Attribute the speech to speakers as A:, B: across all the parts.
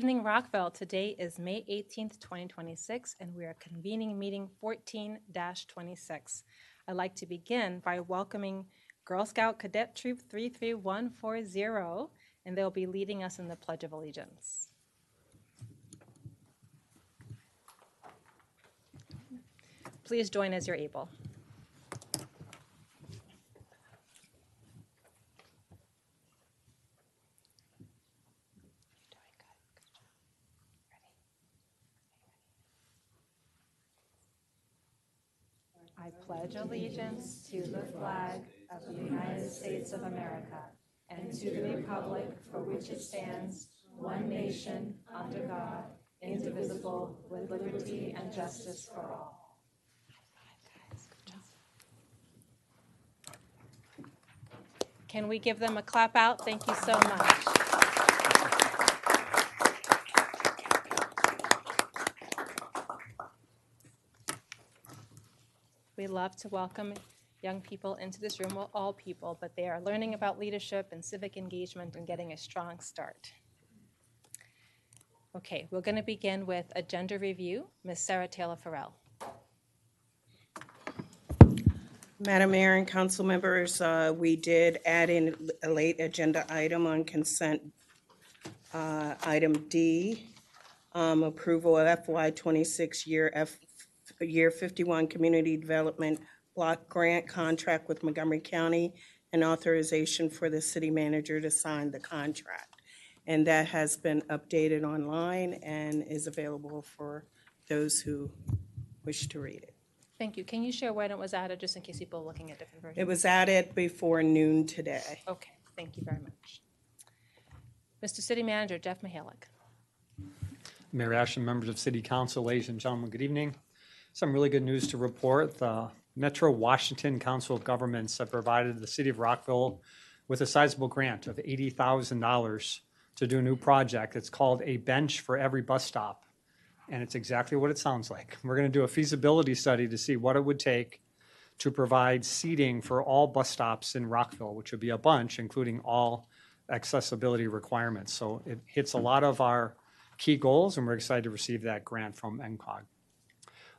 A: Evening Rockville. Today is May 18th, 2026, and we are convening meeting 14-26. I'd like to begin by welcoming Girl Scout Cadet Troop 33140, and they'll be leading us in the Pledge of Allegiance. Please join as you're able. I pledge allegiance to the flag of the United States of America and to the republic for which it stands, one nation, under God, indivisible, with liberty and justice for all. Can we give them a clap out? Thank you so much. We love to welcome young people into this room, well, all people, but they are learning about leadership and civic engagement and getting a strong start. Okay, we're going to begin with agenda review. Ms. Sarah Taylor Farrell.
B: Madam Mayor and council members, we did add in a late agenda item on consent, item D, approval of FY26 year 51 Community Development Block Grant Contract with Montgomery County and authorization for the city manager to sign the contract. And that has been updated online and is available for those who wish to read it.
A: Thank you. Can you share when it was added, just in case people are looking at different versions?
B: It was added before noon today.
A: Okay, thank you very much. Mr. City Manager Jeff Mihalik.
C: Mayor Ashton, members of City Council, ladies and gentlemen, good evening. Some really good news to report. The Metro Washington Council of Governments have provided the City of Rockville with a sizable grant of $80,000 to do a new project. It's called A Bench for Every Bus Stop, and it's exactly what it sounds like. We're going to do a feasibility study to see what it would take to provide seating for all bus stops in Rockville, which would be a bunch, including all accessibility requirements. So it hits a lot of our key goals, and we're excited to receive that grant from NCOG.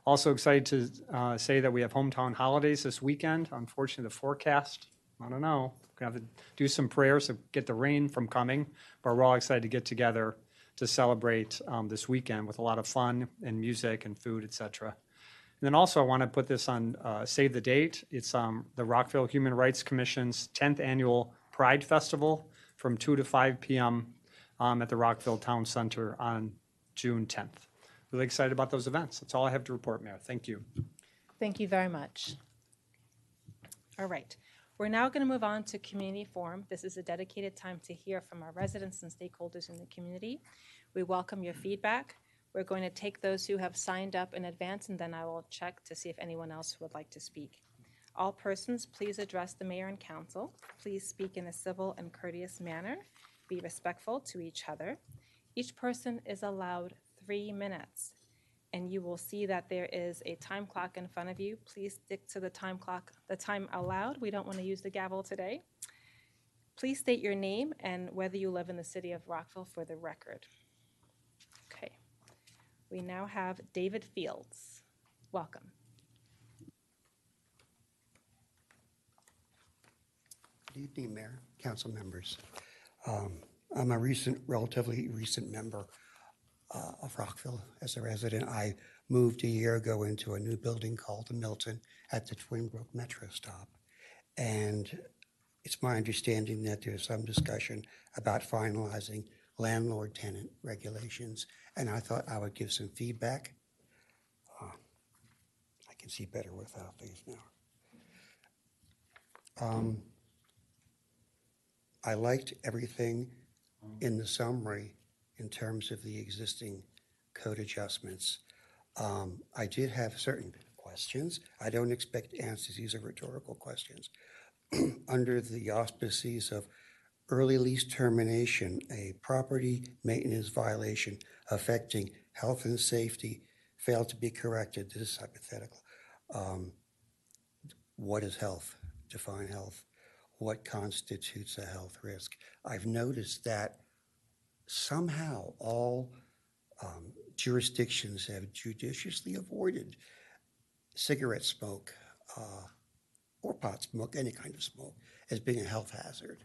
C: Also excited to say that we have hometown holidays this weekend. Unfortunately, the forecast, I don't know, we're going to have to do some prayers to get the rain from coming, but we're all excited to get together to celebrate this weekend with a lot of fun and music and food, etc. And then also I want to put this on Save the Date. It's the Rockville Human Rights Commission's 10th annual Pride Festival from 2 to 5 p.m. At the Rockville Town Center on June 10th. Really excited about those events. That's all I have to report, Mayor. Thank you.
A: Thank you very much. All right. We're now going to move on to community forum. This is a dedicated time to hear from our residents and stakeholders in the community. We welcome your feedback. We're going to take those who have signed up in advance, and then I will check to see if anyone else would like to speak. All persons, please address the mayor and council. Please speak in a civil and courteous manner. Be respectful to each other. Each person is allowed 3 minutes, and you will see that there is a time clock in front of you. Please stick to the time clock, the time allowed. We don't want to use the gavel today. Please state your name and whether you live in the city of Rockville for the record. Okay. We now have David Fields. Welcome.
D: Good evening, Mayor, council members. I'm a relatively recent member of Rockville as a resident. I moved a year ago into a new building called the Milton at the Twinbrook Metro stop. And it's my understanding that there's some discussion about finalizing landlord-tenant regulations. And I thought I would give some feedback. I can see better without these now. I liked everything in the summary in terms of the existing code adjustments. I did have certain questions. I don't expect answers. These are rhetorical questions. Under the auspices of early lease termination, a property maintenance violation affecting health and safety failed to be corrected. This is hypothetical. What is health? Define health. What constitutes a health risk? I've noticed that somehow all jurisdictions have judiciously avoided cigarette smoke or pot smoke, any kind of smoke, as being a health hazard.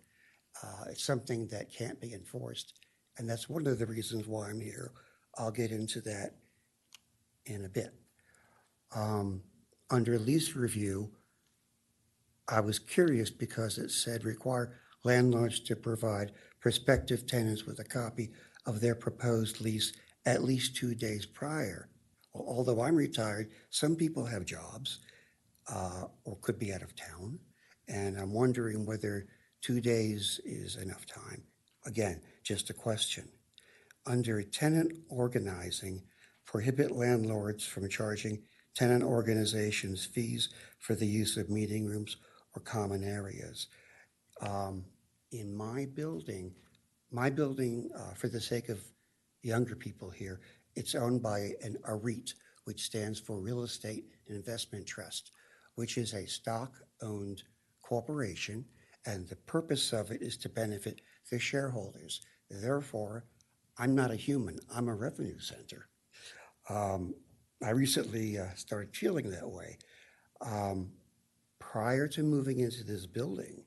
D: It's something that can't be enforced, and that's one of the reasons why I'm here. I'll get into that in a bit. Under lease review, I was curious because it said require landlords to provide prospective tenants with a copy of their proposed lease at least 2 days prior. Well, although I'm retired, some people have jobs or could be out of town, and I'm wondering whether 2 days is enough time. Again, just a question. Under tenant organizing, prohibit landlords from charging tenant organizations fees for the use of meeting rooms or common areas. In my building, for the sake of younger people here, it's owned by a REIT, which stands for Real Estate Investment Trust, which is a stock-owned corporation, and the purpose of it is to benefit the shareholders. Therefore, I'm not a human, I'm a revenue center. I recently started feeling that way. Prior to moving into this building,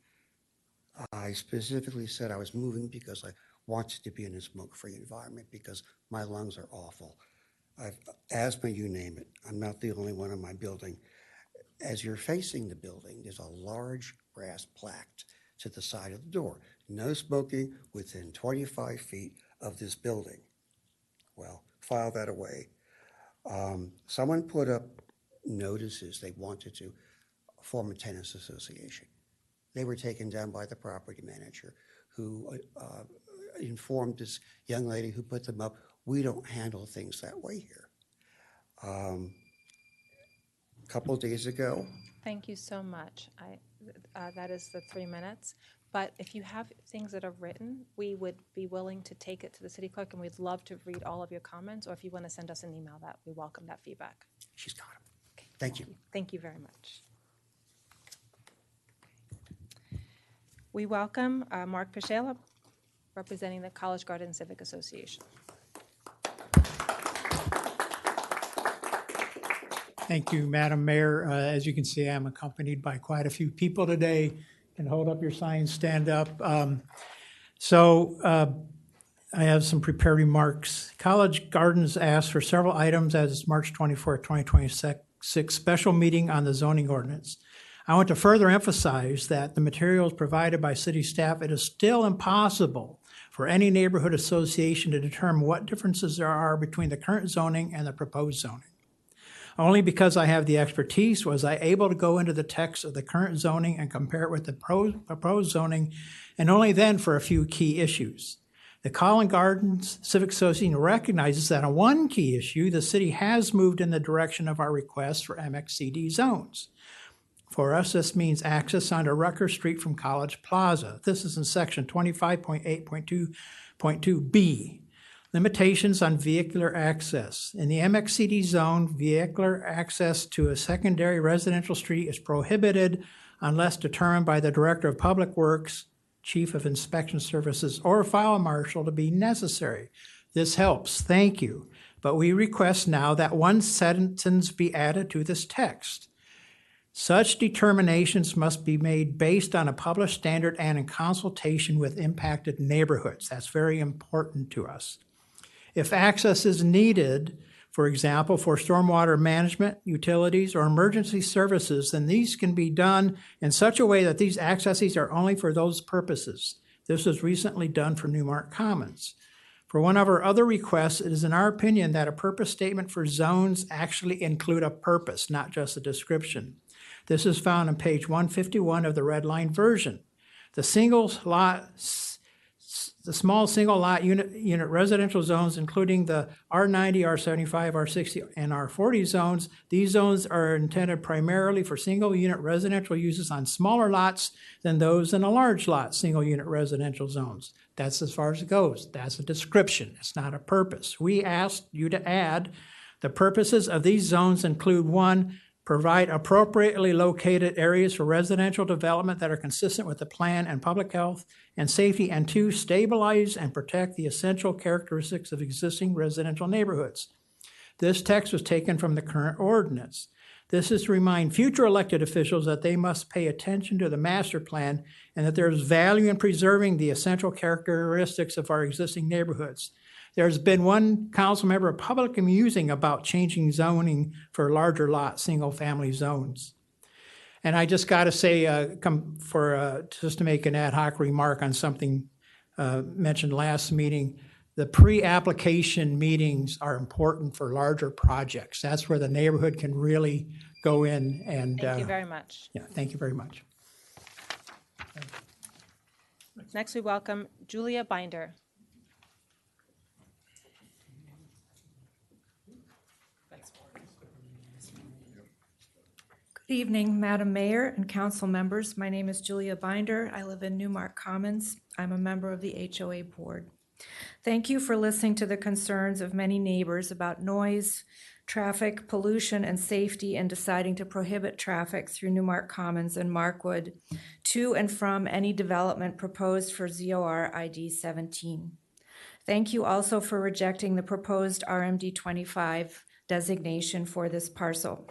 D: I specifically said I was moving because I wanted to be in a smoke-free environment because my lungs are awful. I've asthma, you name it. I'm not the only one in my building. As you're facing the building, there's a large brass plaque to the side of the door. No smoking within 25 feet of this building. Well, file that away. Someone put up notices they wanted to form a tenants association. They were taken down by the property manager who informed this young lady who put them up, we don't handle things that way here. A couple of days ago.
A: Thank you so much. That is the 3 minutes. But if you have things that are written, we would be willing to take it to the city clerk, and we'd love to read all of your comments, or if you want to send us an email, that we welcome that feedback.
D: She's got them.
A: Okay.
D: Thank you.
A: Thank you very much. We welcome Mark Pichela, representing the College Garden Civic Association.
E: Thank you, Madam Mayor. As you can see, I'm accompanied by quite a few people today. And hold up your signs, stand up. I have some prepared remarks. College Gardens asked for several items as March 24, 2026 special meeting on the zoning ordinance. I want to further emphasize that the materials provided by city staff, it is still impossible for any neighborhood association to determine what differences there are between the current zoning and the proposed zoning. Only because I have the expertise was I able to go into the text of the current zoning and compare it with the proposed zoning, and only then for a few key issues. The College Gardens Civic Association recognizes that on one key issue, the city has moved in the direction of our request for MXCD zones. For us, this means access onto Rucker Street from College Plaza. This is in section 25.8.2.2B. Limitations on vehicular access. In the MXCD zone, vehicular access to a secondary residential street is prohibited unless determined by the Director of Public Works, Chief of Inspection Services, or Fire Marshal to be necessary. This helps, thank you. But we request now that one sentence be added to this text. Such determinations must be made based on a published standard and in consultation with impacted neighborhoods. That's very important to us. If access is needed, for example, for stormwater management, utilities, or emergency services, then these can be done in such a way that these accesses are only for those purposes. This was recently done for Newmark Commons. For one of our other requests, it is in our opinion that a purpose statement for zones actually include a purpose, not just a description. This is found on page 151 of the red line version. The small single lot unit residential zones, including the R90, R75, R60, and R40 zones, these zones are intended primarily for single unit residential uses on smaller lots than those in a large lot single unit residential zones. That's as far as it goes. That's a description. It's not a purpose. We asked you to add the purposes of these zones include: one, provide appropriately located areas for residential development that are consistent with the plan and public health and safety, and 2, stabilize and protect the essential characteristics of existing residential neighborhoods. This text was taken from the current ordinance. This is to remind future elected officials that they must pay attention to the master plan and that there is value in preserving the essential characteristics of our existing neighborhoods. There's been one council member publicly musing about changing zoning for larger lot, single-family zones. And I just got to say, just to make an ad hoc remark on something mentioned last meeting, the pre-application meetings are important for larger projects. That's where the neighborhood can really go in and.
A: Thank you very much.
E: Yeah, thank you very much.
A: Next, we welcome Julia Binder.
F: Good evening, Madam Mayor and council members. My name is Julia Binder. I live in Newmark Commons. I'm a member of the HOA board. Thank you for listening to the concerns of many neighbors about noise, traffic, pollution, and safety, and deciding to prohibit traffic through Newmark Commons and Markwood to and from any development proposed for ZOR ID 17. Thank you also for rejecting the proposed RMD 25 designation for this parcel.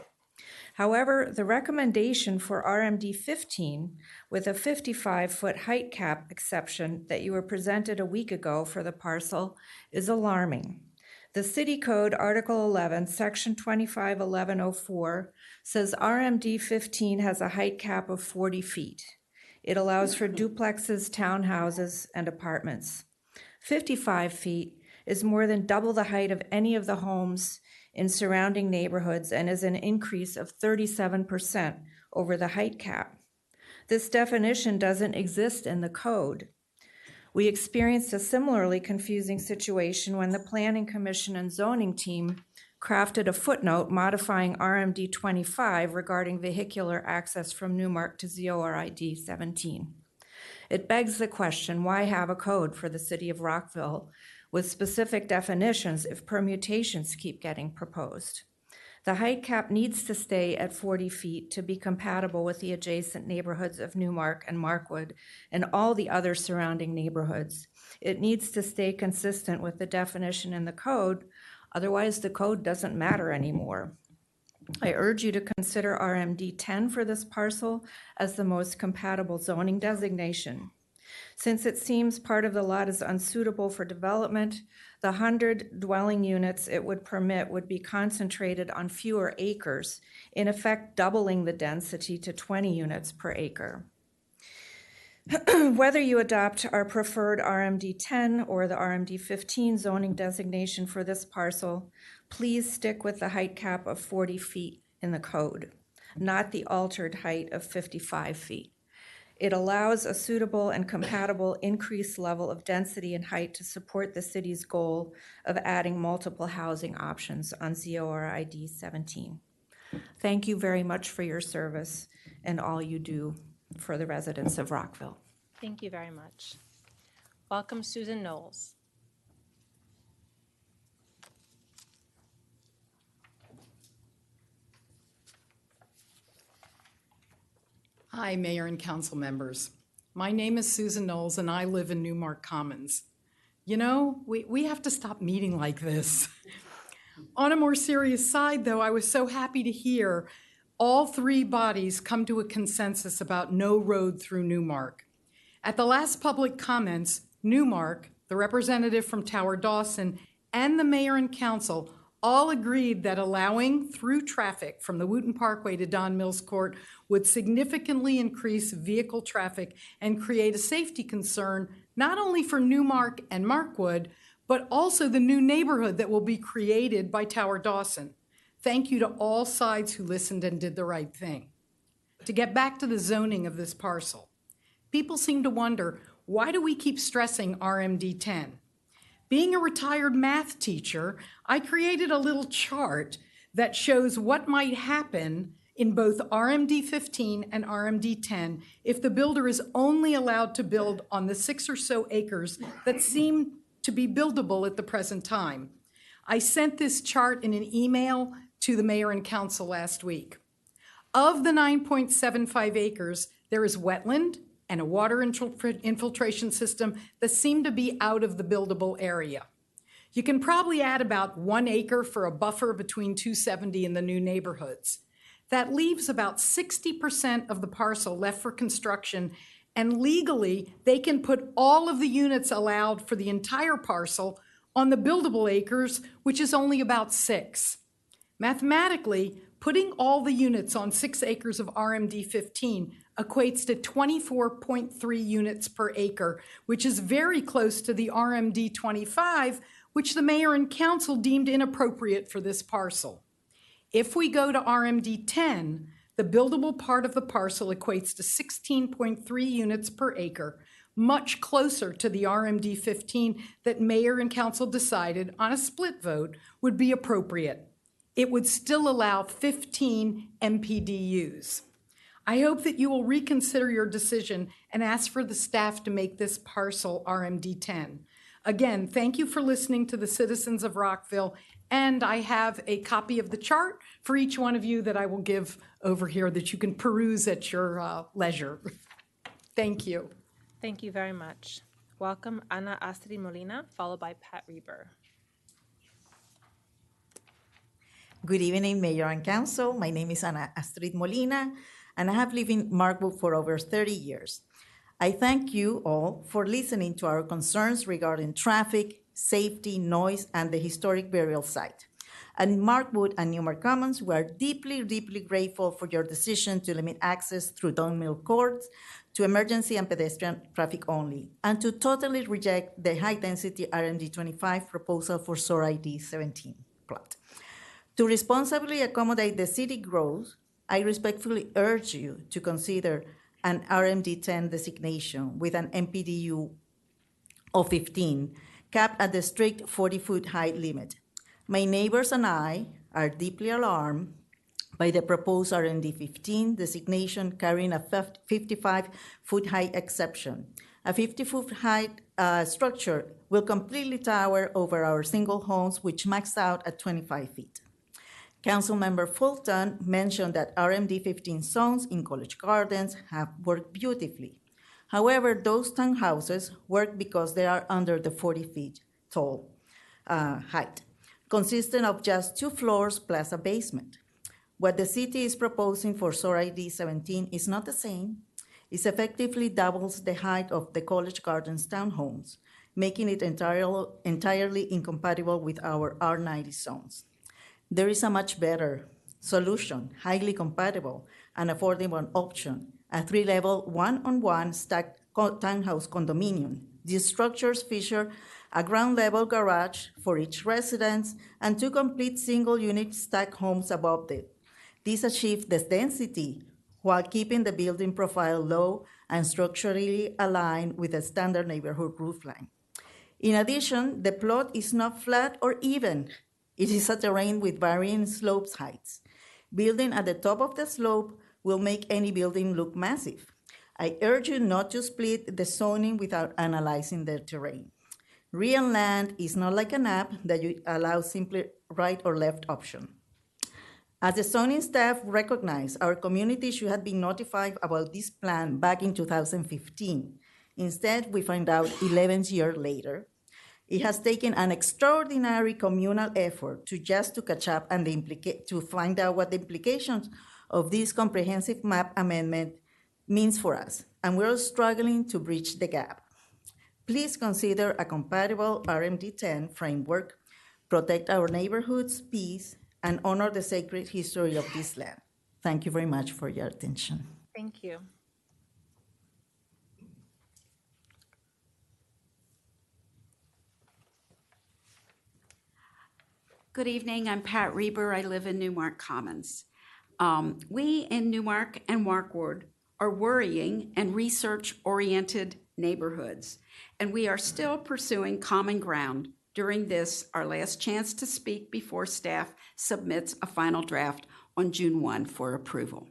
F: However, the recommendation for RMD 15 with a 55-foot height cap exception that you were presented a week ago for the parcel is alarming. The City Code, Article 11, Section 251104, says RMD 15 has a height cap of 40 feet. It allows for duplexes, townhouses, and apartments. 55 feet is more than double the height of any of the homes in surrounding neighborhoods and is an increase of 37% over the height cap. This definition doesn't exist in the code. We experienced a similarly confusing situation when the Planning Commission and Zoning team crafted a footnote modifying RMD 25 regarding vehicular access from Newmark to ZOR ID 17. It begs the question, why have a code for the city of Rockville with specific definitions if permutations keep getting proposed? The height cap needs to stay at 40 feet to be compatible with the adjacent neighborhoods of Newmark and Markwood and all the other surrounding neighborhoods. It needs to stay consistent with the definition in the code, otherwise the code doesn't matter anymore. I urge you to consider RMD 10 for this parcel as the most compatible zoning designation. Since it seems part of the lot is unsuitable for development, the 100 dwelling units it would permit would be concentrated on fewer acres, in effect doubling the density to 20 units per acre. Whether you adopt our preferred RMD 10 or the RMD 15 zoning designation for this parcel, please stick with the height cap of 40 feet in the code, not the altered height of 55 feet. It allows a suitable and compatible increased level of density and height to support the city's goal of adding multiple housing options on ZOR ID 17. Thank you very much for your service and all you do for the residents of Rockville.
A: Thank you very much. Welcome, Susan Knowles.
G: Hi, Mayor and council members. My name is Susan Knowles, and I live in Newmark Commons. You know, we have to stop meeting like this. On a more serious side, though, I was so happy to hear all three bodies come to a consensus about no road through Newmark. At the last public comments, Newmark, the representative from Tower Dawson, and the mayor and council all agreed that allowing through traffic from the Wooten Parkway to Don Mills Court would significantly increase vehicle traffic and create a safety concern, not only for Newmark and Markwood, but also the new neighborhood that will be created by Tower Dawson. Thank you to all sides who listened and did the right thing. To get back to the zoning of this parcel, people seem to wonder, why do we keep stressing RMD 10? Being a retired math teacher, I created a little chart that shows what might happen in both RMD 15 and RMD 10 if the builder is only allowed to build on the 6 or so acres that seem to be buildable at the present time. I sent this chart in an email to the mayor and council last week. Of the 9.75 acres, there is wetland and a water infiltration system that seem to be out of the buildable area. You can probably add about 1 acre for a buffer between 270 and the new neighborhoods. That leaves about 60% of the parcel left for construction, and legally, they can put all of the units allowed for the entire parcel on the buildable acres, which is only about 6. Mathematically, putting all the units on 6 acres of RMD 15 equates to 24.3 units per acre, which is very close to the RMD 25, which the mayor and council deemed inappropriate for this parcel. If we go to RMD 10, the buildable part of the parcel equates to 16.3 units per acre, much closer to the RMD 15 that mayor and council decided on a split vote would be appropriate. It would still allow 15 MPDUs. I hope that you will reconsider your decision and ask for the staff to make this parcel RMD 10. Again, thank you for listening to the citizens of Rockville, and I have a copy of the chart for each one of you that I will give over here that you can peruse at your leisure. Thank you.
A: Thank you very much. Welcome, Ana Astrid Molina, followed by Pat Reber.
H: Good evening, Mayor and Council. My name is Ana Astrid Molina, and I have lived in Markwood for over 30 years. I thank you all for listening to our concerns regarding traffic, safety, noise, and the historic burial site. At Markwood and Newmark Commons, we are deeply, deeply grateful for your decision to limit access through Dunmill Courts to emergency and pedestrian traffic only, and to totally reject the high-density RMD 25 proposal for SOAR ID 17 plot. To responsibly accommodate the city growth, I respectfully urge you to consider an RMD 10 designation with an MPDU of 15, capped at the strict 40-foot height limit. My neighbors and I are deeply alarmed by the proposed RMD 15 designation carrying a 55-foot height exception. A 50-foot height structure will completely tower over our single homes, which max out at 25 feet. Councilmember Fulton mentioned that RMD 15 zones in College Gardens have worked beautifully. However, those townhouses work because they are under the 40 feet tall height, consisting of just 2 floors plus a basement. What the city is proposing for SOAR ID 17 is not the same. It effectively doubles the height of the College Gardens townhomes, making it entirely incompatible with our R90 zones. There is a much better solution, highly compatible and affordable option, a 3-level one-on-one stacked townhouse condominium. These structures feature a ground-level garage for each residence and 2 complete single-unit stacked homes above it. These achieve this density while keeping the building profile low and structurally aligned with a standard neighborhood roofline. In addition, the plot is not flat or even. It is a terrain with varying slopes heights. Building at the top of the slope will make any building look massive. I urge you not to split the zoning without analyzing the terrain. Real land is not like an app that you allow simply right or left option. As the zoning staff recognized, our community should have been notified about this plan back in 2015. Instead, we find out 11 years later. It has taken an extraordinary communal effort to catch up and to find out what the implications of this comprehensive map amendment means for us, and we're struggling to bridge the gap. Please consider a compatible RMD 10 framework, protect our neighborhood's peace, and honor the sacred history of this land. Thank you very much for your attention.
A: Thank you.
I: Good evening, I'm Pat Reber. I live in Newmark Commons. We in Newmark and Markwood are worrying and research-oriented neighborhoods, and we are still pursuing common ground during this, our last chance to speak before staff submits a final draft on June 1 for approval.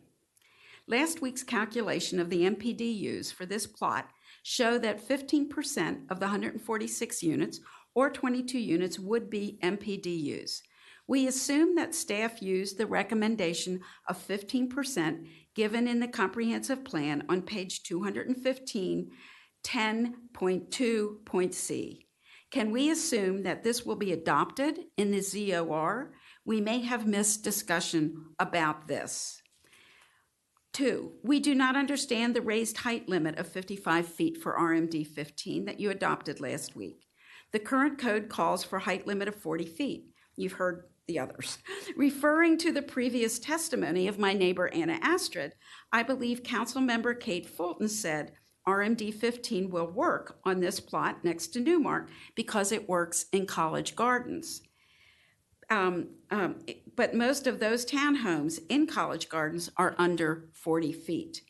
I: Last week's calculation of the MPDUs for this plot show that 15% of the 146 units or 22 units would be MPDUs. We assume that staff used the recommendation of 15% given in the comprehensive plan on page 215, 10.2.c. Can we assume that this will be adopted in the ZOR? We may have missed discussion about this. 2, we do not understand the raised height limit of 55 feet for RMD 15 that you adopted last week. The current code calls for height limit of 40 feet. You've heard the others. Referring to the previous testimony of my neighbor Anna Astrid, I believe Councilmember Kate Fulton said RMD 15 will work on this plot next to Newmark because it works in College Gardens. But most of those townhomes in College Gardens are under 40 feet.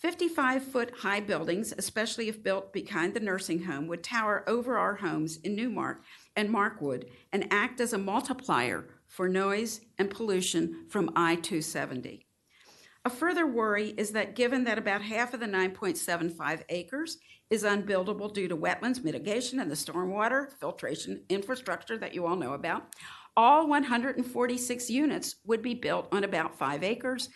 I: 55-foot high buildings, especially if built behind the nursing home, would tower over our homes in Newmark and Markwood and act as a multiplier for noise and pollution from I-270. A further worry is that given that about half of the 9.75 acres is unbuildable due to wetlands mitigation and the stormwater filtration infrastructure that you all know about, all 146 units would be built on about 5 acres.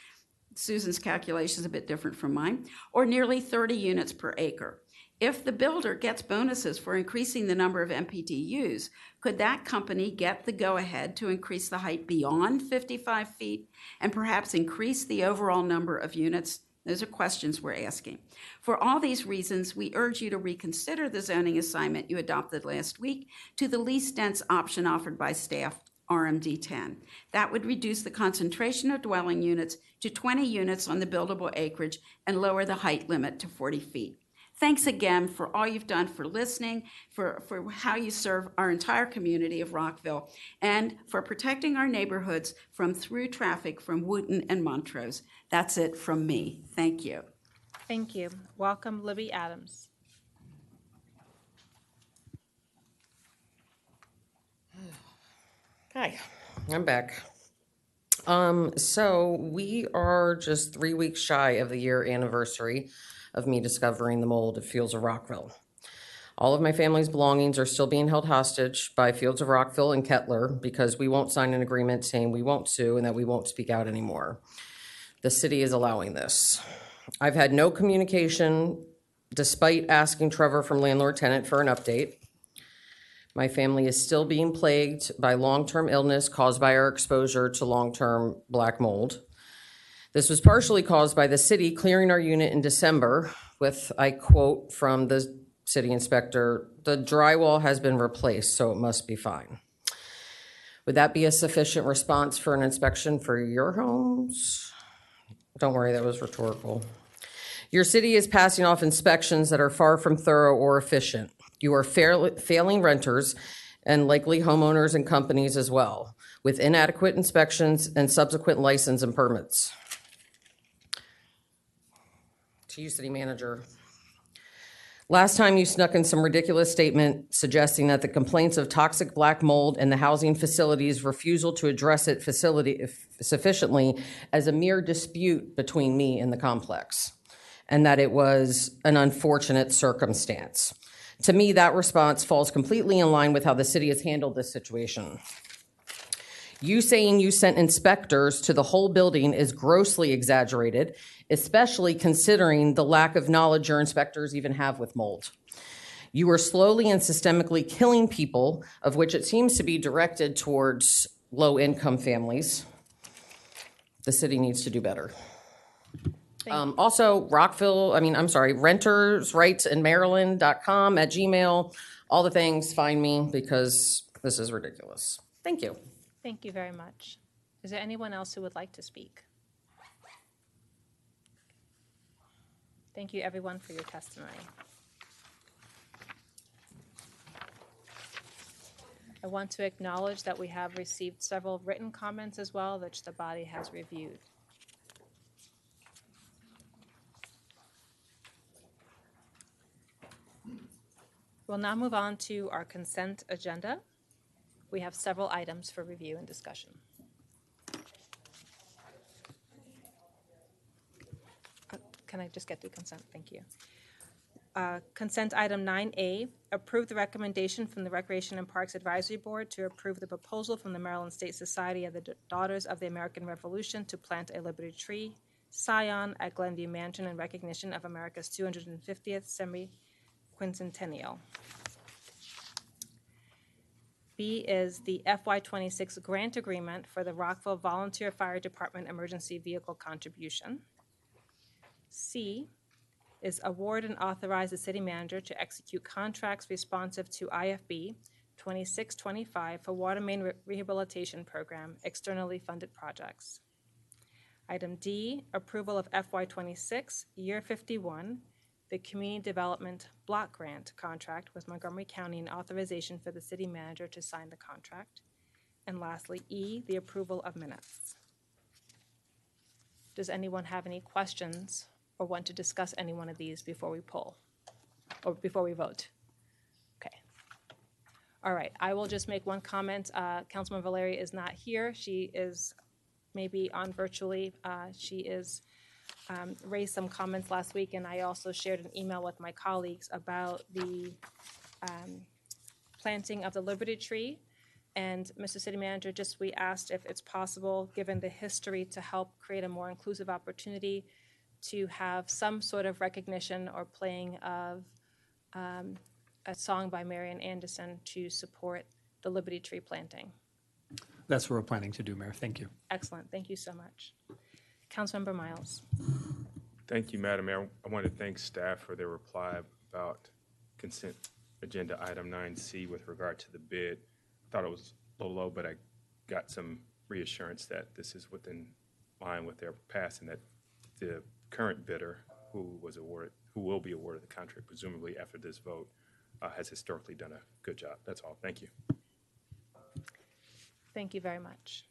I: Susan's calculation is a bit different from mine, or nearly 30 units per acre. If the builder gets bonuses for increasing the number of MPDUs, could that company get the go-ahead to increase the height beyond 55 feet and perhaps increase the overall number of units? Those are questions we're asking. For all these reasons, we urge you to reconsider the zoning assignment you adopted last week to the least dense option offered by staff, RMD 10. That would reduce the concentration of dwelling units to 20 units on the buildable acreage and lower the height limit to 40 feet. Thanks again for all you've done for listening, for how you serve our entire community of Rockville, and for protecting our neighborhoods from through traffic from Wootton and Montrose. That's it from me. Thank you.
A: Thank you. Welcome, Libby Adams.
J: Hi, I'm back. So we are just 3 weeks shy of the year anniversary of me discovering the mold at Fields of Rockville. All of my family's belongings are still being held hostage by Fields of Rockville and Kettler because we won't sign an agreement saying we won't sue and that we won't speak out anymore. The city is allowing this. I've had no communication despite asking Trevor from Landlord Tenant for an update. My family is still being plagued by long-term illness caused by our exposure to long-term black mold. This was partially caused by the city clearing our unit in December with, I quote from the city inspector, "The drywall has been replaced, so it must be fine." Would that be a sufficient response for an inspection for your homes? Don't worry, that was rhetorical. Your city is passing off inspections that are far from thorough or efficient. You are failing renters and likely homeowners and companies as well, with inadequate inspections and subsequent license and permits. To you, city manager. Last time you snuck in some ridiculous statement suggesting that the complaints of toxic black mold and the housing facility's refusal to address it sufficiently as a mere dispute between me and the complex, and that it was an unfortunate circumstance. To me, that response falls completely in line with how the city has handled this situation. You saying you sent inspectors to the whole building is grossly exaggerated, especially considering the lack of knowledge your inspectors even have with mold. You are slowly and systemically killing people, of which it seems to be directed towards low-income families. The city needs to do better. Also, rentersrightsinmaryland.com at Gmail, all the things, find me because this is ridiculous. Thank you.
A: Thank you very much. Is there anyone else who would like to speak? Thank you, everyone, for your testimony. I want to acknowledge that we have received several written comments as well, which the body has reviewed. We'll now move on to our consent agenda. We have several items for review and discussion. Can I just get through consent? Thank you. Consent item 9A, approve the recommendation from the Recreation and Parks Advisory Board to approve the proposal from the Maryland State Society of the Daughters of the American Revolution to plant a Liberty Tree, Scion, at Glenview Mansion in recognition of America's 250th semi-quincentennial. B is the FY26 grant agreement for the Rockville Volunteer Fire Department Emergency Vehicle Contribution. C is award and authorize the city manager to execute contracts responsive to IFB 2625 for water main rehabilitation program, externally funded projects. Item D, approval of FY26, year 51, the Community Development Block Grant contract with Montgomery County and authorization for the city manager to sign the contract. And lastly, E, the approval of minutes. Does anyone have any questions or want to discuss any one of these before we poll or before we vote? Okay. All right, I will just make one comment. Councilman Valeri is not here. She is maybe on virtually. She is raised some comments last week, and I also shared an email with my colleagues about the planting of the Liberty Tree. And Mr. City Manager, just we asked if it's possible, given the history, to help create a more inclusive opportunity to have some sort of recognition or playing of a song by Marian Anderson to support the Liberty Tree planting.
C: That's what we're planning to do, Mayor. Thank you.
A: Excellent. Thank you so much. Councilmember Miles.
K: Thank you, Madam Mayor. I want to thank staff for their reply about consent agenda item 9C with regard to the bid. I thought it was a little low, but I got some reassurance that this is within line with their past and that the current bidder who will be awarded the contract, presumably after this vote, has historically done a good job. That's all. Thank you.
A: Thank you very much.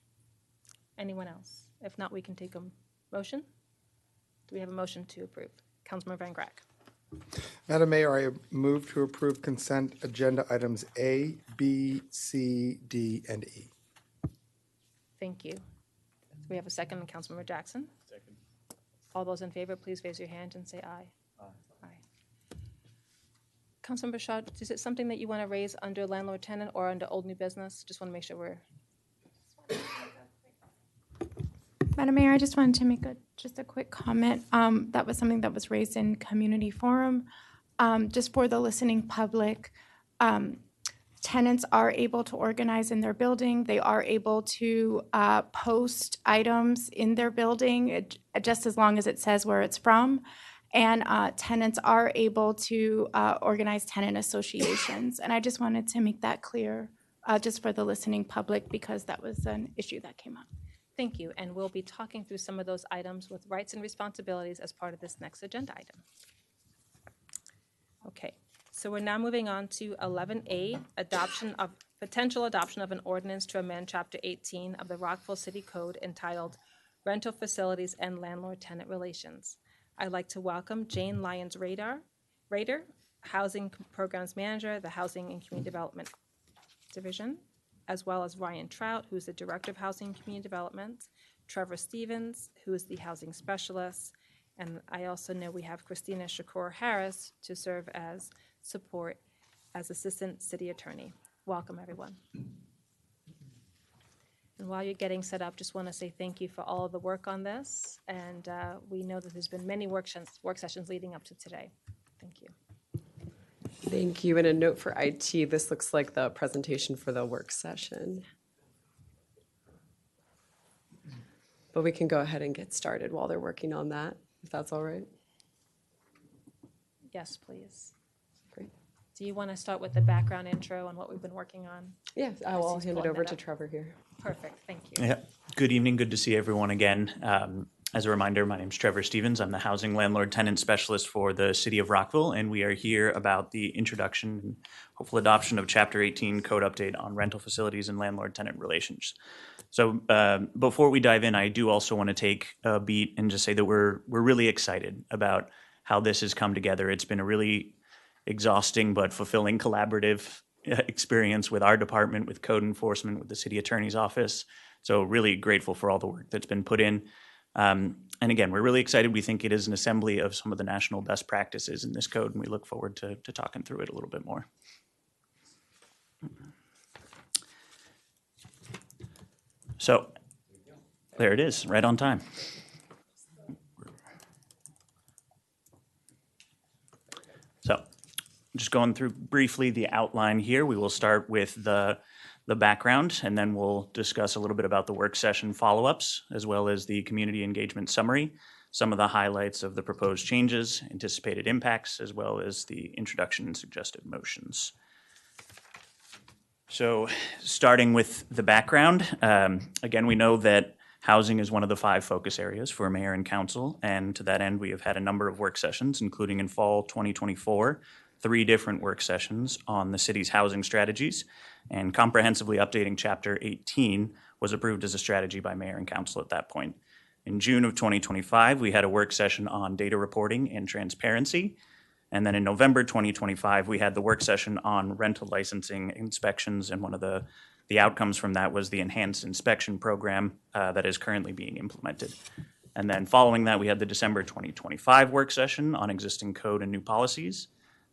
A: Anyone else? If not, we can take a motion. Do we have a motion to approve? Councilmember Van Grack.
L: Madam Mayor, I move to approve consent agenda items A, B, C, D, and E.
A: Thank you. We have a second, Councilmember Jackson.
C: Second.
A: All those in favor, please raise your hand and say aye. Aye. Councilmember Shaw, is it something that you want to raise under landlord tenant or under old new business? Just want to make sure we're.
M: Madam Mayor, I just wanted to make just a quick comment. That was something that was raised in community forum. Just for the listening public, tenants are able to organize in their building. They are able to post items in their building, just as long as it says where it's from. And tenants are able to organize tenant associations. And I just wanted to make that clear just for the listening public, because that was an issue that came up.
A: Thank you, and we'll be talking through some of those items with rights and responsibilities as part of this next agenda item. Okay, so we're now moving on to 11A, potential adoption of an ordinance to amend Chapter 18 of the Rockville City Code entitled Rental Facilities and Landlord-Tenant Relations. I'd like to welcome Jane Lyons-Rader, Housing Programs Manager, the Housing and Community Development Division, as well as Ryan Trout, who's the Director of Housing and Community Development, Trevor Stevens, who is the Housing Specialist, and I also know we have Christina Shakur Harris to serve as support as Assistant City Attorney. Welcome, everyone. And while you're getting set up, just want to say thank you for all of the work on this, and we know that there's been many work sessions leading up to today. Thank you.
N: Thank you. And a note for IT, this looks like the presentation for the work session. But we can go ahead and get started while they're working on that, if that's all right.
A: Yes, please.
N: Great.
A: Do you want to start with the background intro on what we've been working on?
N: Yeah, I'll hand it over to Trevor here.
A: Perfect, thank you.
O: Yeah. Good evening. Good to see everyone again. As a reminder, my name is Trevor Stevens. I'm the Housing Landlord Tenant Specialist for the City of Rockville, and we are here about the introduction and hopeful adoption of Chapter 18 Code Update on Rental Facilities and Landlord-Tenant Relations. So before we dive in, I do also want to take a beat and just say that we're really excited about how this has come together. It's been a really exhausting but fulfilling collaborative experience with our department, with code enforcement, with the City Attorney's Office. So really grateful for all the work that's been put in. And again, we're really excited. We think it is an assembly of some of the national best practices in this code, and we look forward to talking through it a little bit more. So there it is, right on time. So just going through briefly the outline here, we will start with the background, and then we'll discuss a little bit about the work session follow-ups, as well as the community engagement summary, some of the highlights of the proposed changes, anticipated impacts, as well as the introduction and suggested motions. So starting with the background, again, we know that housing is one of the 5 focus areas for mayor and council, and to that end, we have had a number of work sessions, including in fall 2024, 3 different work sessions on the city's housing strategies, and comprehensively updating Chapter 18 was approved as a strategy by mayor and council at that point. In June of 2025, we had a work session on data reporting and transparency. And then in November 2025, we had the work session on rental licensing inspections, and one of the outcomes from that was the enhanced inspection program that is currently being implemented. And then following that, we had the December 2025 work session on existing code and new policies.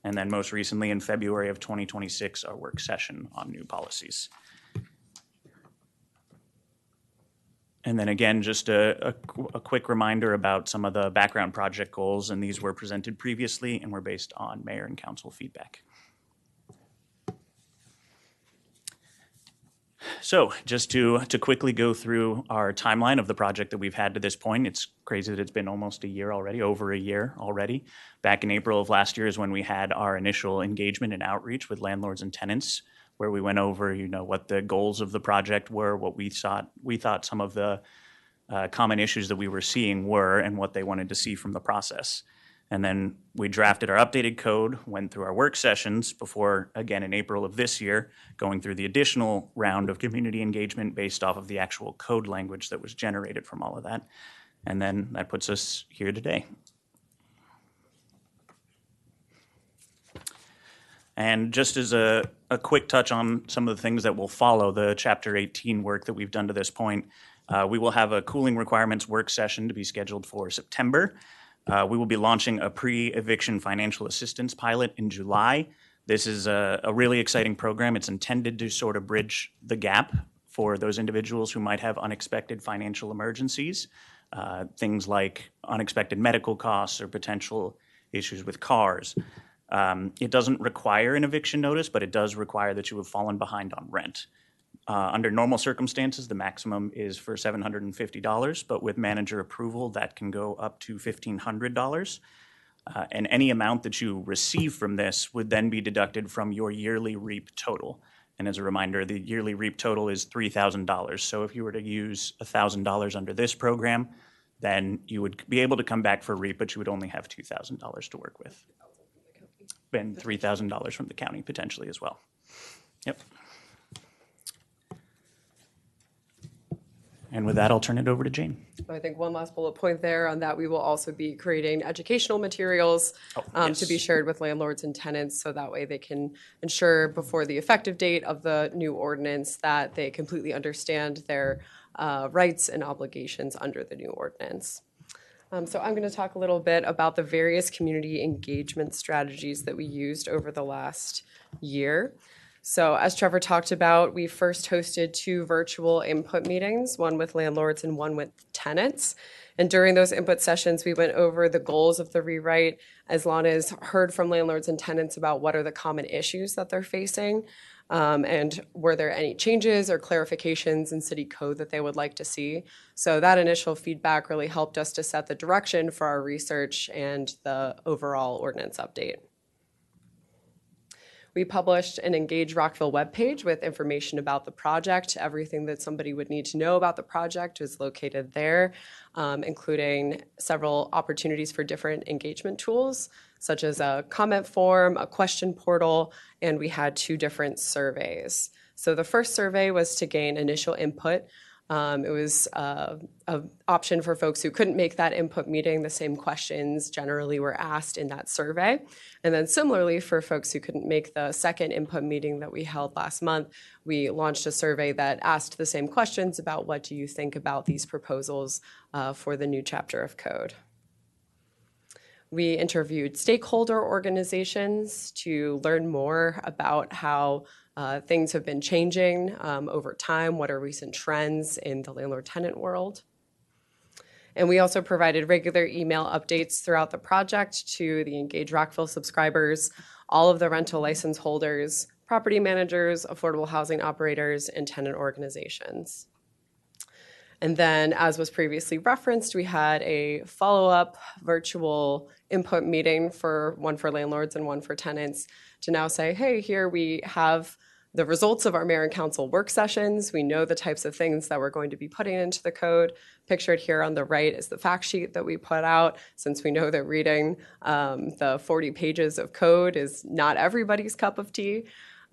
O: And then most recently in February of 2026, our work session on new policies. And then again, just a quick reminder about some of the background project goals, and these were presented previously and were based on mayor and council feedback. So just to quickly go through our timeline of the project that we've had to this point, it's crazy that it's been almost a year already, over a year already. Back in April of last year is when we had our initial engagement and outreach with landlords and tenants, where we went over, what the goals of the project were, what we thought some of the common issues that we were seeing were, and what they wanted to see from the process. And then we drafted our updated code, went through our work sessions before, again, in April of this year, going through the additional round of community engagement based off of the actual code language that was generated from all of that. And then that puts us here today. And just as a quick touch on some of the things that will follow the Chapter 18 work that we've done to this point, we will have a cooling requirements work session to be scheduled for September. We will be launching a pre-eviction financial assistance pilot in July. This is a really exciting program. It's intended to sort of bridge the gap for those individuals who might have unexpected financial emergencies, things like unexpected medical costs or potential issues with cars. It doesn't require an eviction notice, but it does require that you have fallen behind on rent. Under normal circumstances, the maximum is for $750, but with manager approval, that can go up to $1,500. And any amount that you receive from this would then be deducted from your yearly REAP total. And as a reminder, the yearly REAP total is $3,000. So if you were to use $1,000 under this program, then you would be able to come back for REAP, but you would only have $2,000 to work with. And $3,000 from the county potentially as well. Yep. And with that, I'll turn it over to Jane.
N: I think one last bullet point there on that, we will also be creating educational materials to be shared with landlords and tenants, so that way they can ensure before the effective date of the new ordinance that they completely understand their rights and obligations under the new ordinance. So I'm going to talk a little bit about the various community engagement strategies that we used over the last year. So as Trevor talked about, we first hosted 2 virtual input meetings, one with landlords and one with tenants. And during those input sessions, we went over the goals of the rewrite, as long as heard from landlords and tenants about what are the common issues that they're facing, and were there any changes or clarifications in city code that they would like to see. So that initial feedback really helped us to set the direction for our research and the overall ordinance update. We published an Engage Rockville webpage with information about the project. Everything that somebody would need to know about the project is located there, including several opportunities for different engagement tools, such as a comment form, a question portal, and we had 2 different surveys. So the first survey was to gain initial input It was an option for folks who couldn't make that input meeting. The same questions generally were asked in that survey. And then similarly, for folks who couldn't make the second input meeting that we held last month, we launched a survey that asked the same questions about what do you think about these proposals for the new chapter of code. We interviewed stakeholder organizations to learn more about how things have been changing over time, what are recent trends in the landlord-tenant world. And we also provided regular email updates throughout the project to the Engage Rockville subscribers, all of the rental license holders, property managers, affordable housing operators, and tenant organizations. And then, as was previously referenced, we had a follow-up virtual input meeting, one for landlords and one for tenants, to now say, hey, here we have the results of our mayor and council work sessions. We know the types of things that we're going to be putting into the code. Pictured here on the right is the fact sheet that we put out, since we know that reading the 40 pages of code is not everybody's cup of tea.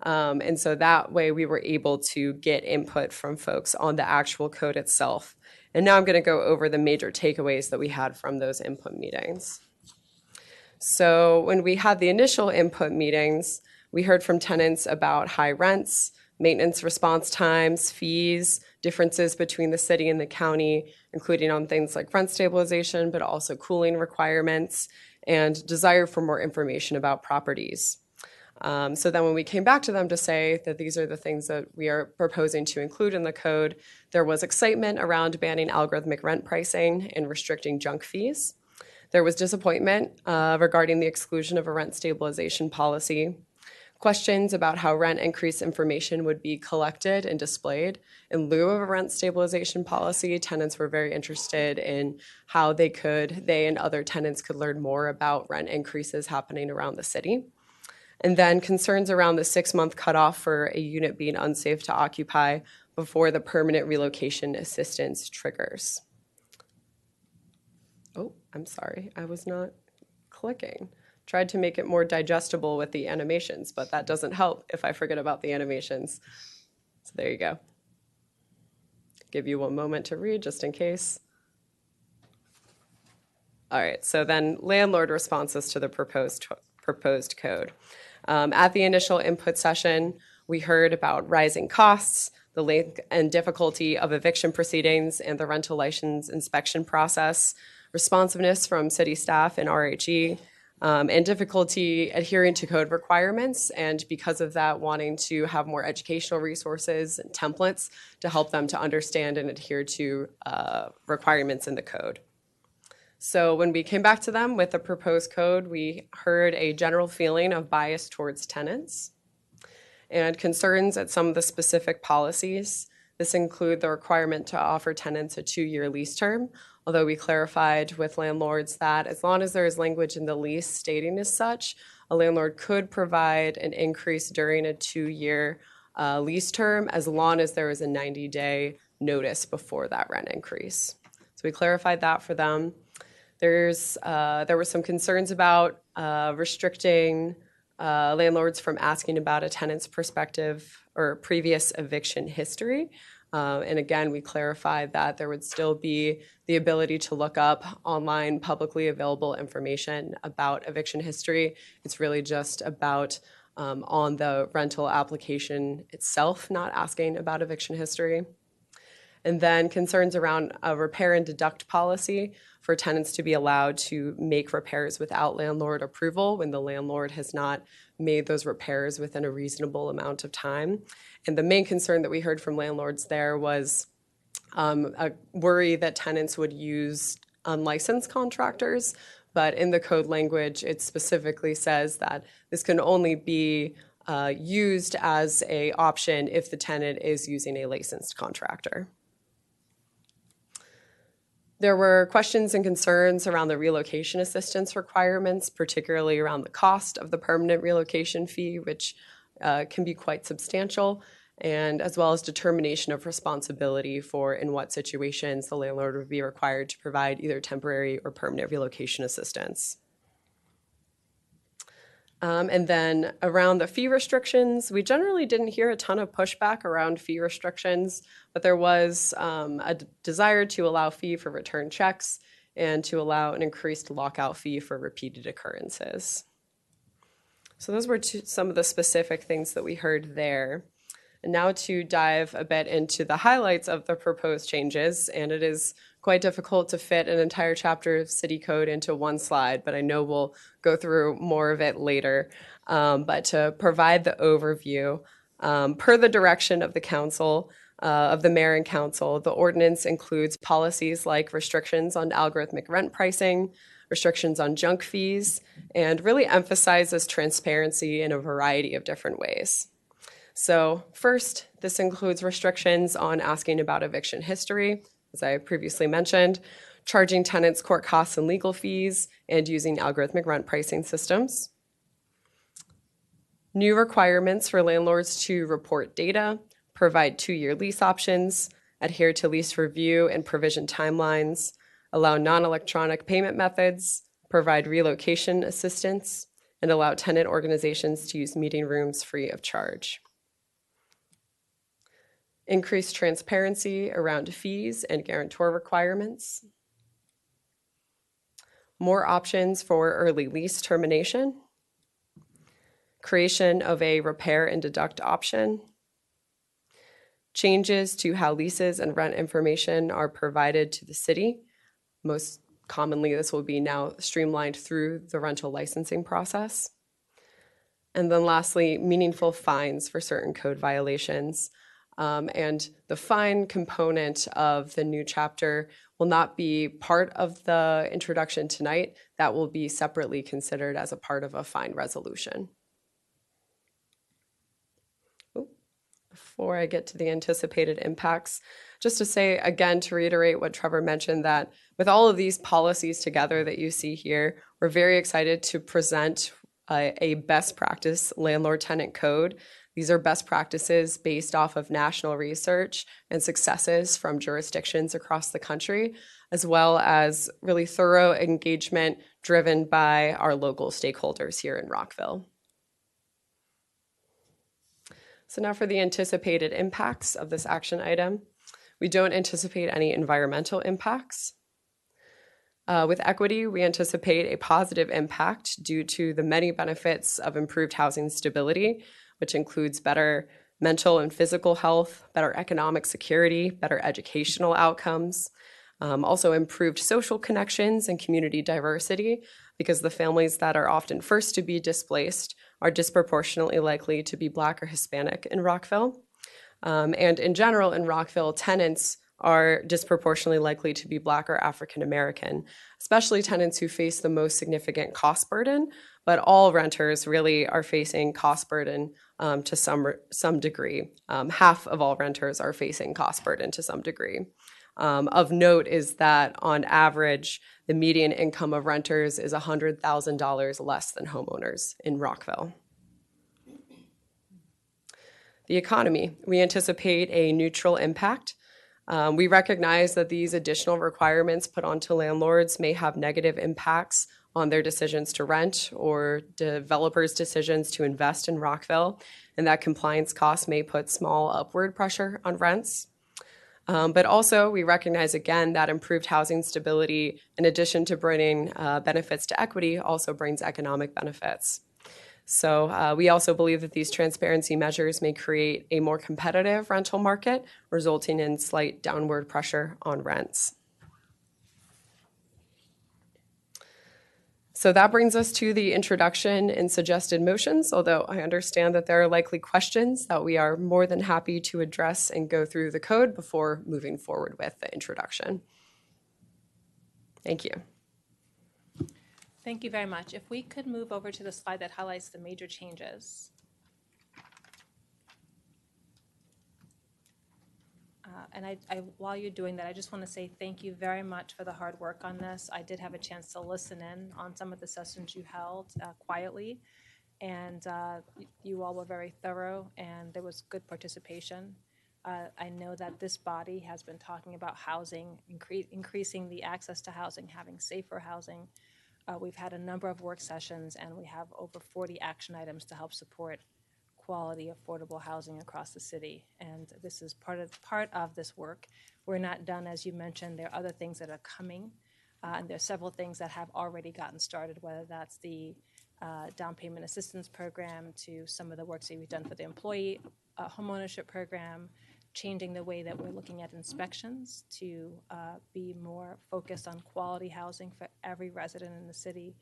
N: And so that way we were able to get input from folks on the actual code itself. And now I'm going to go over the major takeaways that we had from those input meetings. So when we had the initial input meetings, we heard from tenants about high rents, maintenance response times, fees, differences between the city and the county, including on things like rent stabilization, but also cooling requirements, and desire for more information about properties. So then when we came back to them to say that these are the things that we are proposing to include in the code, there was excitement around banning algorithmic rent pricing and restricting junk fees. There was disappointment regarding the exclusion of a rent stabilization policy. Questions about how rent increase information would be collected and displayed. In lieu of a rent stabilization policy, tenants were very interested in how they and other tenants could learn more about rent increases happening around the city. And then concerns around the 6-month cutoff for a unit being unsafe to occupy before the permanent relocation assistance triggers. Oh, I'm sorry, I was not clicking. Tried to make it more digestible with the animations, but that doesn't help if I forget about the animations. So there you go. Give you one moment to read just in case. All right, so then landlord responses to the proposed code. At the initial input session, we heard about rising costs, the length and difficulty of eviction proceedings and the rental license inspection process, responsiveness from city staff and RHE, and difficulty adhering to code requirements, and because of that, wanting to have more educational resources and templates to help them to understand and adhere to requirements in the code. So when we came back to them with the proposed code, we heard a general feeling of bias towards tenants and concerns at some of the specific policies. This include the requirement to offer tenants a 2-year lease term, although we clarified with landlords that as long as there is language in the lease stating as such, a landlord could provide an increase during a 2-year lease term as long as there is a 90-day notice before that rent increase. So we clarified that for them. There were some concerns about restricting landlords from asking about a tenant's perspective or previous eviction history. And again, we clarified that there would still be the ability to look up online publicly available information about eviction history. It's really just about on the rental application itself, not asking about eviction history. And then concerns around a repair and deduct policy for tenants to be allowed to make repairs without landlord approval when the landlord has not made those repairs within a reasonable amount of time. And the main concern that we heard from landlords there was a worry that tenants would use unlicensed contractors, but in the code language, it specifically says that this can only be used as an option if the tenant is using a licensed contractor. There were questions and concerns around the relocation assistance requirements, particularly around the cost of the permanent relocation fee, which can be quite substantial, and as well as determination of responsibility for in what situations the landlord would be required to provide either temporary or permanent relocation assistance. And then around the fee restrictions, we generally didn't hear a ton of pushback around fee restrictions, but there was a desire to allow fee for return checks and to allow an increased lockout fee for repeated occurrences. So those were some of the specific things that we heard there. And now to dive a bit into the highlights of the proposed changes, and it is quite difficult to fit an entire chapter of city code into one slide, but I know we'll go through more of it later. But to provide the overview, per the direction of the council, of the mayor and council, the ordinance includes policies like restrictions on algorithmic rent pricing, restrictions on junk fees, and really emphasizes transparency in a variety of different ways. So first, this includes restrictions on asking about eviction history, as I previously mentioned, charging tenants court costs and legal fees, and using algorithmic rent pricing systems. New requirements for landlords to report data, provide 2-year lease options, adhere to lease review and provision timelines, allow non-electronic payment methods, provide relocation assistance, and allow tenant organizations to use meeting rooms free of charge. Increased transparency around fees and guarantor requirements. More options for early lease termination. Creation of a repair and deduct option. Changes to how leases and rent information are provided to the city. Most commonly, this will be now streamlined through the rental licensing process. And then lastly, meaningful fines for certain code violations. And the fine component of the new chapter will not be part of the introduction tonight. That will be separately considered as a part of a fine resolution. Before I get to the anticipated impacts, just to say again, to reiterate what Trevor mentioned, that with all of these policies together that you see here, we're very excited to present a best practice landlord-tenant code. These are best practices based off of national research and successes from jurisdictions across the country, as well as really thorough engagement driven by our local stakeholders here in Rockville. So now for the anticipated impacts of this action item. We don't anticipate any environmental impacts. With equity, we anticipate a positive impact due to the many benefits of improved housing stability, which includes better mental and physical health, better economic security, better educational outcomes, also improved social connections and community diversity, because the families that are often first to be displaced are disproportionately likely to be Black or Hispanic in Rockville. And in general, in Rockville, tenants are disproportionately likely to be Black or African American, especially tenants who face the most significant cost burden, but all renters really are facing cost burden to some degree. Half of all renters are facing cost burden to some degree. Of note is that on average, the median income of renters is $100,000 less than homeowners in Rockville. The economy, we anticipate a neutral impact. We recognize that these additional requirements put onto landlords may have negative impacts on their decisions to rent or developers' decisions to invest in Rockville, and that compliance costs may put small upward pressure on rents. But also, we recognize again that improved housing stability, in addition to bringing benefits to equity, also brings economic benefits. So we also believe that these transparency measures may create a more competitive rental market, resulting in slight downward pressure on rents. So that brings us to the introduction and suggested motions, although I understand that there are likely questions that we are more than happy to address and go through the code before moving forward with the introduction. Thank you.
A: Thank you very much. If we could move over to the slide that highlights the major changes. And while you're doing that, I just want to say thank you very much for the hard work on this. I did have a chance to listen in on some of the sessions you held quietly, and you all were very thorough, and there was good participation. I know that this body has been talking about housing, increasing the access to housing, having safer housing We've had a number of work sessions, and we have over 40 action items to help support quality, affordable housing across the city. And this is part of this work. We're not done, as you mentioned. There are other things that are coming, and there are several things that have already gotten started, whether that's the down payment assistance program to some of the work that we've done for the employee homeownership program, changing the way that we're looking at inspections to be more focused on quality housing for every resident in the city.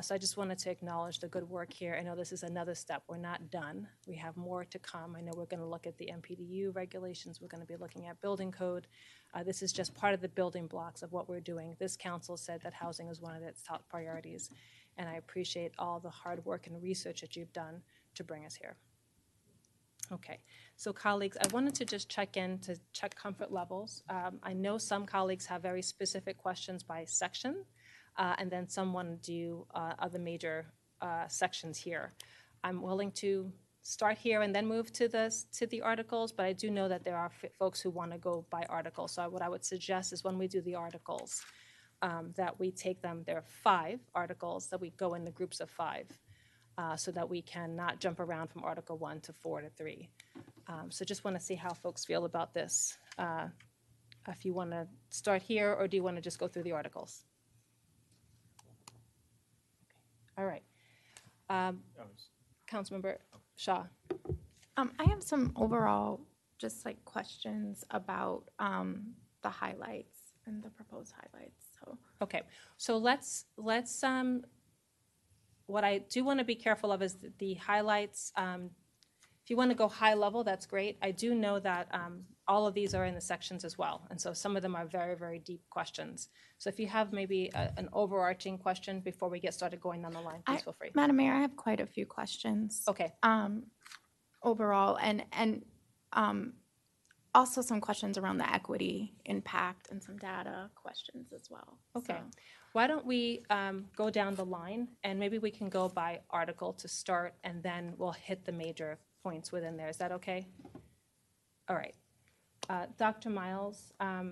A: So I just wanted to acknowledge the good work here. I know this is another step. We're not done. We have more to come. I know we're going to look at the MPDU regulations. We're going to be looking at building code. This is just part of the building blocks of what we're doing. This council said that housing is one of its top priorities, and I appreciate all the hard work and research that you've done to bring us here. Okay, so colleagues, I wanted to just check in to check comfort levels. I know some colleagues have very specific questions by section, and then some want to do other major sections here. I'm willing to start here and then move to the articles, but I do know that there are folks who want to go by articles. So what I would suggest is when we do the articles, that we take them, there are 5 articles, that we go in the groups of 5. So that we can not jump around from Article 1 to 4 to 3. So just want to see how folks feel about this. If you want to start here, or do you want to just go through the articles? All right. Councilmember Shaw.
M: I have some overall just like questions about the highlights and the proposed highlights. So
A: Okay, so let's what I do want to be careful of is the highlights. If you want to go high level, that's great. I do know that all of these are in the sections as well, and so some of them are very, very deep questions. So if you have maybe an overarching question before we get started going down the line, please feel free.
M: Madam Mayor, I have quite a few questions.
A: Okay.
M: Overall, and also some questions around the equity impact and some data questions as well.
A: Okay.
M: So,
A: Why don't we go down the line, and maybe we can go by article to start, and then we'll hit the major points within there. Is that okay? All right. Dr. Miles, where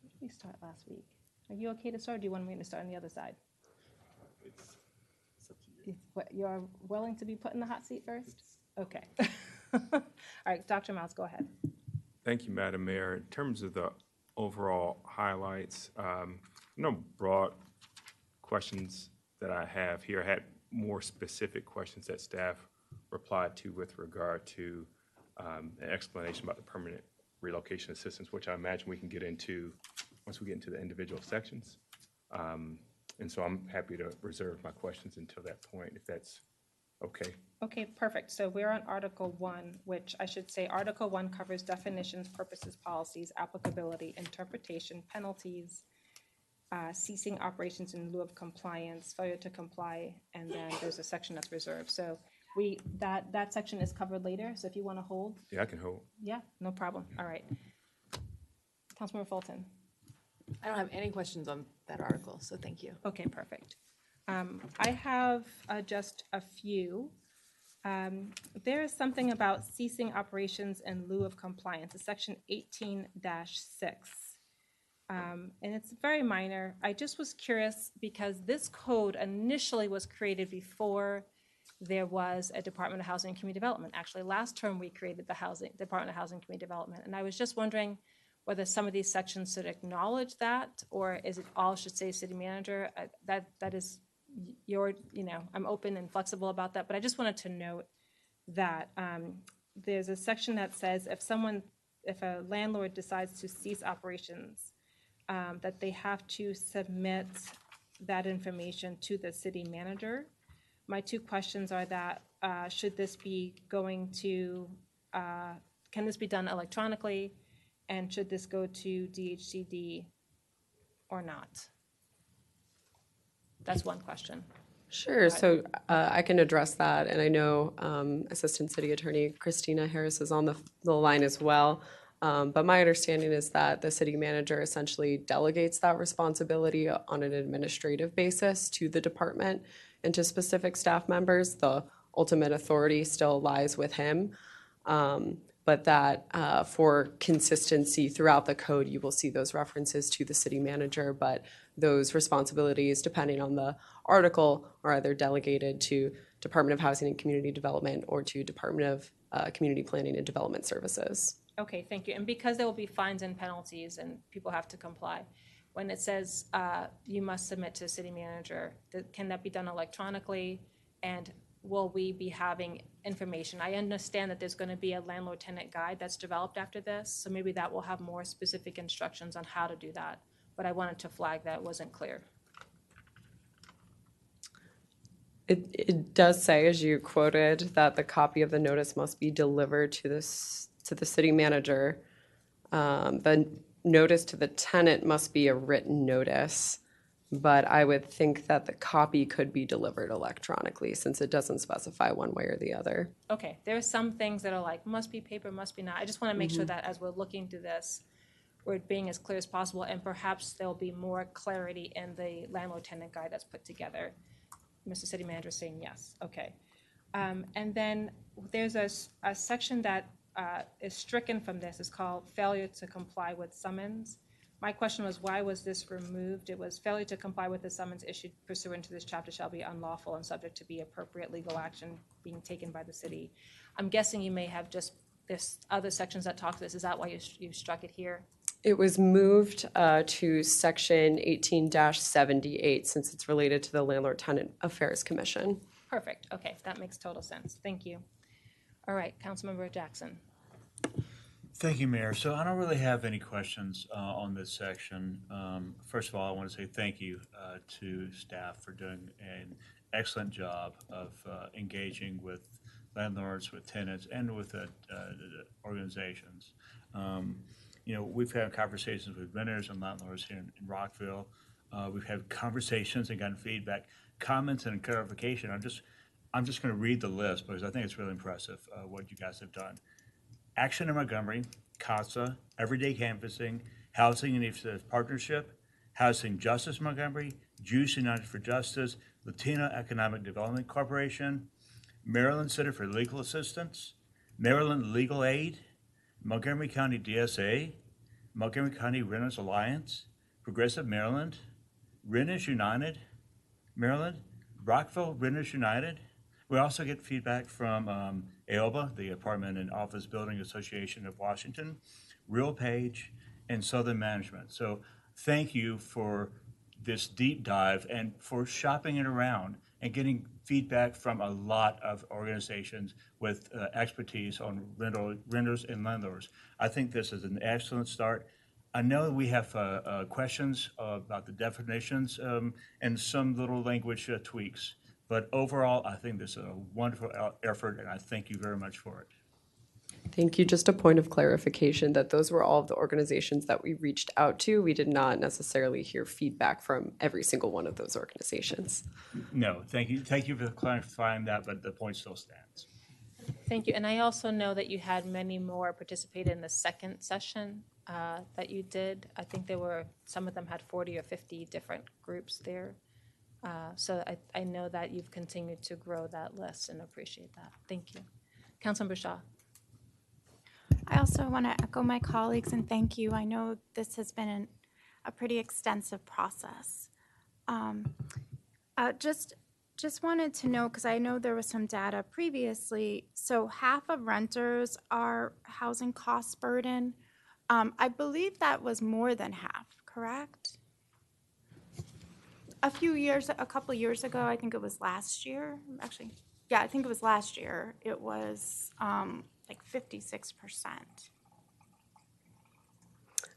A: did we start last week? Are you okay to start, or do you want me to start on the other side?
K: It's up to you.
A: You're willing to be put in the hot seat first? Okay. All right, Dr. Miles, go ahead.
K: Thank you, Madam Mayor. In terms of the overall highlights, no broad questions that I have here. I had more specific questions that staff replied to with regard to an explanation about the permanent relocation assistance, which I imagine we can get into once we get into the individual sections. And so I'm happy to reserve my questions until that point, if that's okay.
A: Okay, perfect. So we're on Article 1, which I should say Article 1 covers definitions, purposes, policies, applicability, interpretation, penalties, ceasing operations in lieu of compliance, failure to comply, and then there's a section that's reserved. So that section is covered later, so if you want to hold.
K: Yeah, I can hold.
A: Yeah, no problem. All right. Councilmember Fulton.
P: I don't have any questions on that article, so thank you.
A: Okay, perfect. I have just a few. There is something about ceasing operations in lieu of compliance. It's section 18-6. And it's very minor. I just was curious because this code initially was created before there was a Department of Housing and Community Development. Actually, last term we created the Department of Housing and Community Development. And I was just wondering whether some of these sections should acknowledge that, or is it all should say city manager? That is I'm open and flexible about that, but I just wanted to note that there's a section that says if a landlord decides to cease operations, that they have to submit that information to the city manager. My 2 questions are that should this be going to, can this be done electronically, and should this go to DHCD or not? That's one question.
N: Sure. So I can address that. And I know Assistant City Attorney Christina Harris is on the line as well. But my understanding is that the city manager essentially delegates that responsibility on an administrative basis to the department and to specific staff members. The ultimate authority still lies with him. But but that for consistency throughout the code, you will see those references to the city manager, but those responsibilities, depending on the article, are either delegated to Department of Housing and Community Development or to Department of Community Planning and Development Services.
A: Okay, thank you. And because there will be fines and penalties and people have to comply, when it says you must submit to the city manager, can that be done electronically? And will we be having information? I understand that there's going to be a landlord-tenant guide that's developed after this, so maybe that will have more specific instructions on how to do that. But I wanted to flag that wasn't clear.
N: It does say, as you quoted, that the copy of the notice must be delivered to the city manager. The notice to the tenant must be a written notice, but I would think that the copy could be delivered electronically since it doesn't specify one way or the other.
A: Okay, there are some things that are like, must be paper, must be not. I just want to make sure that as we're looking through this, we're being as clear as possible, and perhaps there'll be more clarity in the landlord-tenant guide that's put together. Mr. City Manager saying yes, okay. And then there's a section that is stricken from this. It's called failure to comply with summons. My question was, why was this removed? It was failure to comply with the summons issued pursuant to this chapter shall be unlawful and subject to be appropriate legal action being taken by the city. I'm guessing you may have just this other sections that talk to this. Is that why you struck it here?
N: It was moved to section 18-78 since it's related to the Landlord-Tenant Affairs Commission.
A: Perfect, okay, that makes total sense. Thank you. All right, Councilmember Jackson.
Q: Thank you, Mayor. So I don't really have any questions on this section. First of all, I want to say thank you to staff for doing an excellent job of engaging with landlords, with tenants, and with the organizations. You know, we've had conversations with renters and landlords here in Rockville. We've had conversations and gotten feedback, comments, and clarification. I'm just going to read the list because I think it's really impressive what you guys have done. Action in Montgomery, CASA, Everyday Canvassing, Housing Initiative Partnership, Housing Justice Montgomery, Jews United for Justice, Latino Economic Development Corporation, Maryland Center for Legal Assistance, Maryland Legal Aid, Montgomery County DSA, Montgomery County Renters Alliance, Progressive Maryland, Renters United, Maryland, Rockville Renters United. We also get feedback from AOBA, the Apartment and Office Building Association of Washington, RealPage, and Southern Management. So thank you for this deep dive and for shopping it around and getting feedback from a lot of organizations with expertise on renters and landlords. I think this is an excellent start. I know we have questions about the definitions and some little language tweaks, but overall, I think this is a wonderful effort, and I thank you very much for it.
N: Thank you. Just a point of clarification that those were all of the organizations that we reached out to. We did not necessarily hear feedback from every single one of those organizations.
Q: No, thank you. Thank you for clarifying that, but the point still stands.
A: Thank you. And I also know that you had many more participate in the second session that you did. I think there were, some of them had 40 or 50 different groups there. So I know that you've continued to grow that list and appreciate that. Thank you. Councilmember Shaw.
M: I also want to echo my colleagues and thank you. I know this has been a pretty extensive process. Just wanted to know, because I know there was some data previously, so half of renters are housing cost burden. I believe that was more than half, correct? A couple years ago, I think it was last year, actually. Yeah, I think it was last year. It was like 56%.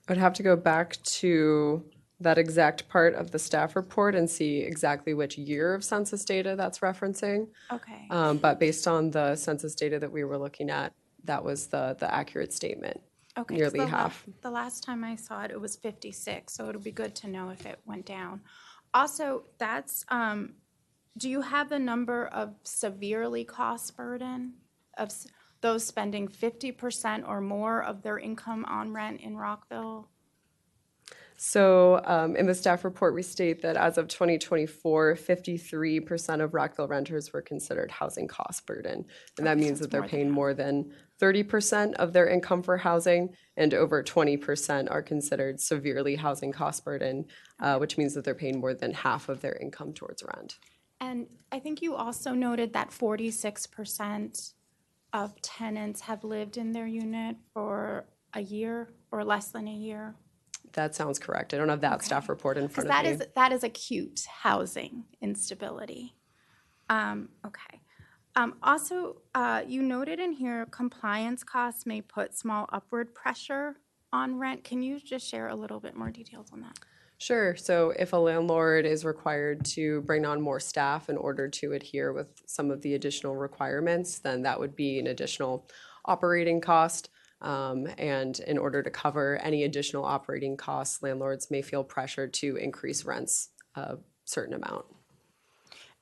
N: I'd have to go back to that exact part of the staff report and see exactly which year of census data that's referencing.
M: Okay.
N: But based on the census data that we were looking at, that was the accurate statement.
M: Okay.
N: Nearly half.
M: The last time I saw it, it was 56, so it'll be good to know if it went down. Also, that's, do you have the number of severely cost burden of those spending 50% or more of their income on rent in Rockville?
N: So in the staff report, we state that as of 2024, 53% of Rockville renters were considered housing cost burden. And that means that they're paying more than 30% of their income for housing, and over 20% are considered severely housing cost burden, which means that they're paying more than half of their income towards rent.
M: And I think you also noted that 46% of tenants have lived in their unit for a year or less than a year.
N: That sounds correct. I don't have that staff report in front of me.
M: Because that is acute housing instability. Okay. Also, you noted in here compliance costs may put small upward pressure on rent. Can you just share a little bit more details on that?
N: Sure. So if a landlord is required to bring on more staff in order to adhere with some of the additional requirements, then that would be an additional operating cost. And in order to cover any additional operating costs, landlords may feel pressure to increase rents a certain amount.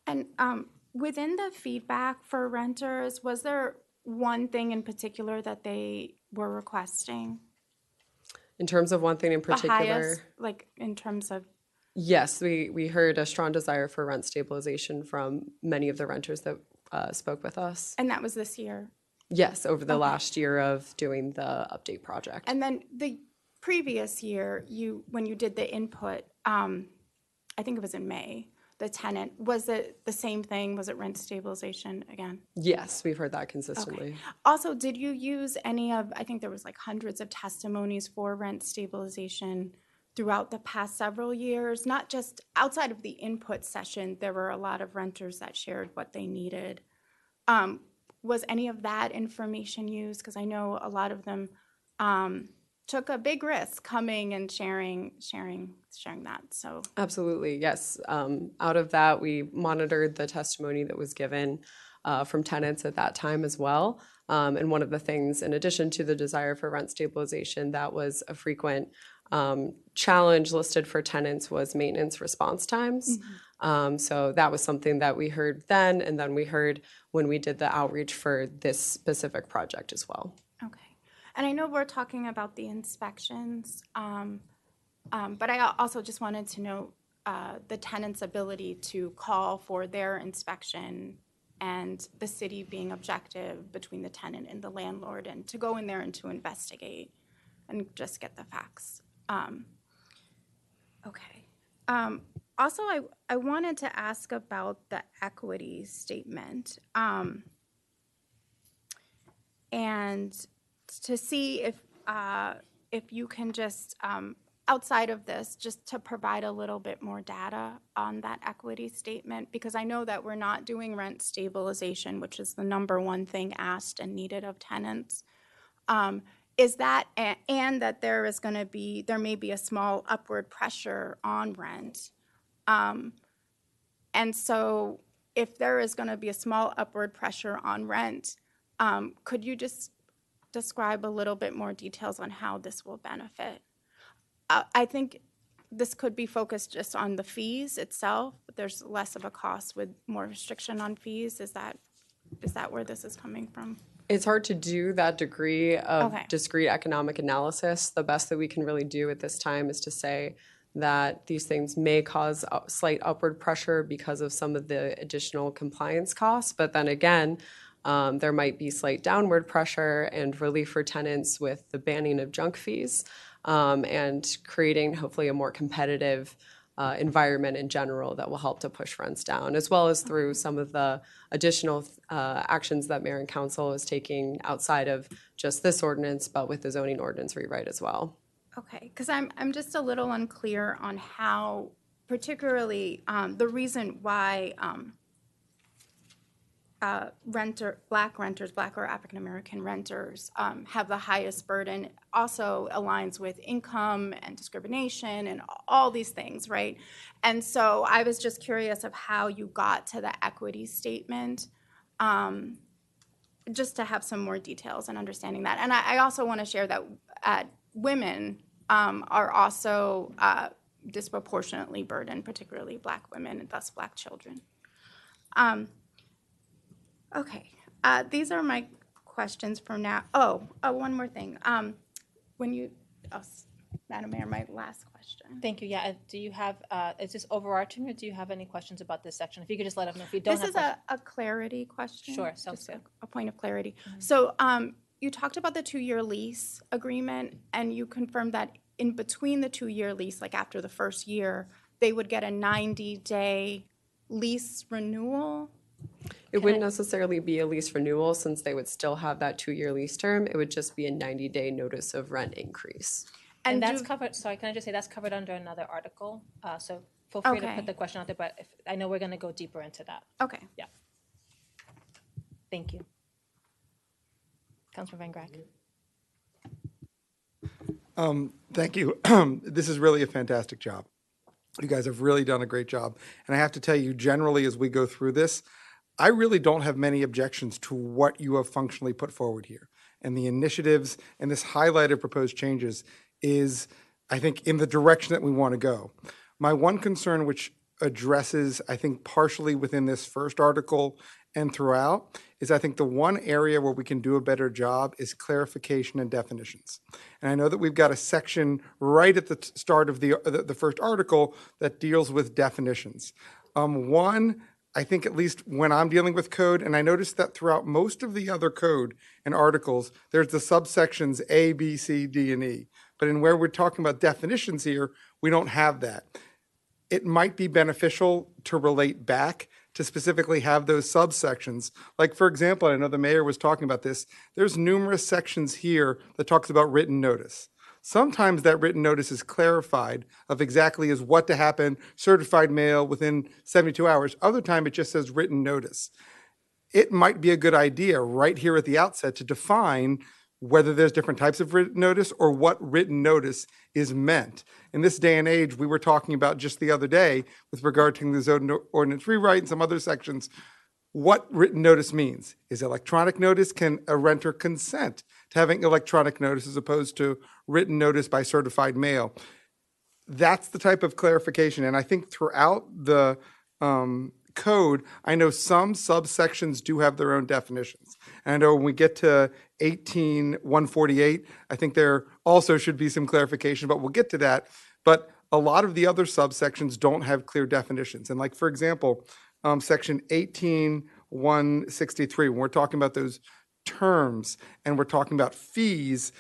M: And within the feedback for renters, was there one thing in particular that they were requesting?
N: In terms of one thing in particular?
M: The highest, like in terms of?
N: Yes, we heard a strong desire for rent stabilization from many of the renters that spoke with us.
M: And that was this year?
N: Yes, over the last year of doing the update project.
M: And then the previous year, when you did the input, I think it was in May, the tenant, was it the same thing? Was it rent stabilization again?
N: Yes, we've heard that consistently.
M: Okay. Also, did you use any of, I think there was like hundreds of testimonies for rent stabilization throughout the past several years, not just outside of the input session, there were a lot of renters that shared what they needed. Was any of that information used? Because I know a lot of them took a big risk coming and sharing that. So
N: absolutely, yes. Out of that, we monitored the testimony that was given from tenants at that time as well. And one of the things, in addition to the desire for rent stabilization, that was a frequent challenge listed for tenants was maintenance response times. So that was something that we heard then, and then we heard when we did the outreach for this specific project as well.
M: Okay. And I know we're talking about the inspections, but I also just wanted to know the tenant's ability to call for their inspection and the city being objective between the tenant and the landlord, and to go in there and to investigate and just get the facts. Okay. Also, I wanted to ask about the equity statement and to see if you can just, outside of this, just to provide a little bit more data on that equity statement, because I know that we're not doing rent stabilization, which is the number one thing asked and needed of tenants. Is that, and that there may be a small upward pressure on rent. And so if there is going to be a small upward pressure on rent, could you just describe a little bit more details on how this will benefit? I think this could be focused just on the fees itself, but there's less of a cost with more restriction on fees. Is that where this is coming from?
N: It's hard to do that degree of
M: Okay.
N: discrete economic analysis. The best that we can really do at this time is to say that these things may cause a slight upward pressure because of some of the additional compliance costs. But then again, there might be slight downward pressure and relief for tenants with the banning of junk fees and creating hopefully a more competitive environment in general that will help to push rents down, as well as through some of the additional actions that Mayor and Council is taking outside of just this ordinance, but with the zoning ordinance rewrite as well.
M: Okay, because I'm just a little unclear on how, particularly the reason why Black or African American renters have the highest burden also aligns with income and discrimination and all these things, right? And so I was just curious of how you got to the equity statement, just to have some more details and understanding that. And I also want to share that women are also disproportionately burdened, particularly Black women and thus Black children. Okay, these are my questions for now. One more thing. Madam Mayor, my last question.
A: Thank you. Yeah, do you have, is this overarching, or do you have any questions about this section? If you could just let us know if you don't
M: This
A: have
M: is
A: questions.
M: a clarity question.
A: Sure, sounds
M: just
A: good.
M: a point of clarity. So you talked about the 2-year lease agreement, and you confirmed that in between the 2-year lease, like after the first year, they would get a 90-day lease renewal?
N: It wouldn't necessarily be a lease renewal since they would still have that 2-year lease term. It would just be a 90-day notice of rent increase.
A: And that's covered, sorry, can I just say, that's covered under another article? So feel free to
M: Okay.
A: put the question out there, but I know we're going to go deeper into that.
M: Okay.
A: Yeah. Thank you. Councilman Van Grack.
L: Thank you. This is really a fantastic job. You guys have really done a great job. And I have to tell you, generally, as we go through this, I really don't have many objections to what you have functionally put forward here. And the initiatives and this highlighted proposed changes is, I think, in the direction that we want to go. My one concern, which addresses, I think, partially within this first article and throughout, is I think the one area where we can do a better job is clarification and definitions. And I know that we've got a section right at the start of the first article that deals with definitions. One, I think at least when I'm dealing with code, and I noticed that throughout most of the other code and articles, there's the subsections A, B, C, D, and E. But in where we're talking about definitions here, we don't have that. It might be beneficial to relate back to specifically have those subsections. Like, for example, I know the mayor was talking about this, there's numerous sections here that talks about written notice. Sometimes that written notice is clarified of exactly as what to happen, certified mail within 72 hours. Other time it just says written notice. It might be a good idea right here at the outset to define whether there's different types of written notice or what written notice is meant. In this day and age, we were talking about just the other day with regard to the zone ordinance rewrite and some other sections, what written notice means. Is electronic notice, can a renter consent to having electronic notice as opposed to written notice by certified mail? That's the type of clarification. And I think throughout the code, I know some subsections do have their own definitions. And I know when we get to 18-148, I think there also should be some clarification, but we'll get to that. But a lot of the other subsections don't have clear definitions. And like, for example, section 18-163, when we're talking about those terms and we're talking about fees,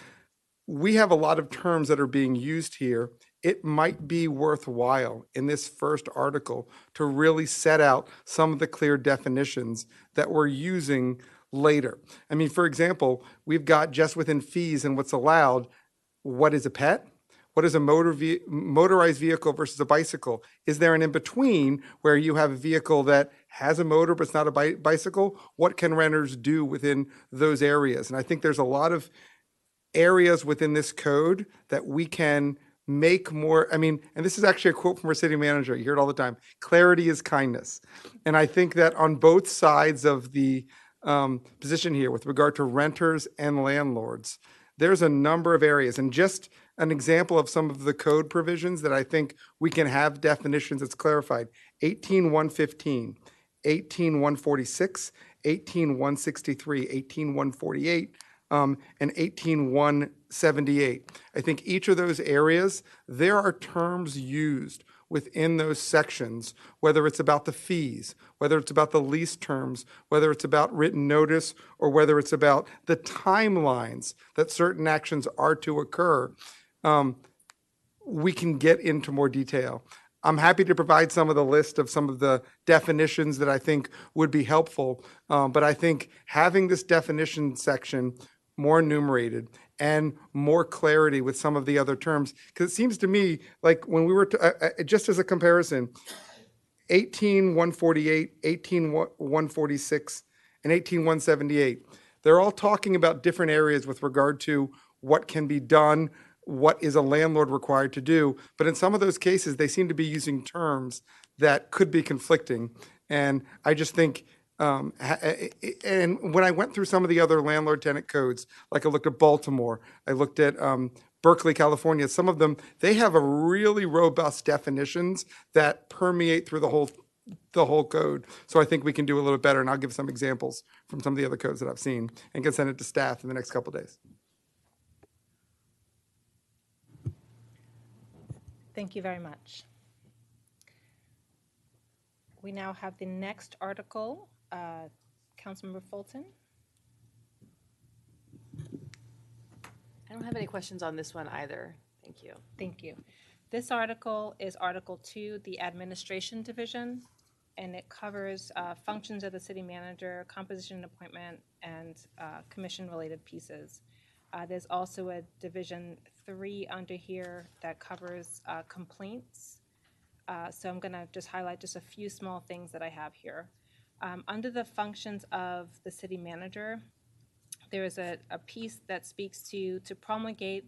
L: we have a lot of terms that are being used here. It might be worthwhile in this first article to really set out some of the clear definitions that we're using later. I mean, for example, we've got just within fees and what's allowed, what is a pet? What is a motorized vehicle versus a bicycle? Is there an in-between where you have a vehicle that has a motor but it's not a bicycle? What can renters do within those areas? And I think there's a lot of areas within this code that we can make more, I mean, and this is actually a quote from our city manager, you hear it all the time, clarity is kindness. And I think that on both sides of the position here with regard to renters and landlords, there's a number of areas. And just an example of some of the code provisions that I think we can have definitions that's clarified, 18-115, 18-146, 18-163, 18-148, and 18-178. I think each of those areas, there are terms used within those sections, whether it's about the fees, whether it's about the lease terms, whether it's about written notice, or whether it's about the timelines that certain actions are to occur. We can get into more detail. I'm happy to provide some of the list of some of the definitions that I think would be helpful, but I think having this definition section more enumerated and more clarity with some of the other terms, because it seems to me like when we were, just as a comparison, 18-148, 18-146, and 18-178, they're all talking about different areas with regard to what can be done, what is a landlord required to do. But in some of those cases, they seem to be using terms that could be conflicting. And I just think, and when I went through some of the other landlord-tenant codes, like I looked at Baltimore, I looked at Berkeley, California, some of them, they have a really robust definitions that permeate through the whole code. So I think we can do a little bit better, and I'll give some examples from some of the other codes that I've seen and can send it to staff in the next couple of days.
A: Thank you very much. We now have the next article. Councilmember Fulton.
P: I don't have any questions on this one either. Thank you.
A: Thank you. This article is Article 2, the Administration Division, and it covers functions of the city manager, composition and appointment, and commission-related pieces. There's also a Division 3 under here that covers complaints. So I'm going to just highlight just a few small things that I have here. Under the functions of the city manager, there is a piece that speaks to promulgate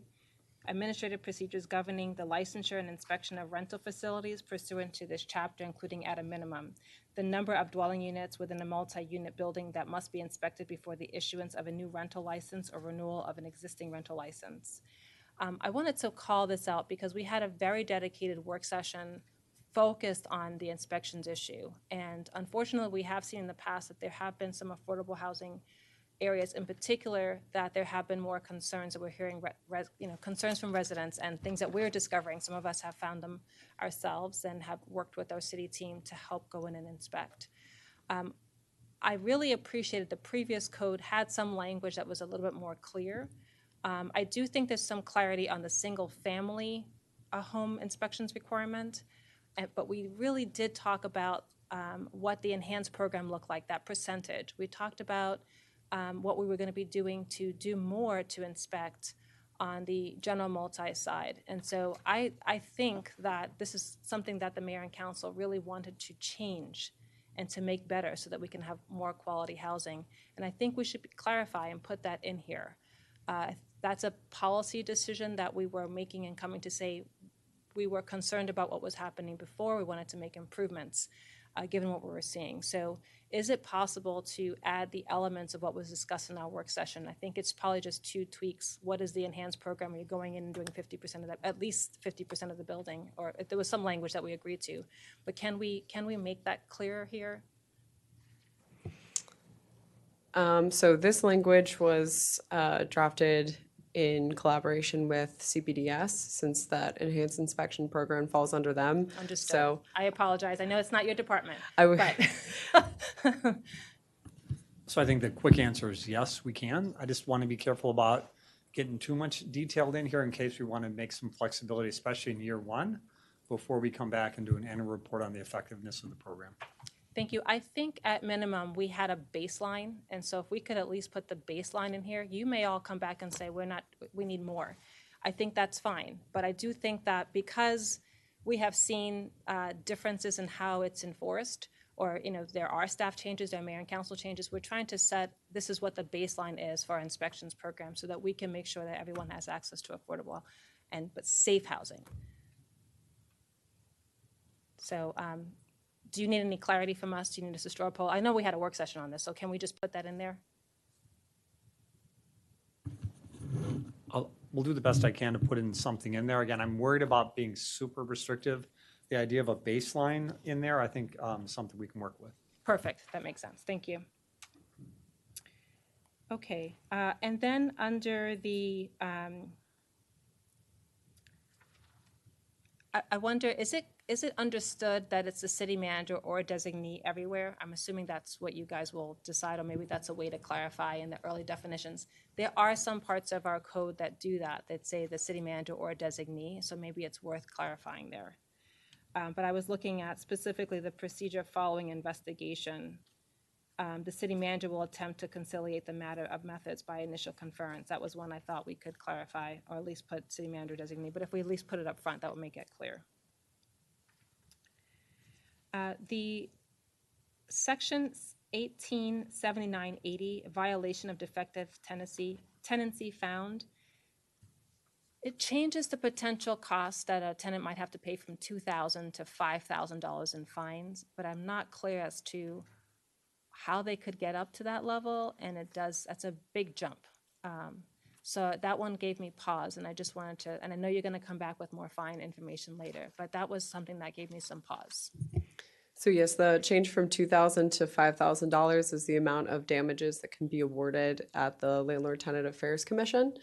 A: administrative procedures governing the licensure and inspection of rental facilities pursuant to this chapter, including at a minimum, the number of dwelling units within a multi-unit building that must be inspected before the issuance of a new rental license or renewal of an existing rental license. I wanted to call this out because we had a very dedicated work session focused on the inspections issue. And unfortunately, we have seen in the past that there have been some affordable housing areas in particular that there have been more concerns that we're hearing, concerns from residents and things that we're discovering. Some of us have found them ourselves and have worked with our city team to help go in and inspect. I really appreciated the previous code had some language that was a little bit more clear. I do think there's some clarity on the single family home inspections requirement, but we really did talk about what the enhanced program looked like, that percentage. We talked about what we were going to be doing to do more to inspect on the general multi side. And so I think that this is something that the mayor and council really wanted to change and to make better so that we can have more quality housing. And I think we should clarify and put that in here. That's a policy decision that we were making and coming to say we were concerned about what was happening before. We wanted to make improvements given what we were seeing. So is it possible to add the elements of what was discussed in our work session? I think it's probably just 2 tweaks. What is the enhanced program? Are you going in and doing 50% of that, at least 50% of the building? Or if there was some language that we agreed to. But can we make that clearer here?
N: So this language was drafted in collaboration with CPDS, since that enhanced inspection program falls under them.
A: Understood.
N: So
A: I apologize. I know it's not your department.
N: but
C: So I think the quick answer is yes, we can. I just want to be careful about getting too much detailed in here in case we want to make some flexibility, especially in year 1, before we come back and do an annual report on the effectiveness of the program.
A: Thank you. I think at minimum, we had a baseline, and so if we could at least put the baseline in here, you may all come back and say, we need more. I think that's fine, but I do think that because we have seen differences in how it's enforced, or there are staff changes, there are mayor and council changes, we're trying to set, this is what the baseline is for our inspections program so that we can make sure that everyone has access to affordable but safe housing. So, do you need any clarity from us? Do you need us to straw poll? I know we had a work session on this, so can we just put that in there?
C: We'll do the best I can to put in something in there. Again, I'm worried about being super restrictive. The idea of a baseline in there, I think, something we can work with.
A: Perfect. That makes sense. Thank you. Okay. And then under the, I wonder, is it understood that it's the city manager or a designee everywhere? I'm assuming that's what you guys will decide, or maybe that's a way to clarify in the early definitions. There are some parts of our code that do that say the city manager or a designee, so maybe it's worth clarifying there. But I was looking at specifically the procedure following investigation. The city manager will attempt to conciliate the matter of methods by initial conference. That was one I thought we could clarify, or at least put city manager designee. But if we at least put it up front, that would make it clear. The section 187980, violation of defective tenancy found. It changes the potential cost that a tenant might have to pay from $2,000 to $5,000 in fines, but I'm not clear as to how they could get up to that level, and that's a big jump. So that one gave me pause, and I just wanted to, and I know you're going to come back with more fine information later, but that was something that gave me some pause.
N: So yes, the change from $2,000 to $5,000 is the amount of damages that can be awarded at the Landlord Tenant Affairs Commission.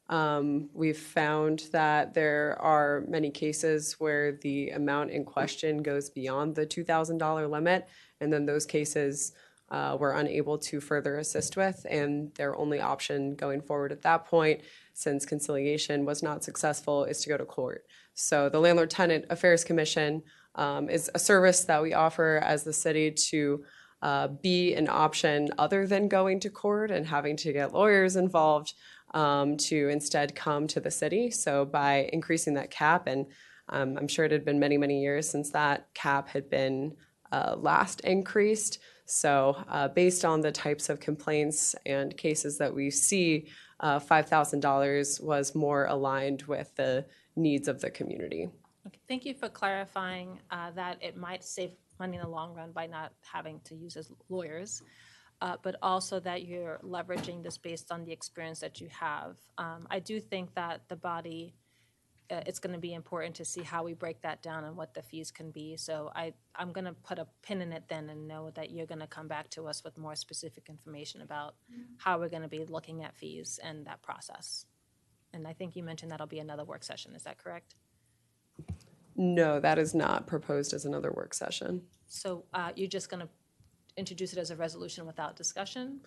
N: We've found that there are many cases where the amount in question goes beyond the $2,000 limit, and then those cases we're unable to further assist with, and their only option going forward at that point, since conciliation was not successful, is to go to court. So the Landlord-Tenant Affairs Commission is a service that we offer as the city to be an option other than going to court and having to get lawyers involved, to instead come to the city. So by increasing that cap, and I'm sure it had been many, many years since that cap had been last increased. So based on the types of complaints and cases that we see, $5,000 was more aligned with the needs of the community.
A: Okay, thank you for clarifying that it might save money in the long run by not having to use as lawyers, but also that you're leveraging this based on the experience that you have. I do think that the body, it's going to be important to see how we break that down and what the fees can be. So I'm going to put a pin in it then and know that you're going to come back to us with more specific information about how we're going to be looking at fees and that process. And I think you mentioned that'll be another work session. Is that correct?
N: No, that is not proposed as another work session.
A: So you're just going to introduce it as a resolution without discussion?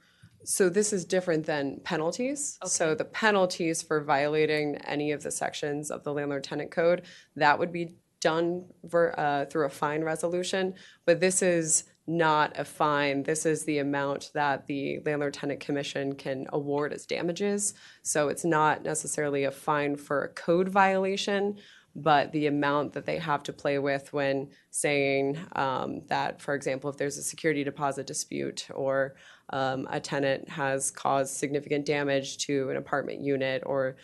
N: So this is different than penalties.
A: Okay.
N: So the penalties for violating any of the sections of the landlord-tenant code, that would be done through a fine resolution. But this is not a fine. This is the amount that the Landlord-Tenant Commission can award as damages. So it's not necessarily a fine for a code violation, but the amount that they have to play with when saying that, for example, if there's a security deposit dispute or a tenant has caused significant damage to an apartment unit or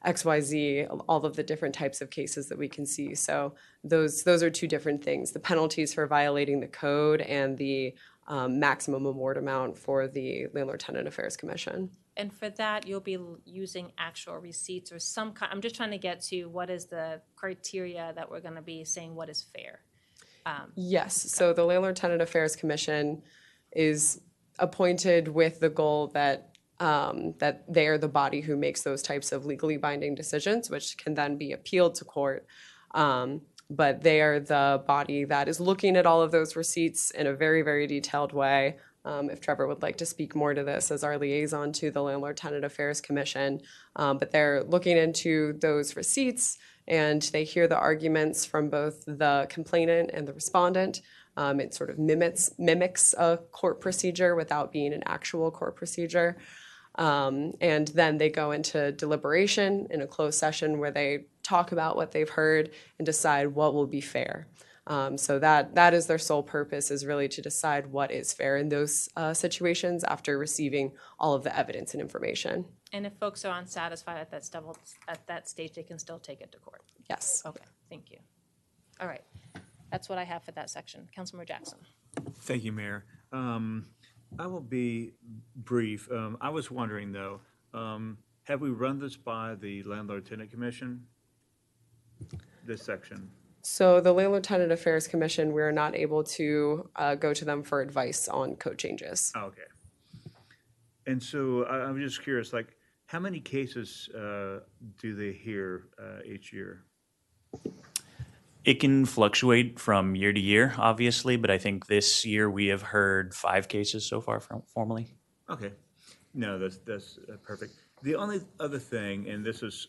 N: XYZ, all of the different types of cases that we can see. So those are two different things, the penalties for violating the code and the maximum award amount for the Landlord-Tenant Affairs Commission.
A: And for that, you'll be using actual receipts or some kind, I'm just trying to get to what is the criteria that we're going to be saying what is fair.
N: Yes, so the Landlord-Tenant Affairs Commission is appointed with the goal that that they are the body who makes those types of legally binding decisions, which can then be appealed to court. But they are the body that is looking at all of those receipts in a very, very detailed way. If Trevor would like to speak more to this as our liaison to the Landlord-Tenant Affairs Commission. But they're looking into those receipts and they hear the arguments from both the complainant and the respondent. It sort of mimics a court procedure without being an actual court procedure. And then they go into deliberation in a closed session where they talk about what they've heard and decide what will be fair. So that is their sole purpose, is really to decide what is fair in those situations after receiving all of the evidence and information.
A: And if folks are unsatisfied at that stage, they can still take it to court?
N: Yes.
A: Okay, thank you. All right, that's what I have for that section. Councilmember Jackson.
Q: Thank you, Mayor. I will be brief. I was wondering, though, have we run this by the Landlord-Tenant Commission, this section?
N: So the Landlord-Tenant Affairs Commission, we're not able to go to them for advice on code changes.
Q: Oh, okay. And so I'm just curious, like, how many cases do they hear each year?
O: It can fluctuate from year to year, obviously, but I think this year we have heard 5 cases so far formally.
Q: Okay. No, that's perfect. The only other thing, and this is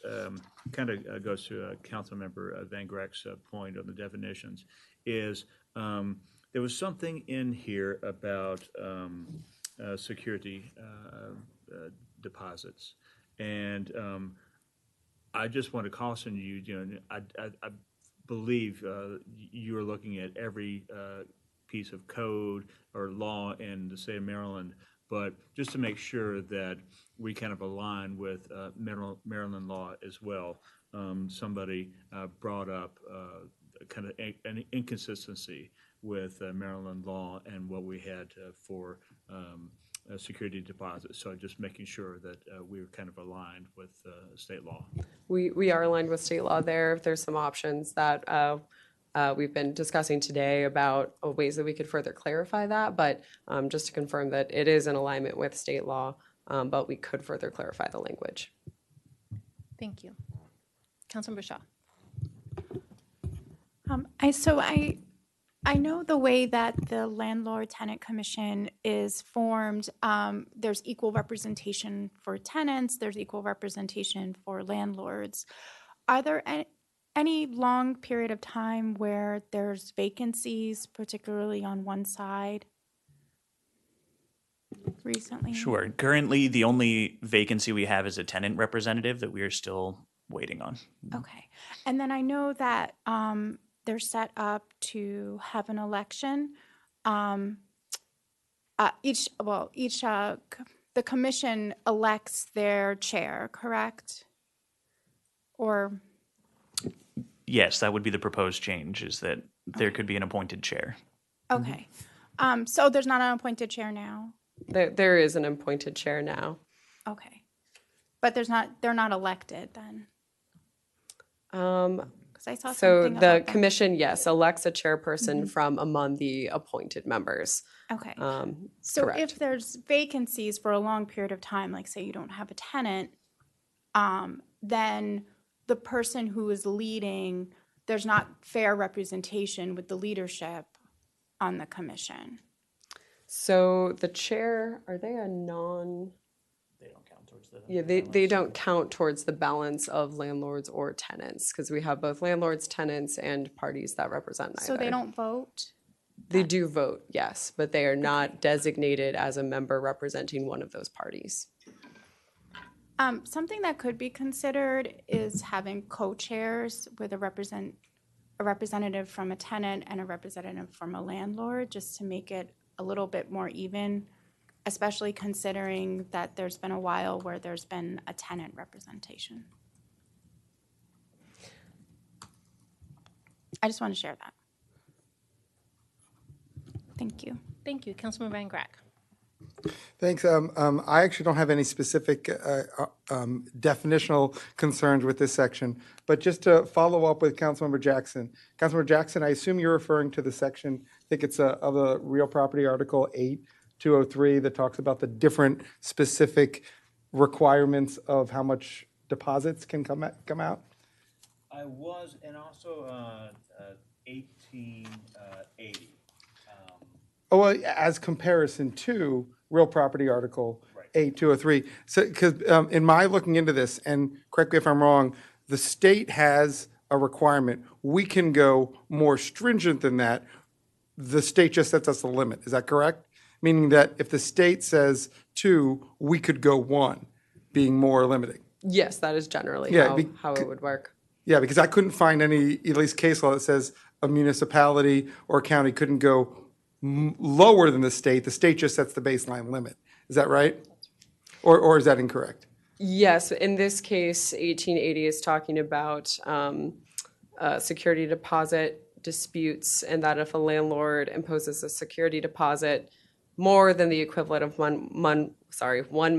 Q: kind of goes to Councilmember Van Greck's point on the definitions, is there was something in here about security deposits, and I just want to caution you. You know, I believe you are looking at every piece of code or law in the state of Maryland, but just to make sure that we kind of align with Maryland law as well. Somebody brought up kind of an inconsistency with Maryland law and what we had for security deposits. So just making sure that we're kind of aligned with state law.
N: We are aligned with state law there. There's some options that we've been discussing today about ways that we could further clarify that, but just to confirm that it is in alignment with state law, but we could further clarify the language.
A: Thank you. Councilmember Shaw.
M: I know the way that the Landlord Tenant Commission is formed, there's equal representation for tenants, there's equal representation for landlords. Are there any long period of time where there's vacancies, particularly on one side recently?
O: Sure. Currently, the only vacancy we have is a tenant representative that we are still waiting on.
M: Okay. And then I know that they're set up to have an election. The commission elects their chair, correct? Or,
O: Yes, that would be the proposed change, is that there could be an appointed chair.
M: okay. So there's not an appointed chair now?
N: There is an appointed chair now.
M: Okay. But they're not elected then? Because I saw
N: So
M: something
N: the
M: about them.
N: commission, yes, elects a chairperson from among the appointed members.
M: Okay. So
N: correct.
M: if there's vacancies for a long period of time, like say you don't have a tenant, then the person who is leading, there's not fair representation with the leadership on the commission.
N: So the chair, are they a non?
O: They don't count towards the
N: Yeah, they don't count towards the balance of landlords or tenants because we have both landlords, tenants, and parties that represent neither.
M: So they don't vote?
N: They do vote, yes, but they are not designated as a member representing one of those parties.
M: Something that could be considered is having co-chairs with a representative from a tenant and a representative from a landlord, just to make it a little bit more even, especially considering that there's been a while where there's been a tenant representation. I just want to share that. Thank you.
A: Thank you. Councilmember Van Grack.
L: Thanks. I actually don't have any specific definitional concerns with this section, but just to follow up with Councilmember Jackson. Councilmember Jackson, I assume you're referring to the section, I think it's of the Real Property Article 8-203 that talks about the different specific requirements of how much deposits can come out?
Q: I was, and also 1880.
L: Oh, well, as comparison to Real Property Article 8-203. So, because in my looking into this, and correct me if I'm wrong, the state has a requirement. We can go more stringent than that. The state just sets us a limit. Is that correct? Meaning that if the state says 2, we could go 1, being more limiting.
N: Yes, that is generally how it would work.
L: Yeah, because I couldn't find any, at least case law that says a municipality or county couldn't go lower than the state. The state just sets the baseline limit. Is that right? Or is that incorrect?
N: Yes, in this case, 1880 is talking about security deposit disputes, and that if a landlord imposes a security deposit more than the equivalent of 1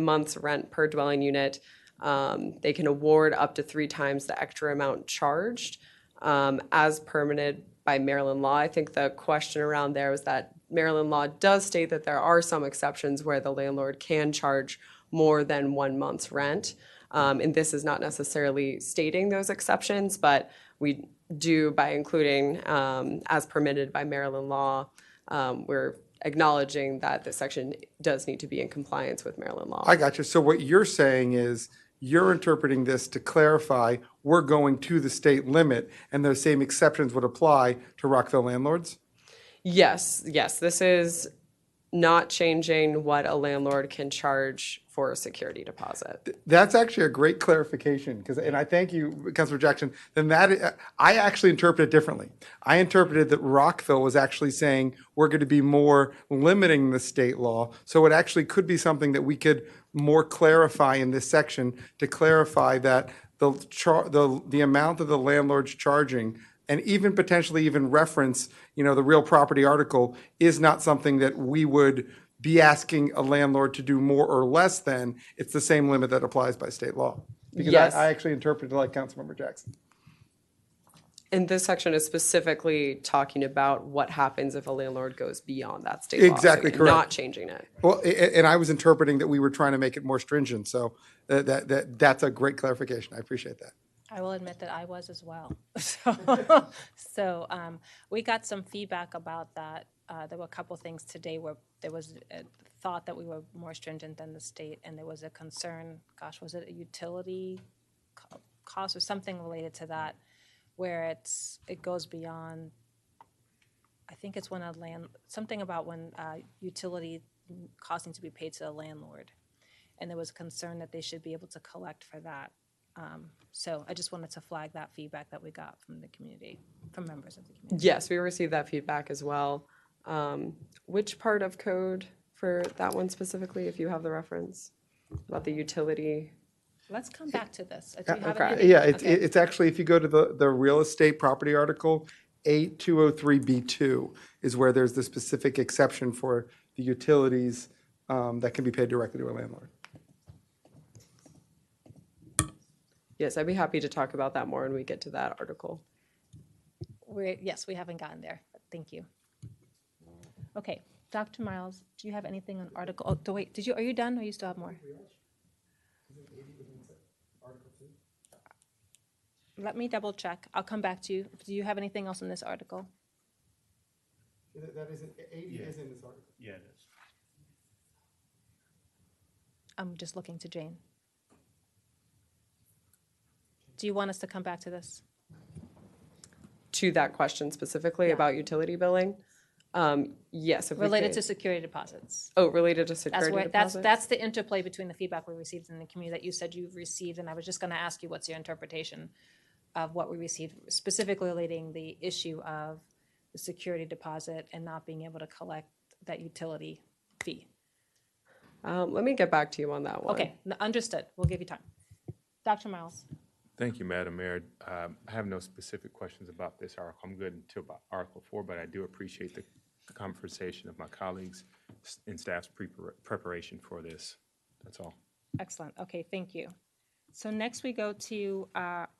N: month's rent per dwelling unit, they can award up to 3 times the extra amount charged, as permitted by Maryland law. I think the question around there was that Maryland law does state that there are some exceptions where the landlord can charge more than 1 month's rent. And this is not necessarily stating those exceptions, but we do, by including as permitted by Maryland law, we're acknowledging that this section does need to be in compliance with Maryland law.
L: I got you. So what you're saying is you're interpreting this to clarify we're going to the state limit and those same exceptions would apply to Rockville landlords?
N: Yes. This is not changing what a landlord can charge for a security deposit.
L: That's actually a great clarification, and I thank you, Councilor Jackson. Then I actually interpret it differently. I interpreted that Rockville was actually saying we're going to be more limiting the state law, so it actually could be something that we could more clarify in this section to clarify that the amount that the landlord's charging, and even potentially even reference, the real property article, is not something that we would be asking a landlord to do more or less than. It's the same limit that applies by state law. Because
N: Yes.
L: I actually interpreted it like Councilmember Jackson.
N: And this section is specifically talking about what happens if a landlord goes beyond that state law. So
L: Exactly
N: you're
L: correct.
N: Not changing it.
L: Well, and I was interpreting that we were trying to make it more stringent, so that's a great clarification. I appreciate that.
A: I will admit that I was as well. So we got some feedback about that. There were a couple things today where there was a thought that we were more stringent than the state, and there was a concern, gosh, was it a utility cost or something related to that, where it goes beyond, I think it's when something about when utility costs need to be paid to the landlord. And there was concern that they should be able to collect for that. So I just wanted to flag that feedback that we got from the community, from members of the community.
N: Yes, we received that feedback as well. Which part of code for that one specifically, if you have the reference, about the utility?
A: Let's come back to this. Do you have it
N: Okay.
A: handy?
L: Yeah,
A: Okay.
L: it's actually, if you go to the real estate property article, 8203B2 is where there's the specific exception for the utilities that can be paid directly to a landlord.
N: Yes, I'd be happy to talk about that more when we get to that article.
A: Yes, we haven't gotten there, but thank you. Okay, Dr. Miles, do you have anything on article, wait, are you done or you still have more? Let me double check. I'll come back to you. Do you have anything else in this article?
L: That isn't, 80 is in this article.
Q: Yeah, it is.
A: I'm just looking to Jane. Do you want us to come back to this?
N: To that question specifically about utility billing? Yes. If we
A: Related
N: could-
A: to security deposits.
N: Oh, related to security deposits?
A: That's the interplay between the feedback we received in the community that you said you've received, and I was just going to ask you what's your interpretation of what we received, specifically relating the issue of the security deposit and not being able to collect that utility fee.
N: Let me get back to you on that one.
A: Okay, understood. We'll give you time. Dr. Miles.
K: Thank you, Madam Mayor. I have no specific questions about this article. I'm good until about Article 4, but I do appreciate the conversation of my colleagues and staff's preparation for this. That's all.
A: Excellent. Okay, thank you. So next we go to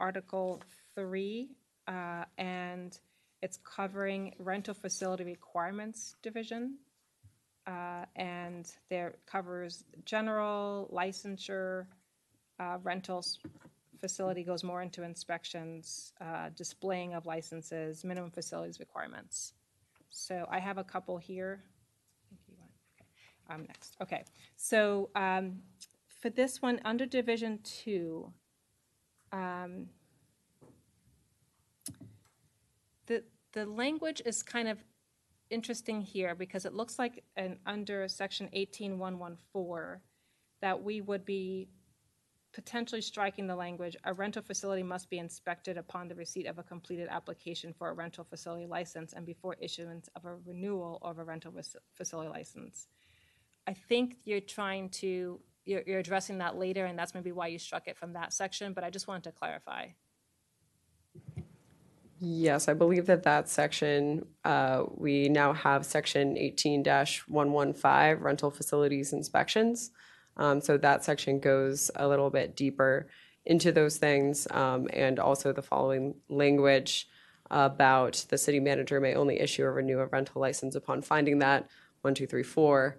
A: Article 3, and it's covering rental facility requirements division. And there covers general licensure, rentals. Facility goes more into inspections, displaying of licenses, minimum facilities requirements. So I have a couple here. Next. Okay. So for this one, under Division 2, the language is kind of interesting here because it looks like under Section 18114 that we would be potentially striking the language, a rental facility must be inspected upon the receipt of a completed application for a rental facility license and before issuance of a renewal of a rental facility license. I think you're addressing that later, and that's maybe why you struck it from that section, but I just wanted to clarify.
N: Yes, I believe that section, we now have Section 18-115, rental facilities inspections. So that section goes a little bit deeper into those things, and also the following language about the city manager may only issue or renew a rental license upon finding that 1, 2, 3, 4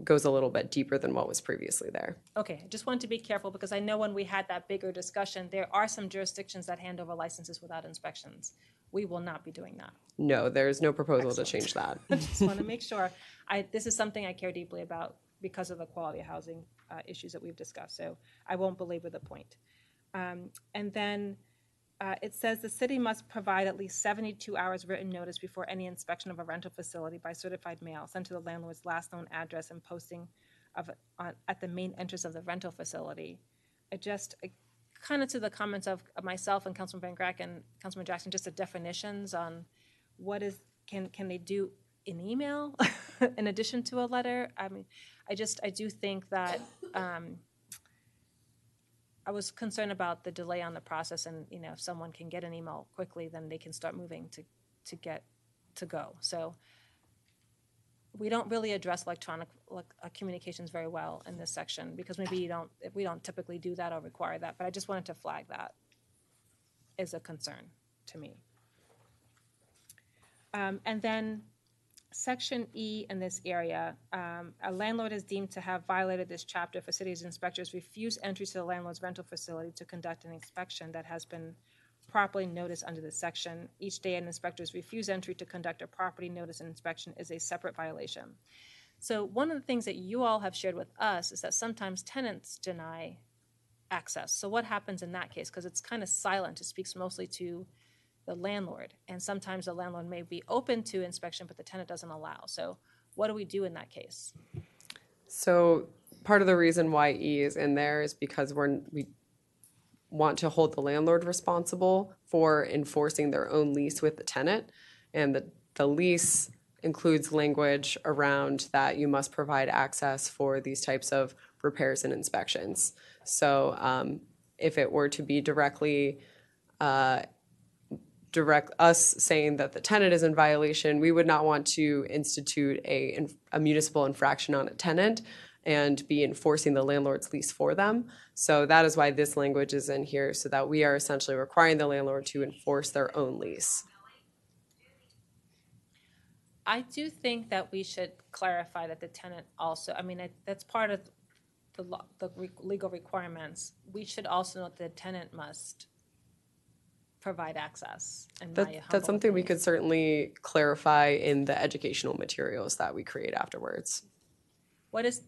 N: goes a little bit deeper than what was previously there.
A: Okay, I just want to be careful because I know when we had that bigger discussion, there are some jurisdictions that hand over licenses without inspections. We will not be doing that.
N: No, there's no proposal to change that.
A: I just want to make sure. This is something I care deeply about because of the quality of housing issues that we've discussed. So I won't belabor the point. And then it says the city must provide at least 72 hours written notice before any inspection of a rental facility by certified mail sent to the landlord's last known address and posting at the main entrance of the rental facility. Kind of to the comments of myself and Councilman Van Grack and Councilman Jackson, just the definitions on what can they do in email in addition to a letter. I mean, I do think that I was concerned about the delay on the process, and if someone can get an email quickly, then they can start moving to get to go. So we don't really address electronic communications very well in this section because maybe we don't typically do that or require that. But I just wanted to flag that as a concern to me. And then Section E in this area, a landlord is deemed to have violated this chapter if a city's inspectors refuse entry to the landlord's rental facility to conduct an inspection that has been properly noticed under this section. Each day an inspectors refuse entry to conduct a property notice and inspection is a separate violation. So one of the things that you all have shared with us is that sometimes tenants deny access. So what happens in that case? Because it's kind of silent. It speaks mostly to the landlord. And sometimes the landlord may be open to inspection, but the tenant doesn't allow. So what do we do in that case?
N: So part of the reason why E is in there is because we want to hold the landlord responsible for enforcing their own lease with the tenant. And the lease includes language around that you must provide access for these types of repairs and inspections. So if it were to be direct us saying that the tenant is in violation, we would not want to institute a municipal infraction on a tenant and be enforcing the landlord's lease for them. So that is why this language is in here, so that we are essentially requiring the landlord to enforce their own lease.
A: I do think that we should clarify that the tenant also, that's part of the legal requirements. We should also note that the tenant must provide access.
N: That's something we could certainly clarify in the educational materials that we create afterwards.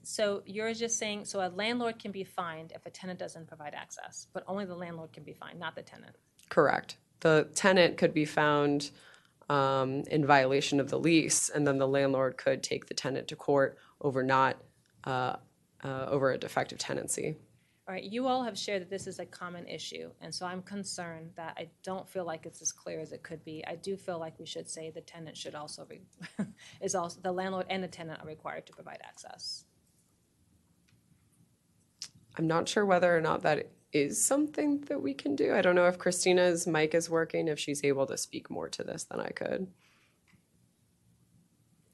A: So you're just saying, so a landlord can be fined if a tenant doesn't provide access, but only the landlord can be fined, not the tenant?
N: Correct. The tenant could be found in violation of the lease, and then the landlord could take the tenant to court over over a defective tenancy.
A: All right, you all have shared that this is a common issue, and so I'm concerned that I don't feel like it's as clear as it could be. I do feel like we should say the tenant should also the landlord and the tenant are required to provide access.
N: I'm not sure whether or not that is something that we can do. I don't know if Christina's mic is working, if she's able to speak more to this than I could.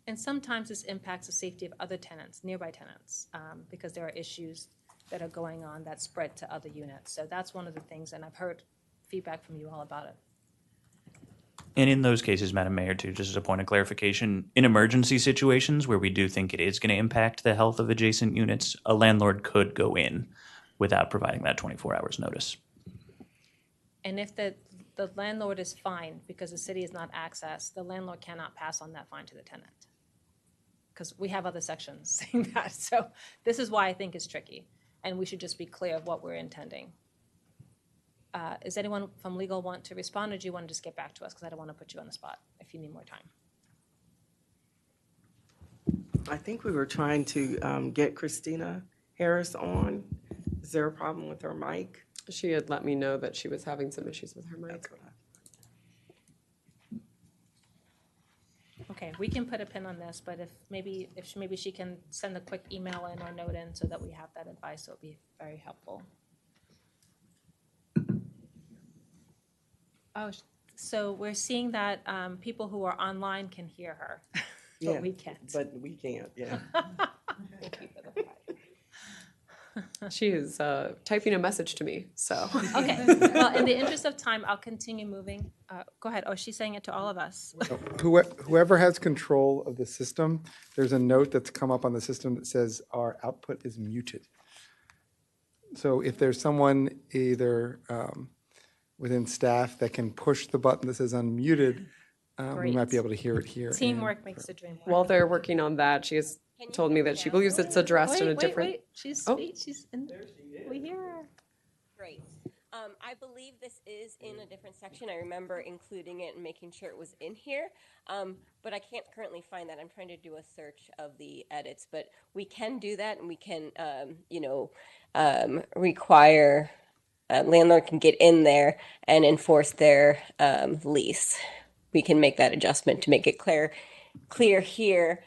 A: And sometimes this impacts the safety of other tenants, nearby tenants, because there are issues that are going on that spread to other units. So that's one of the things, and I've heard feedback from you all about it.
O: And in those cases, Madam Mayor, too, just as a point of clarification, in emergency situations where we do think it is going to impact the health of adjacent units, a landlord could go in without providing that 24 hours notice.
A: And if the landlord is fined because the city is not accessed, the landlord cannot pass on that fine to the tenant. Because we have other sections saying that. So this is why I think it's tricky. And we should just be clear of what we're intending. Is anyone from legal want to respond, or do you want to just get back to us? Because I don't want to put you on the spot if you need more time.
R: I think we were trying to get Christina Harris on. Is there a problem with her mic?
N: She had let me know that she was having some issues with her mic.
A: Okay, we can put a pin on this, but if maybe she can send a quick email in or note in so that we have that advice, it would be very helpful. Oh, so we're seeing that people who are online can hear her, but we can't.
R: But we can't, yeah.
A: Thank you for the flag.
N: She is typing a message to me, so.
A: Okay, well, in the interest of time, I'll continue moving. Go ahead. Oh, she's saying it to all of us.
L: Whoever has control of the system, there's a note that's come up on the system that says our output is muted. So if there's someone either within staff that can push the button that says unmuted, we might be able to hear it here.
A: Teamwork makes the dream work.
N: While they're working on that, she has told me that she believes it's addressed in a different.
A: Wait. She's in. We hear her.
S: Great. I believe this is in a different section. I remember including it and making sure it was in here, but I can't currently find that. I'm trying to do a search of the edits, but we can do that, and we can, require landlord can get in there and enforce their lease. We can make that adjustment to make it clear here.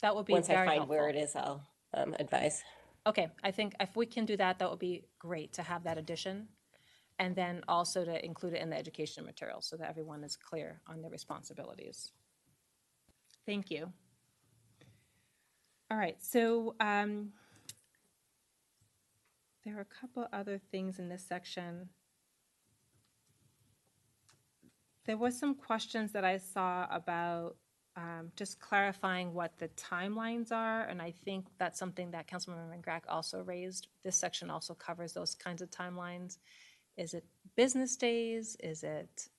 A: That would be
S: once
A: very
S: I find
A: helpful.
S: where it is, I'll advise.
A: Okay, I think if we can do that, that would be great to have that addition. And then also to include it in the education material so that everyone is clear on their responsibilities. Thank you. All right, so there are a couple other things in this section. There was some questions that I saw about just clarifying what the timelines are, and I think that's something that Councilmember McGrath also raised. This section also covers those kinds of timelines. Is it business days? Is it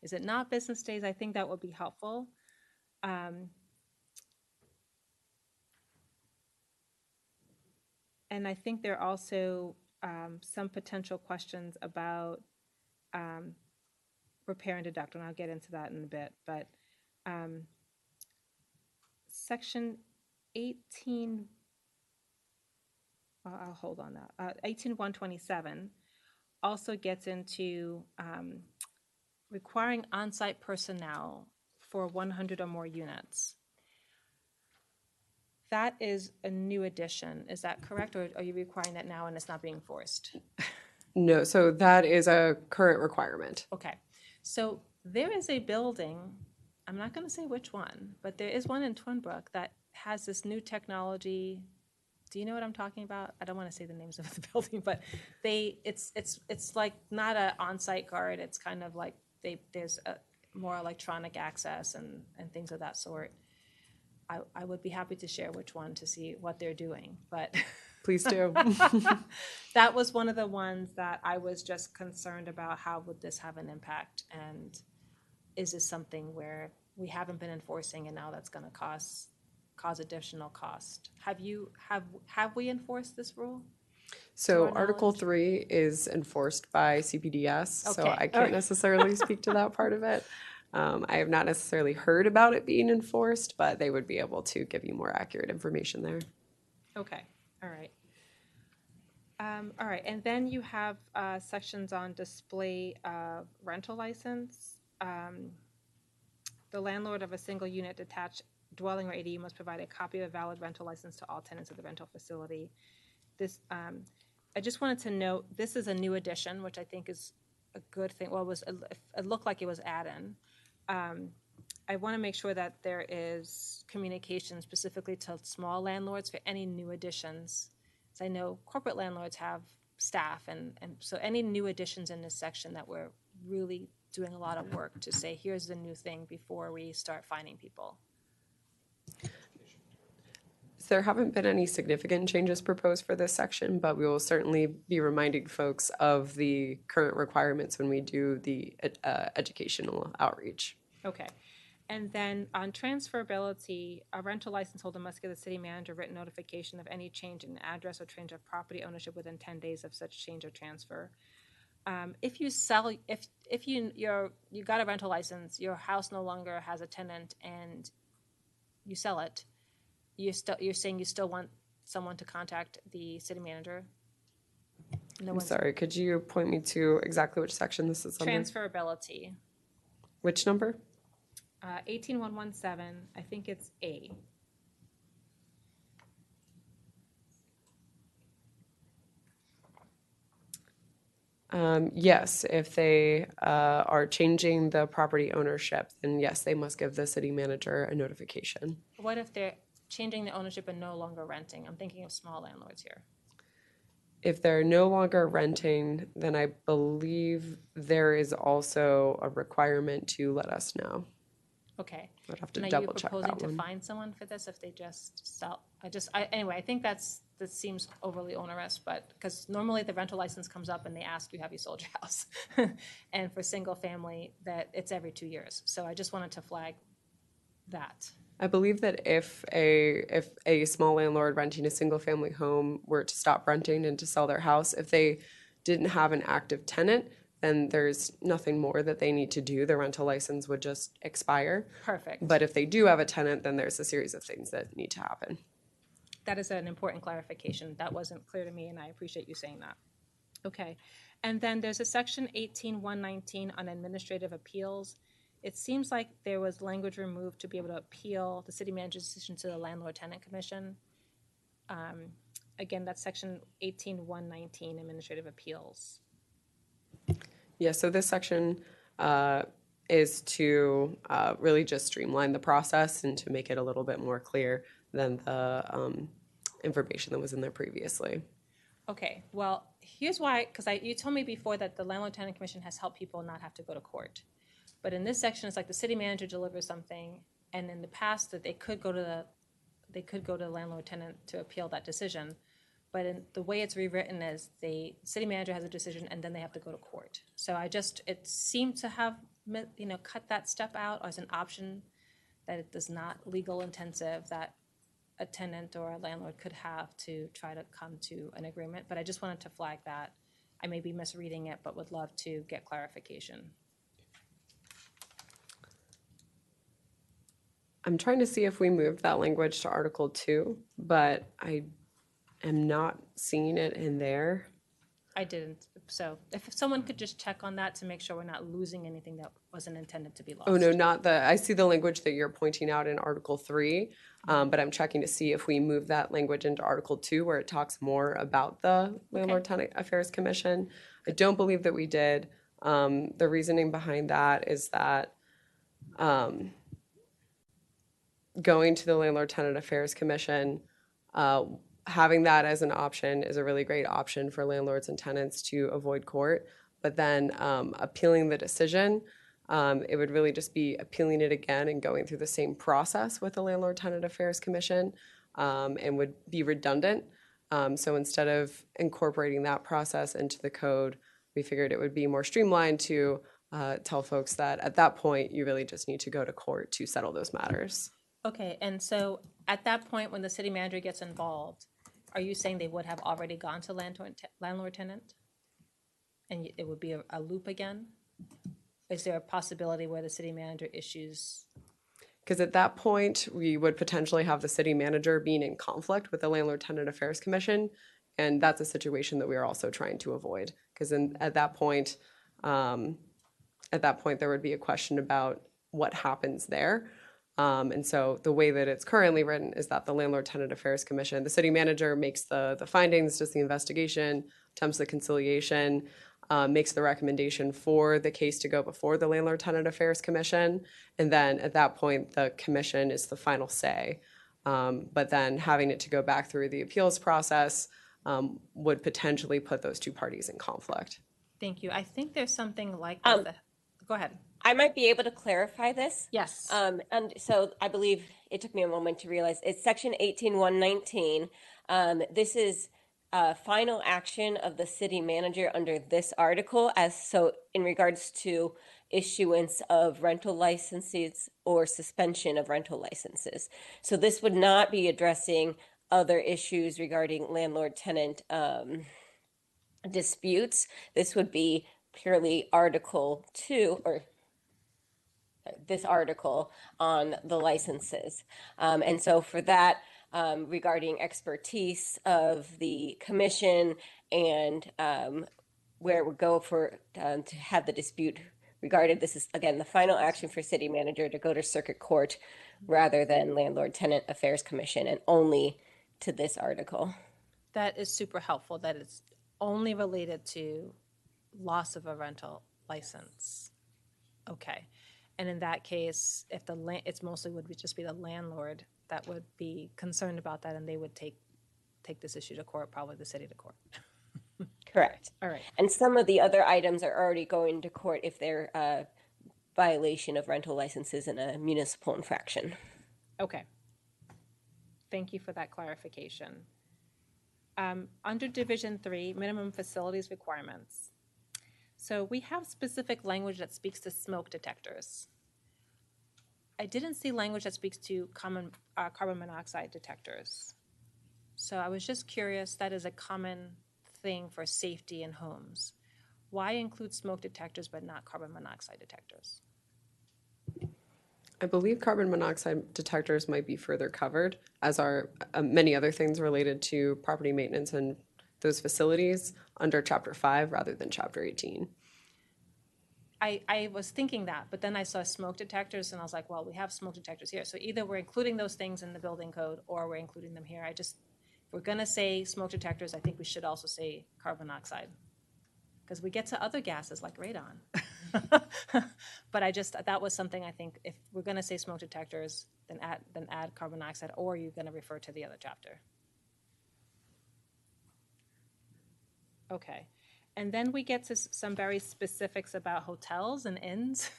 A: is it not business days? I think that would be helpful. And I think there are also some potential questions about repair and deduct, and I'll get into that in a bit. But section 18, I'll hold on that. 18127 also gets into requiring on-site personnel for 100 or more units. That is a new addition. Is that correct, or are you requiring that now and it's not being enforced?
N: No, so that is a current requirement.
A: Okay, so there is a building, I'm not going to say which one, but there is one in Twinbrook that has this new technology. Do you know what I'm talking about? I don't want to say the names of the building, but it's like not an on-site guard. It's kind of like there's a more electronic access and things of that sort. I would be happy to share which one to see what they're doing, but
N: please do.
A: That was one of the ones that I was just concerned about. How would this have an impact, and is this something where we haven't been enforcing and now that's going to cause additional cost? Have we enforced this rule?
N: So Article 3 is enforced by CPDS, so
A: Okay.
N: I can't necessarily speak to that part of it. I have not necessarily heard about it being enforced, but they would be able to give you more accurate information there.
A: Okay, all right. All right, and then you have sections on display of rental license. The landlord of a single unit detached dwelling or ADU must provide a copy of a valid rental license to all tenants of the rental facility. This, I just wanted to note, this is a new addition, which I think is a good thing. Well, it looked like it was add-in. I want to make sure that there is communication specifically to small landlords for any new additions. So I know corporate landlords have staff, and so any new additions in this section that we're really doing a lot of work to say, here's the new thing before we start fining people.
N: There haven't been any significant changes proposed for this section, but we will certainly be reminding folks of the current requirements when we do the educational outreach.
A: Okay. And then on transferability, a rental license holder must give the city manager written notification of any change in address or change of property ownership within 10 days of such change or transfer. If you sell, if you got a rental license, your house no longer has a tenant, and you sell it, you're saying you still want someone to contact the city manager?
N: I'm sorry, could you point me to exactly which section this is under?
A: Transferability.
N: Which number?
A: 18117, I think it's A.
N: Yes, if they are changing the property ownership, then yes, they must give the city manager a notification.
A: What if they're changing the ownership and no longer renting? I'm thinking of small landlords here.
N: If they're no longer renting, then I believe there is also a requirement to let us know.
A: Okay.
N: I'd have to
A: And
N: double check
A: are you
N: that
A: proposing
N: one.
A: to find someone for this if they just sell? Anyway, I think that seems overly onerous, but because normally the rental license comes up and they ask you, have you sold your house? And for single family, that it's every 2 years. So I just wanted to flag that.
N: I believe that if a small landlord renting a single family home were to stop renting and to sell their house, if they didn't have an active tenant, then there's nothing more that they need to do. The rental license would just expire.
A: Perfect.
N: But if they do have a tenant, then there's a series of things that need to happen.
A: That is an important clarification. That wasn't clear to me, and I appreciate you saying that. Okay. And then there's a section 18119 on administrative appeals. It seems like there was language removed to be able to appeal the city manager's decision to the Landlord-Tenant Commission. Again, that's section 18119, administrative appeals.
N: Yeah, so this section is to really just streamline the process and to make it a little bit more clear than the information that was in there previously.
A: Okay, well, here's why, because you told me before that the Landlord Tenant Commission has helped people not have to go to court. But in this section, it's like the city manager delivers something, and in the past, that they could go to the landlord tenant to appeal that decision. But in the way it's rewritten is the city manager has a decision and then they have to go to court. So it seemed to have, cut that step out as an option, that it is not legal intensive, that a tenant or a landlord could have to try to come to an agreement. But I just wanted to flag that. I may be misreading it, but would love to get clarification.
N: I'm trying to see if we moved that language to Article 2, but I am not seeing it in there.
A: I didn't. So if someone could just check on that to make sure we're not losing anything that wasn't intended to be lost.
N: Oh, no, I see the language that you're pointing out in Article 3, but I'm checking to see if we move that language into Article 2 where it talks more about the Landlord Tenant Affairs Commission. I don't believe that we did. The reasoning behind that is that going to the Landlord Tenant Affairs Commission, having that as an option is a really great option for landlords and tenants to avoid court. But then appealing the decision, it would really just be appealing it again and going through the same process with the Landlord Tenant Affairs Commission, and would be redundant. So instead of incorporating that process into the code, we figured it would be more streamlined to tell folks that at that point, you really just need to go to court to settle those matters.
A: Okay, and so at that point, when the city manager gets involved, are you saying they would have already gone to landlord tenant? And it would be a loop again? Is there a possibility where the city manager issues?
N: Because at that point, we would potentially have the city manager being in conflict with the Landlord Tenant Affairs Commission. And that's a situation that we are also trying to avoid. Because at that point, there would be a question about what happens there. And so the way that it's currently written is that the Landlord Tenant Affairs Commission, the city manager makes the findings, does the investigation, attempts the conciliation, makes the recommendation for the case to go before the Landlord Tenant Affairs Commission. And then at that point, the commission is the final say. But then having it to go back through the appeals process would potentially put those two parties in conflict.
A: Thank you. I think there's something like that. Go ahead.
S: I might be able to clarify this.
A: Yes.
S: And so I believe it took me a moment to realize it's section 18-119. This is final action of the city manager under this article, in regards to issuance of rental licenses or suspension of rental licenses. So this would not be addressing other issues regarding landlord-tenant disputes. This would be purely Article 2, or this article on the licenses. And so for that, regarding expertise of the commission and where it would go for to have the dispute regarded, this is, again, the final action for city manager to go to circuit court rather than Landlord Tenant Affairs Commission, and only to this article.
A: That is super helpful, that it's only related to loss of a rental license. Okay. And in that case, if it's mostly would just be the landlord that would be concerned about that, and they would take this issue to court, probably the city to court.
S: Correct.
A: All right.
S: And some of the other items are already going to court if they're a violation of rental licenses in a municipal infraction.
A: Okay. Thank you for that clarification. Under Division 3, minimum facilities requirements. So we have specific language that speaks to smoke detectors. I didn't see language that speaks to carbon monoxide detectors. So I was just curious, that is a common thing for safety in homes. Why include smoke detectors but not carbon monoxide detectors?
N: I believe carbon monoxide detectors might be further covered, as are many other things related to property maintenance and those facilities under Chapter 5 rather than Chapter 18.
A: I was thinking that, but then I saw smoke detectors and I was like, well, we have smoke detectors here. So either we're including those things in the building code or we're including them here. If we're gonna say smoke detectors, I think we should also say carbon monoxide, because we get to other gases like radon. But that was something I think, if we're gonna say smoke detectors, then add carbon monoxide, or you're gonna refer to the other chapter. Okay. And then we get to some very specifics about hotels and inns.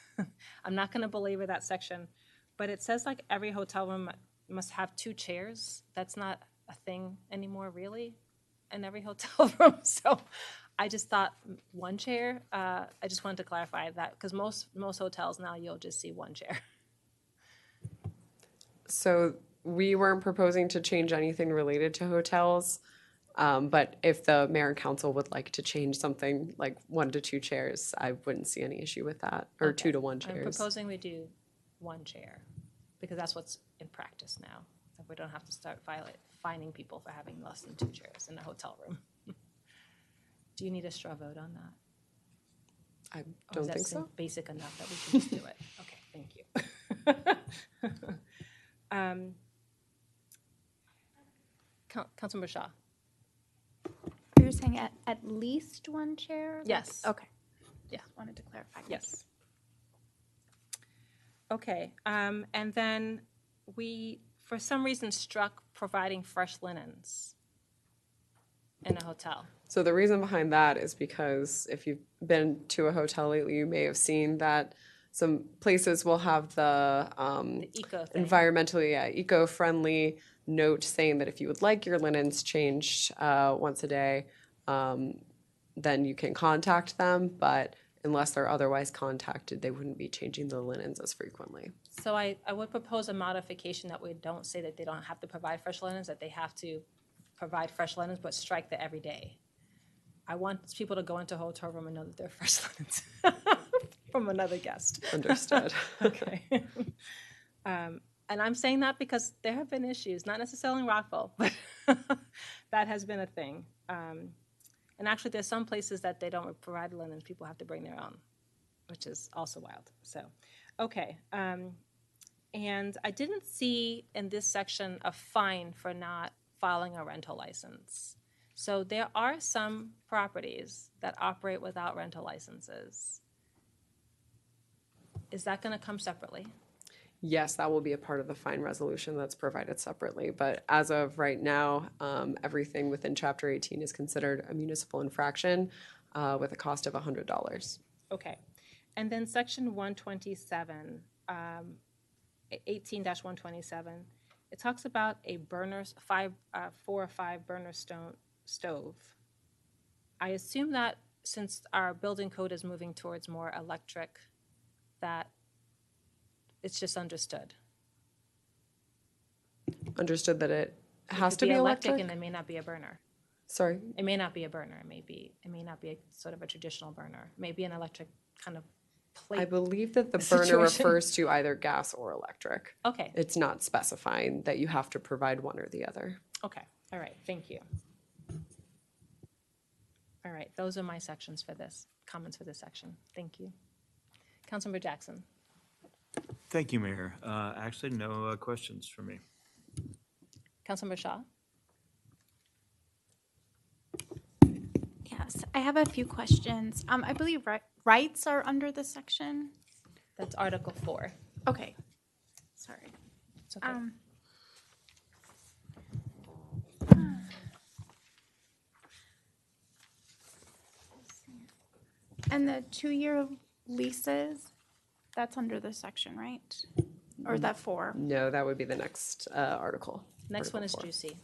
A: I'm not going to belabor that section, but it says like every hotel room must have 2 chairs. That's not a thing anymore, really, in every hotel room. So I just thought 1 chair. I just wanted to clarify that because most hotels now you'll just see 1 chair.
N: So we weren't proposing to change anything related to hotels. But if the mayor and council would like to change something like 1 to 2 chairs, I wouldn't see any issue with that, or
A: Okay.
N: 2 to 1
A: I'm
N: chairs.
A: proposing we do 1 chair because that's what's in practice now. That we don't have to start fining people for having less than 2 chairs in a hotel room. Do you need a straw vote on that?
N: I
A: Or
N: don't
A: is that
N: think so.
A: basic enough that we can just do it? Okay, thank you. Councilmember Shaw.
M: You're saying at least 1 chair? Like-
A: Yes.
M: Okay.
A: Yeah.
M: Just wanted to clarify. Thank
A: Yes. Okay, and then we, for some reason, struck providing fresh linens in a hotel.
N: So the reason behind that is because if you've been to a hotel lately, you may have seen that some places will have the
A: eco thing.
N: environmentally eco-friendly note saying that if you would like your linens changed once a day, then you can contact them. But unless they're otherwise contacted, they wouldn't be changing the linens as frequently.
A: So I would propose a modification that we don't say that they don't have to provide fresh linens, that they have to provide fresh linens, but strike the every day. I want people to go into a hotel room and know that they're fresh linens from another guest.
N: Understood.
A: Okay. And I'm saying that because there have been issues, not necessarily in Rockville, but that has been a thing. And actually, there's some places that they don't provide linens. People have to bring their own, which is also wild. So, okay. And I didn't see in this section a fine for not filing a rental license. So there are some properties that operate without rental licenses. Is that going to come separately?
N: Yes, that will be a part of the fine resolution that's provided separately. But as of right now, everything within Chapter 18 is considered a municipal infraction with a cost of $100.
A: Okay. And then Section 127, 18-127, it talks about a 4 or 5 burner stove. I assume that since our building code is moving towards more electric, that it's just understood.
N: Understood that it has
A: could
N: to be electric?
A: and it may not be a burner.
N: Sorry?
A: It may not be a burner. It may not be a sort of a traditional burner. It may be an electric kind of plate.
N: I believe that the burner
A: situation.
N: refers to either gas or electric.
A: Okay.
N: It's not specifying that you have to provide one or the other.
A: Okay. All right. Thank you. All right. Those are my sections for this, comments for this section. Thank you. Councilmember Jackson.
Q: Thank you, Mayor. Actually, no questions for me.
A: Councilmember Shaw.
M: Yes, I have a few questions. I believe rights are under this section.
A: That's Article 4.
M: Okay, sorry.
A: It's okay.
M: And the 2-year leases, that's under this section, right? Or is that 4?
N: No, that would be the next article.
A: Next one is
N: Article 4.
A: juicy.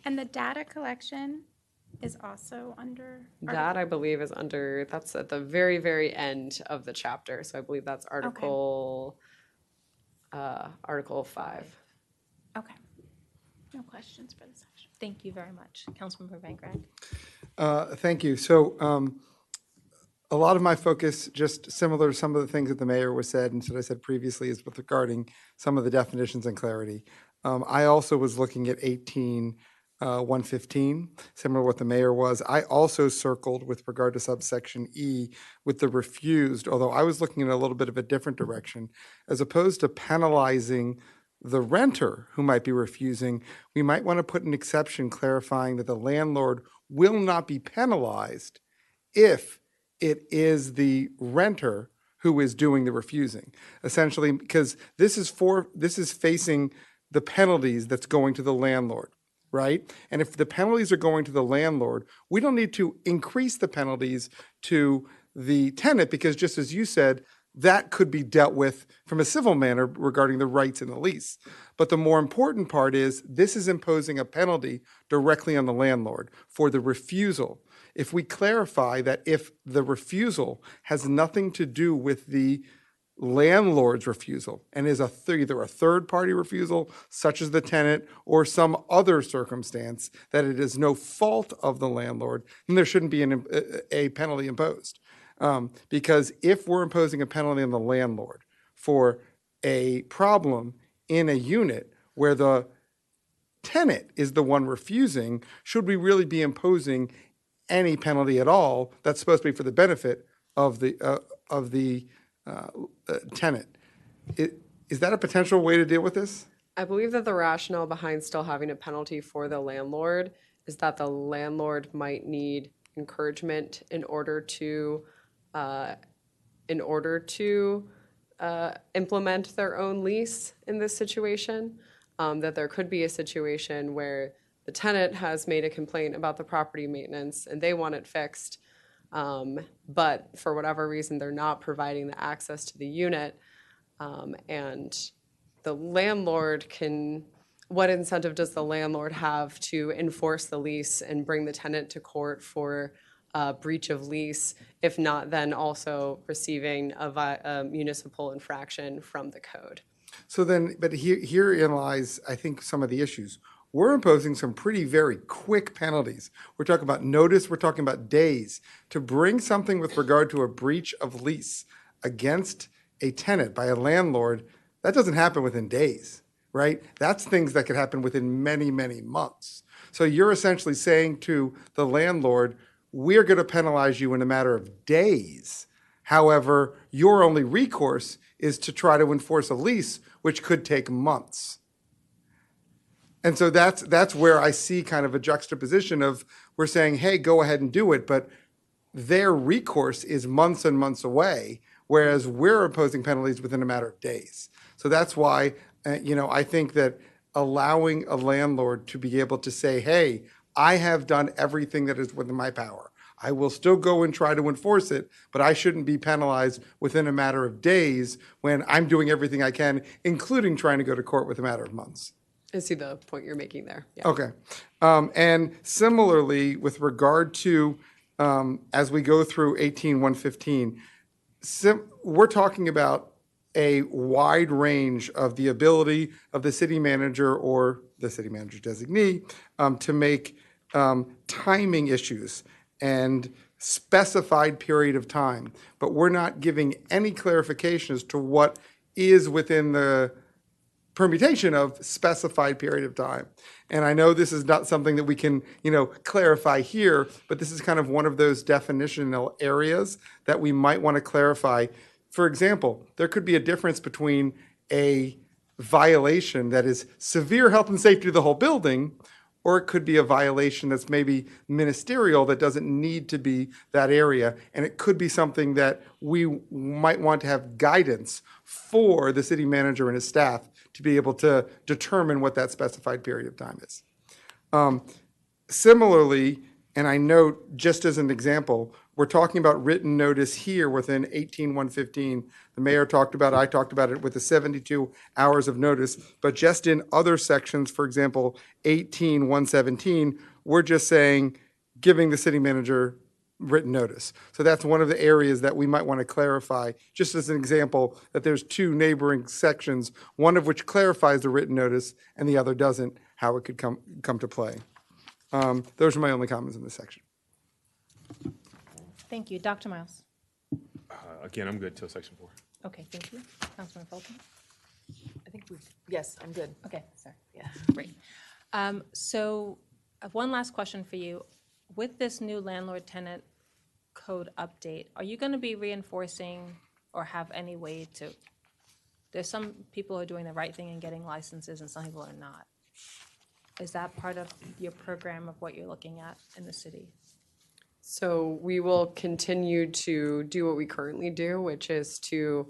M: And the data collection is also under?
N: That, I believe, is under, that's at the very, very end of the chapter. So I believe that's Article 5.
M: Okay. No questions for this section.
A: Thank you very much. Councilmember Van Greg.
L: Thank you. So a lot of my focus, just similar to some of the things that the mayor was said and that I said previously, is with regarding some of the definitions and clarity. I also was looking at 18-115, similar to what the mayor was. I also circled with regard to subsection E with the refused, although I was looking in a little bit of a different direction. As opposed to penalizing the renter who might be refusing, we might want to put an exception clarifying that the landlord will not be penalized if it is the renter who is doing the refusing. Essentially, because this is facing the penalties that's going to the landlord, right? And if the penalties are going to the landlord, we don't need to increase the penalties to the tenant, because just as you said, that could be dealt with from a civil manner regarding the rights in the lease. But the more important part is this is imposing a penalty directly on the landlord for the refusal. If we clarify that if the refusal has nothing to do with the landlord's refusal and is either a third-party refusal, such as the tenant, or some other circumstance that it is no fault of the landlord, then there shouldn't be a penalty imposed. Because if we're imposing a penalty on the landlord for a problem in a unit where the tenant is the one refusing, should we really be imposing any penalty at all that's supposed to be for the benefit of the tenant? Is that a potential way to deal with this?
N: I believe that the rationale behind still having a penalty for the landlord is that the landlord might need encouragement in order to implement their own lease in this situation. That there could be a situation where the tenant has made a complaint about the property maintenance and they want it fixed, but for whatever reason they're not providing the access to the unit, and the landlord can. What incentive does the landlord have to enforce the lease and bring the tenant to court for breach of lease, if not then also receiving a municipal infraction from the code?
L: So then, but herein lies, I think, some of the issues. We're imposing some very quick penalties. We're talking about notice, we're talking about days. To bring something with regard to a breach of lease against a tenant by a landlord, that doesn't happen within days, right? That's things that could happen within many months. So you're essentially saying to the landlord, we're going to penalize you in a matter of days. However, your only recourse is to try to enforce a lease, which could take months. And so that's where I see kind of a juxtaposition of, we're saying, hey, go ahead and do it, but their recourse is months and months away, whereas we're imposing penalties within a matter of days. So that's why, I think that allowing a landlord to be able to say, hey, I have done everything that is within my power. I will still go and try to enforce it, but I shouldn't be penalized within a matter of days when I'm doing everything I can, including trying to go to court with a matter of months.
N: I see the point you're making there. Yeah.
L: Okay. And similarly, with regard to, as we go through 18-115, we're talking about a wide range of the ability of the city manager or the city manager designee to make timing issues and specified period of time. But we're not giving any clarification as to what is within the permutation of specified period of time. And I know this is not something that we can, clarify here, but this is kind of one of those definitional areas that we might want to clarify. For example, there could be a difference between a violation that is severe health and safety to the whole building, or it could be a violation that's maybe ministerial that doesn't need to be that area. And it could be something that we might want to have guidance for the city manager and his staff to be able to determine what that specified period of time is. Similarly, and I note, just as an example, we're talking about written notice here within 18-115. The mayor talked about it, I talked about it with the 72 hours of notice, but just in other sections, for example, 18-117, we're just saying, giving the city manager written notice. So that's one of the areas that we might want to clarify, just as an example, that there's two neighboring sections, one of which clarifies the written notice and the other doesn't, how it could come to play. Those are my only comments in this section.
A: Thank you. Dr. Miles.
K: Again, I'm good till section 4.
A: Okay, thank you. Councilman Fulton.
P: I think yes, I'm good.
A: Okay, sorry.
P: Yeah.
A: Great. So one last question for you. With this new landlord-tenant code update, are you going to be reinforcing or have any way to, there's some people who are doing the right thing and getting licenses and some people are not. Is that part of your program of what you're looking at in the city?
N: So we will continue to do what we currently do, which is to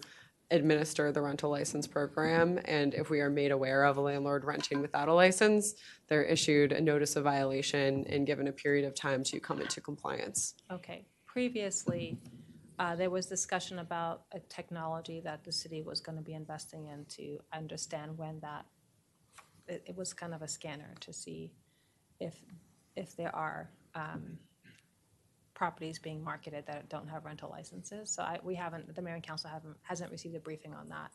N: administer the rental license program. And if we are made aware of a landlord renting without a license, they're issued a notice of violation and given a period of time to come into compliance.
A: Okay. Previously, there was discussion about a technology that the city was going to be investing in to understand when that, it was kind of a scanner to see if there are properties being marketed that don't have rental licenses. So we haven't, the mayor and council hasn't received a briefing on that.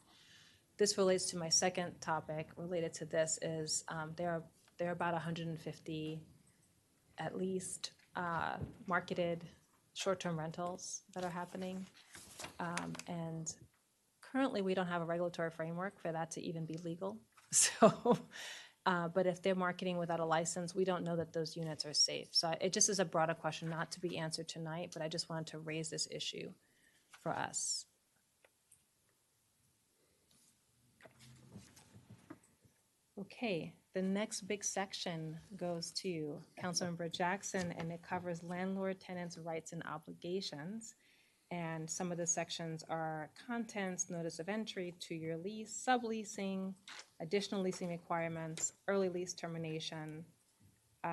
A: This relates to my second topic related to this is there are about 150 at least marketed short-term rentals that are happening. And currently we don't have a regulatory framework for that to even be legal. So, but if they're marketing without a license, we don't know that those units are safe. So it just is a broader question, not to be answered tonight, but I just wanted to raise this issue for us. Okay, the next big section goes to Councilmember Jackson, and it covers landlord tenants' rights and obligations. And some of the sections are contents, notice of entry, 2-year lease, subleasing, additional leasing requirements, early lease termination,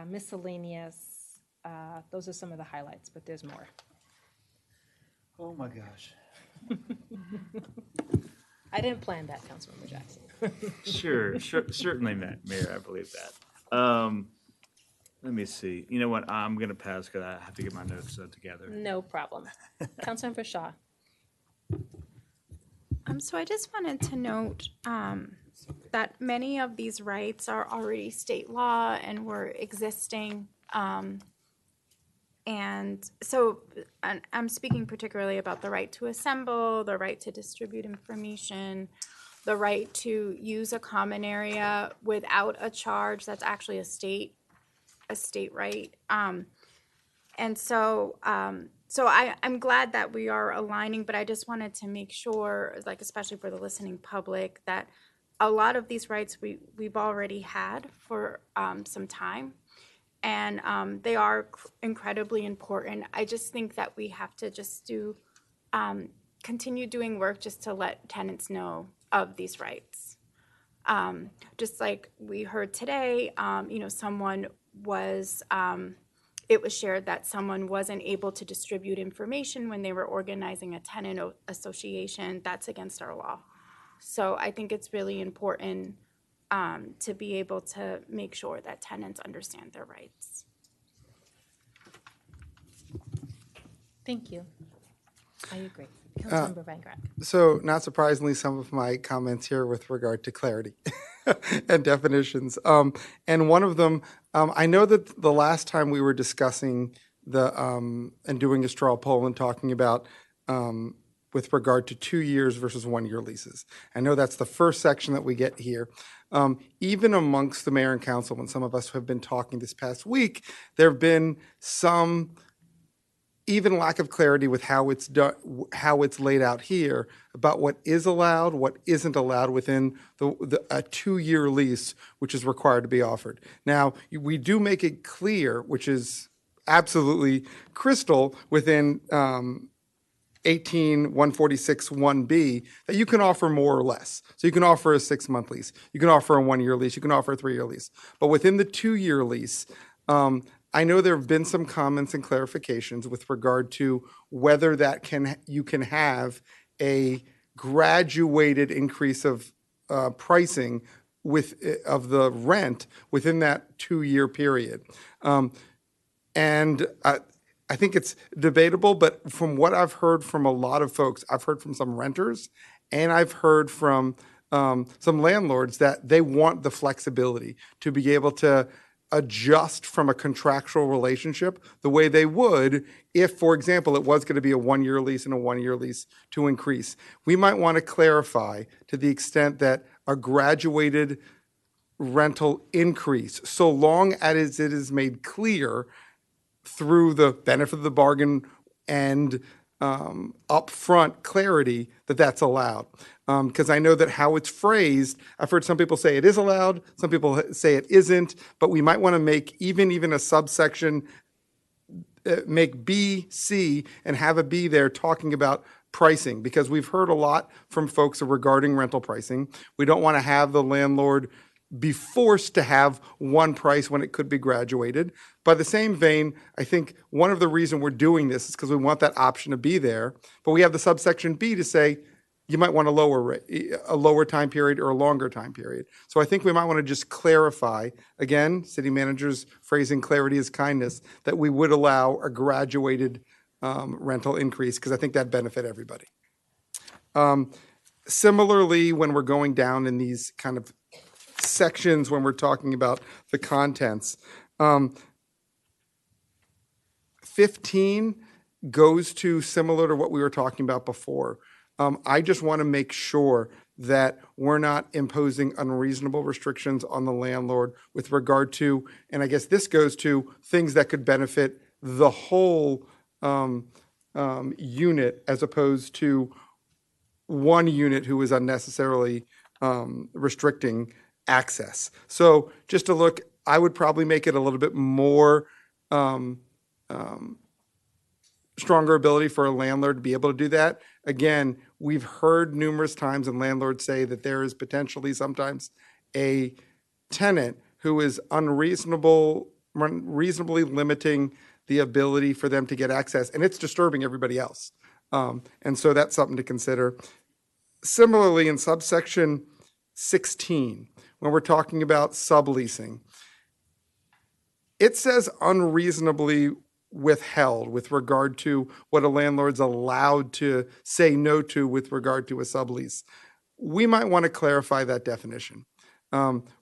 A: miscellaneous. Those are some of the highlights, but there's more.
Q: Oh my gosh.
A: I didn't plan that, Councilmember Jackson.
Q: Sure, certainly, Mayor, I believe that. Let me see. You know what? I'm going to pass because I have to get my notes together.
A: No problem. Councilmember Shaw.
M: So I just wanted to note that many of these rights are already state law and were existing. And so I'm speaking particularly about the right to assemble, the right to distribute information, the right to use a common area without a charge. That's actually a state right. And so I'm glad that we are aligning, but I just wanted to make sure, like especially for the listening public, that a lot of these rights we've already had for some time, and they are incredibly important. I just think that we have to just continue doing work just to let tenants know of these rights. Just like we heard today, someone was, it was shared that someone wasn't able to distribute information when they were organizing a tenant association. That's against our law. So I think it's really important to be able to make sure that tenants understand their rights.
A: Thank you. I agree. Councilmember Van Grack.
L: So not surprisingly, some of my comments here with regard to clarity and definitions. And one of them, I know that the last time we were discussing and doing a straw poll and talking about with regard to 2 years versus 1-year leases. I know that's the first section that we get here. Even amongst the mayor and council, when some of us have been talking this past week, there have been some even lack of clarity with how it's done, how it's laid out here about what is allowed, what isn't allowed within a 2-year lease, which is required to be offered. Now, we do make it clear, which is absolutely crystal within 18146(1)B, that you can offer more or less. So you can offer a 6-month lease, you can offer a 1-year lease, you can offer a 3-year lease. But within the 2-year lease, I know there have been some comments and clarifications with regard to whether you can have a graduated increase of pricing of the rent within that 2-year period. And I think it's debatable, but from what I've heard from a lot of folks, I've heard from some renters and I've heard from some landlords that they want the flexibility to be able to adjust from a contractual relationship the way they would if, for example, it was going to be a 1-year lease and a 1-year lease to increase. We might want to clarify to the extent that a graduated rental increase, so long as it is made clear through the benefit of the bargain and upfront clarity that that's allowed. Because I know that how it's phrased, I've heard some people say it is allowed, some people say it isn't, but we might want to make even a subsection make B C and have a B there talking about pricing, because we've heard a lot from folks regarding rental pricing. We don't want to have the landlord be forced to have one price when it could be graduated. By the same vein, I think one of the reasons we're doing this is because we want that option to be there, but we have the subsection B to say, you might want a lower time period or a longer time period. So I think we might want to just clarify, again, city manager's phrasing, clarity is kindness, that we would allow a graduated rental increase, because I think that'd benefit everybody. Similarly, when we're going down in these kind of sections, when we're talking about the contents, 15 goes to similar to what we were talking about before. I just want to make sure that we're not imposing unreasonable restrictions on the landlord with regard to, and I guess this goes to things that could benefit the whole unit, as opposed to one unit who is unnecessarily restricting access. So just to look, I would probably make it a little bit more stronger ability for a landlord to be able to do that. Again, we've heard numerous times and landlords say that there is potentially sometimes a tenant who is unreasonably limiting the ability for them to get access, and it's disturbing everybody else. And so that's something to consider. Similarly, in subsection 16, when we're talking about subleasing, it says unreasonably withheld with regard to what a landlord's allowed to say no to with regard to a sublease. We might want to clarify that definition.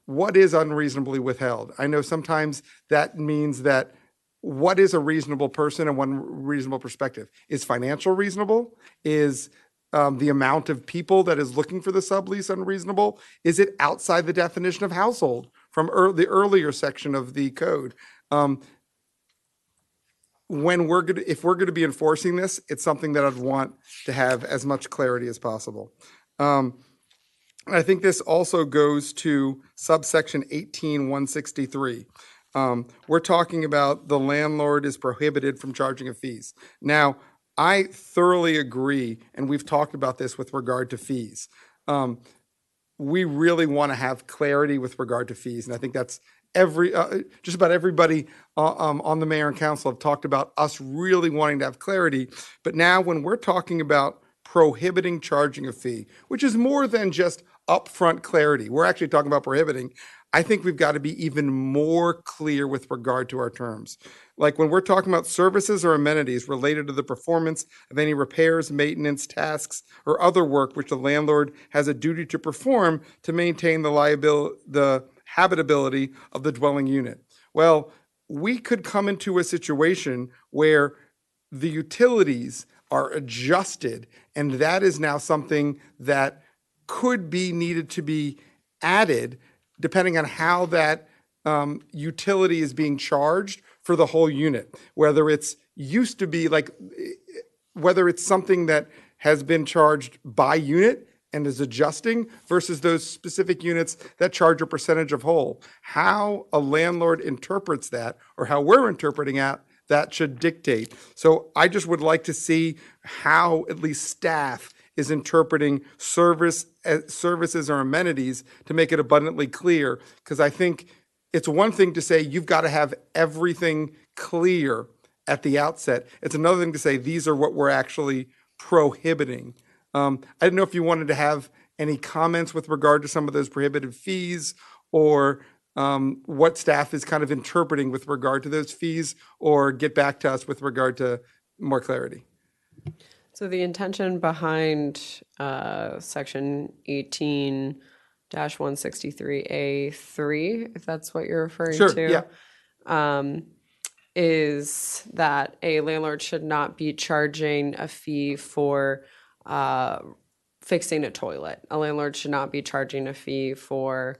L: What is unreasonably withheld? I know sometimes that means that what is a reasonable person and one reasonable perspective? Is financial reasonable? Is the amount of people that is looking for the sublease unreasonable? Is it outside the definition of household from the earlier section of the code? If we're going to be enforcing this, it's something that I'd want to have as much clarity as possible. And I think this also goes to subsection 18-163. We're talking about the landlord is prohibited from charging of fees. Now, I thoroughly agree, and we've talked about this with regard to fees. We really want to have clarity with regard to fees, and I think that's just about everybody on the mayor and council have talked about us really wanting to have clarity. But now when we're talking about prohibiting charging a fee, which is more than just upfront clarity, we're actually talking about prohibiting. I think we've got to be even more clear with regard to our terms. Like when we're talking about services or amenities related to the performance of any repairs, maintenance, tasks, or other work which the landlord has a duty to perform to maintain the habitability of the dwelling unit. Well, we could come into a situation where the utilities are adjusted, and that is now something that could be needed to be added depending on how that utility is being charged for the whole unit. Whether it's used to be whether it's something that has been charged by unit and is adjusting versus those specific units that charge a percentage of whole. How a landlord interprets that, or how we're interpreting it, that should dictate. So I just would like to see how at least staff is interpreting services or amenities to make it abundantly clear, because I think it's one thing to say you've got to have everything clear at the outset. It's another thing to say these are what we're actually prohibiting. I didn't know if you wanted to have any comments with regard to some of those prohibited fees, or what staff is kind of interpreting with regard to those fees, or get back to us with regard to more clarity.
N: So the intention behind section 18-163A3, if that's what you're referring to, is that a landlord should not be charging a fee for fixing a toilet. A landlord should not be charging a fee for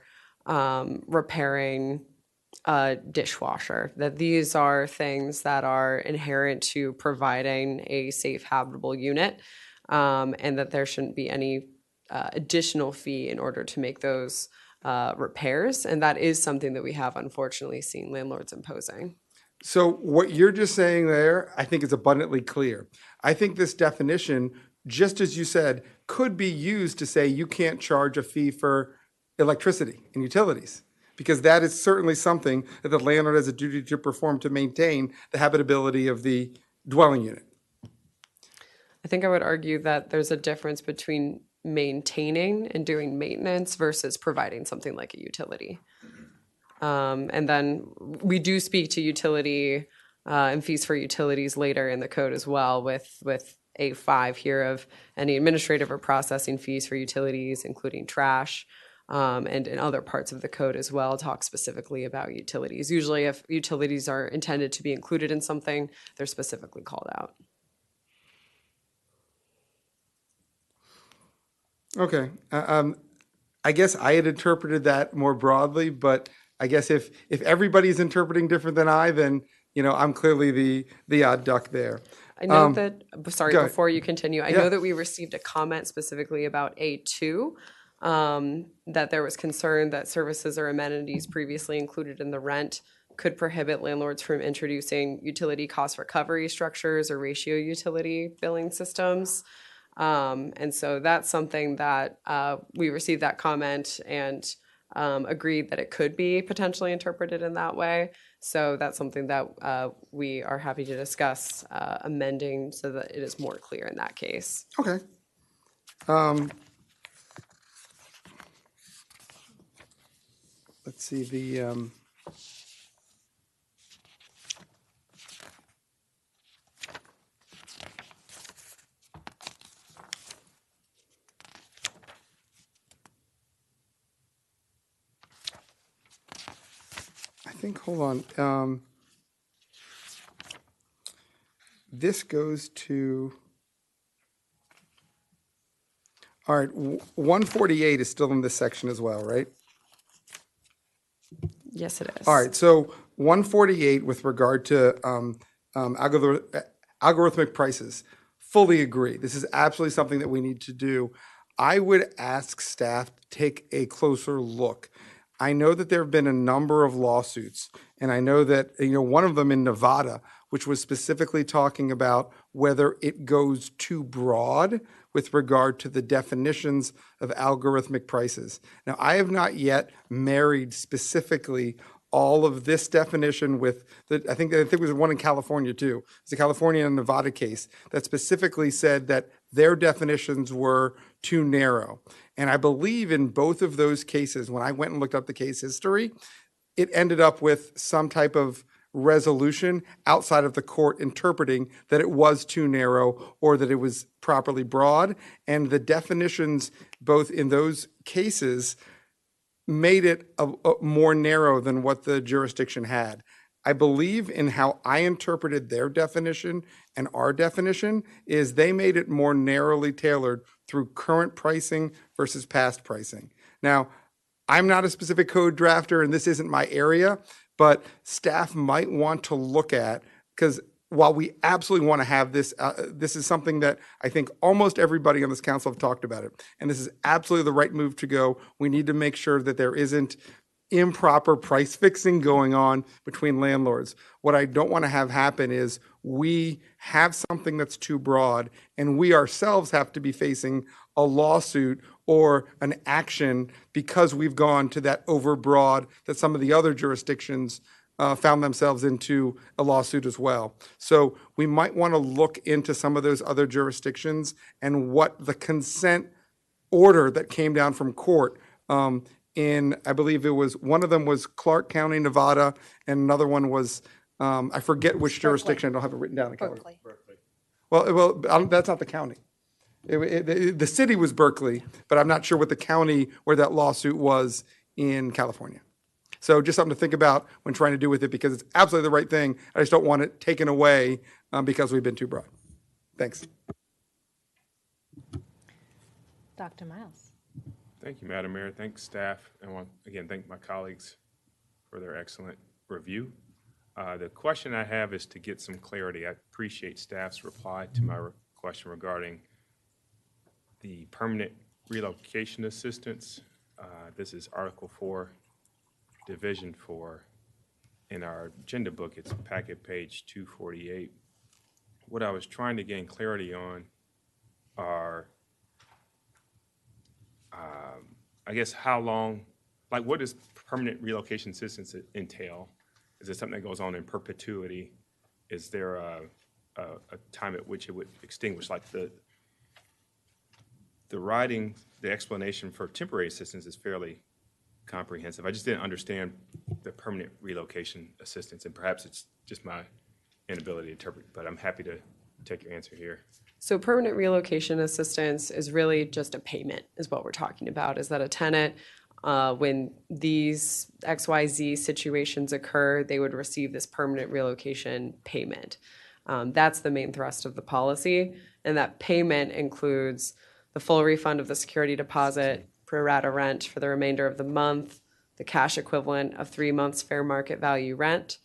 N: repairing a dishwasher. That these are things that are inherent to providing a safe, habitable unit, and that there shouldn't be any additional fee in order to make those repairs. And that is something that we have unfortunately seen landlords imposing.
L: So what you're just saying there, I think is abundantly clear. I think this definition, just as you said, could be used to say you can't charge a fee for electricity and utilities, because that is certainly something that the landlord has a duty to perform to maintain the habitability of the dwelling unit.
N: I think I would argue that there's a difference between maintaining and doing maintenance versus providing something like a utility. And then we do speak to utility and fees for utilities later in the code as well with A5 here of any administrative or processing fees for utilities, including trash, and in other parts of the code as well talk specifically about utilities. Usually if utilities are intended to be included in something, they're specifically called out.
L: Okay. I guess I had interpreted that more broadly, but I guess if everybody's interpreting different than I, then, I'm clearly the odd duck there.
N: I know that, sorry,
L: go ahead.
N: before you continue, I
L: Yeah.
N: know that we received a comment specifically about A2, that there was concern that services or amenities previously included in the rent could prohibit landlords from introducing utility cost recovery structures or ratio utility billing systems. And so that's something that we received that comment and agreed that it could be potentially interpreted in that way. So that's something that we are happy to discuss amending so that it is more clear in that case.
L: Okay. Let's see, I think, hold on. This goes to, all right, 148 is still in this section as well, right?
N: Yes, it is.
L: All right, so 148 with regard to algorithmic prices, fully agree. This is absolutely something that we need to do. I would ask staff to take a closer look. I know that there have been a number of lawsuits, and I know that, one of them in Nevada, which was specifically talking about whether it goes too broad with regard to the definitions of algorithmic prices. Now, I have not yet married specifically all of this definition with I think it was one in California too. It's a California and Nevada case that specifically said that their definitions were too narrow. And I believe in both of those cases, when I went and looked up the case history, it ended up with some type of resolution outside of the court interpreting that it was too narrow or that it was properly broad. And the definitions, both in those cases, made it more narrow than what the jurisdiction had. I believe in how I interpreted their definition and our definition is they made it more narrowly tailored through current pricing versus past pricing. Now, I'm not a specific code drafter and this isn't my area, but staff might want to look at, because while we absolutely want to have this, this is something that I think almost everybody on this council have talked about it. And this is absolutely the right move to go. We need to make sure that there isn't improper price fixing going on between landlords. What I don't want to have happen is we have something that's too broad and we ourselves have to be facing a lawsuit or an action because we've gone to that overbroad that some of the other jurisdictions found themselves into a lawsuit as well. So we might want to look into some of those other jurisdictions and what the consent order that came down from court I believe it was, one of them was Clark County, Nevada, and another one was, I forget which jurisdiction, I don't have it written down.
A: Berkeley.
L: Well, that's not the county. The city was Berkeley, but I'm not sure what the county where that lawsuit was in California. So just something to think about when trying to do with it, because it's absolutely the right thing. I just don't want it taken away because we've been too broad. Thanks.
A: Dr. Miles.
K: Thank you, Madam Mayor. Thanks, staff. And I want, again, thank my colleagues for their excellent review. The question I have is to get some clarity. I appreciate staff's reply to my question regarding the permanent relocation assistance. This is Article 4, Division 4. in our agenda book, it's packet page 248. What I was trying to gain clarity on are, I guess, how long, like what does permanent relocation assistance entail? Is it something that goes on in perpetuity? Is there a time at which it would extinguish? Like the writing, the explanation for temporary assistance is fairly comprehensive. I just didn't understand the permanent relocation assistance, and perhaps it's just my inability to interpret, but I'm happy to take your answer here.
N: So permanent relocation assistance is really just a payment, is what we're talking about, is that a tenant, when these XYZ situations occur, they would receive this permanent relocation payment. That's the main thrust of the policy, and that payment includes the full refund of the security deposit, pro rata rent for the remainder of the month, the cash equivalent of 3 months fair market value rent,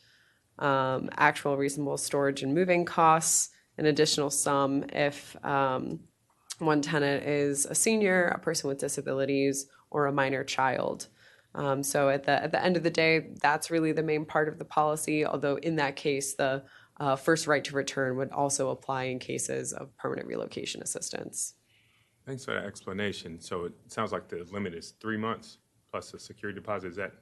N: actual reasonable storage and moving costs, an additional sum if one tenant is a senior, a person with disabilities, or a minor child. So at the end of the day, that's really the main part of the policy, although in that case, the first right to return would also apply in cases of permanent relocation assistance.
K: Thanks for that explanation. So it sounds like the limit is 3 months plus a security deposit. Is that?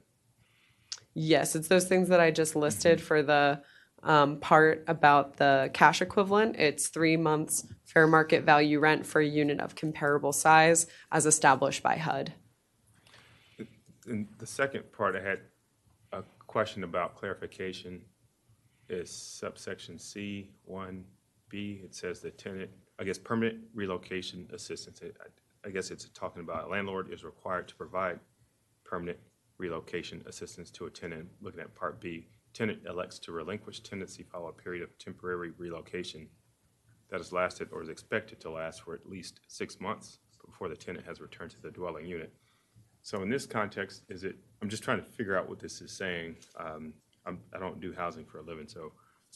N: Yes, it's those things that I just listed for the part about the cash equivalent. It's 3 months fair market value rent for a unit of comparable size as established by HUD.
K: And the second part, I had a question about clarification, is subsection C1B. It says the tenant, I guess, permanent relocation assistance. I guess it's talking about a landlord is required to provide permanent relocation assistance to a tenant. Looking at part B, tenant elects to relinquish tenancy following a period of temporary relocation that has lasted or is expected to last for at least 6 months before the tenant has returned to the dwelling unit. So in this context, I'm just trying to figure out what this is saying. I don't do housing for a living, so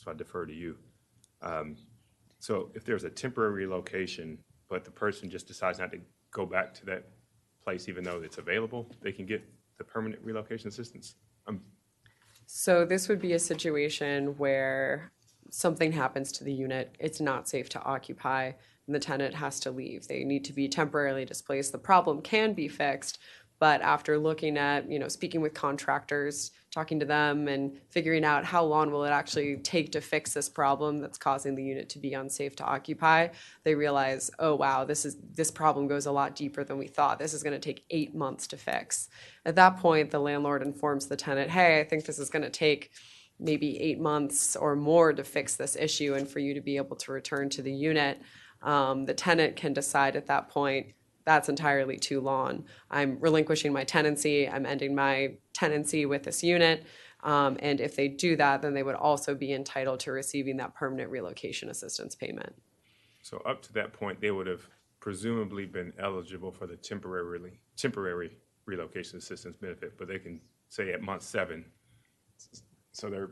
K: I defer to you. So if there's a temporary relocation, but the person just decides not to go back to that place even though it's available, they can get the permanent relocation assistance?
N: So this would be a situation where something happens to the unit, it's not safe to occupy, and the tenant has to leave. They need to be temporarily displaced. The problem can be fixed, but after looking at, speaking with contractors, talking to them and figuring out how long will it actually take to fix this problem that's causing the unit to be unsafe to occupy, they realize, oh wow, this problem goes a lot deeper than we thought. This is going to take 8 months to fix. At that point, the landlord informs the tenant, hey, I think this is going to take maybe 8 months or more to fix this issue and for you to be able to return to the unit. The tenant can decide at that point, that's entirely too long. I'm relinquishing my tenancy. I'm ending my tenancy with this unit. And if they do that, then they would also be entitled to receiving that permanent relocation assistance payment.
K: So up to that point, they would have presumably been eligible for the temporary relocation assistance benefit, but they can say at month 7. So they're,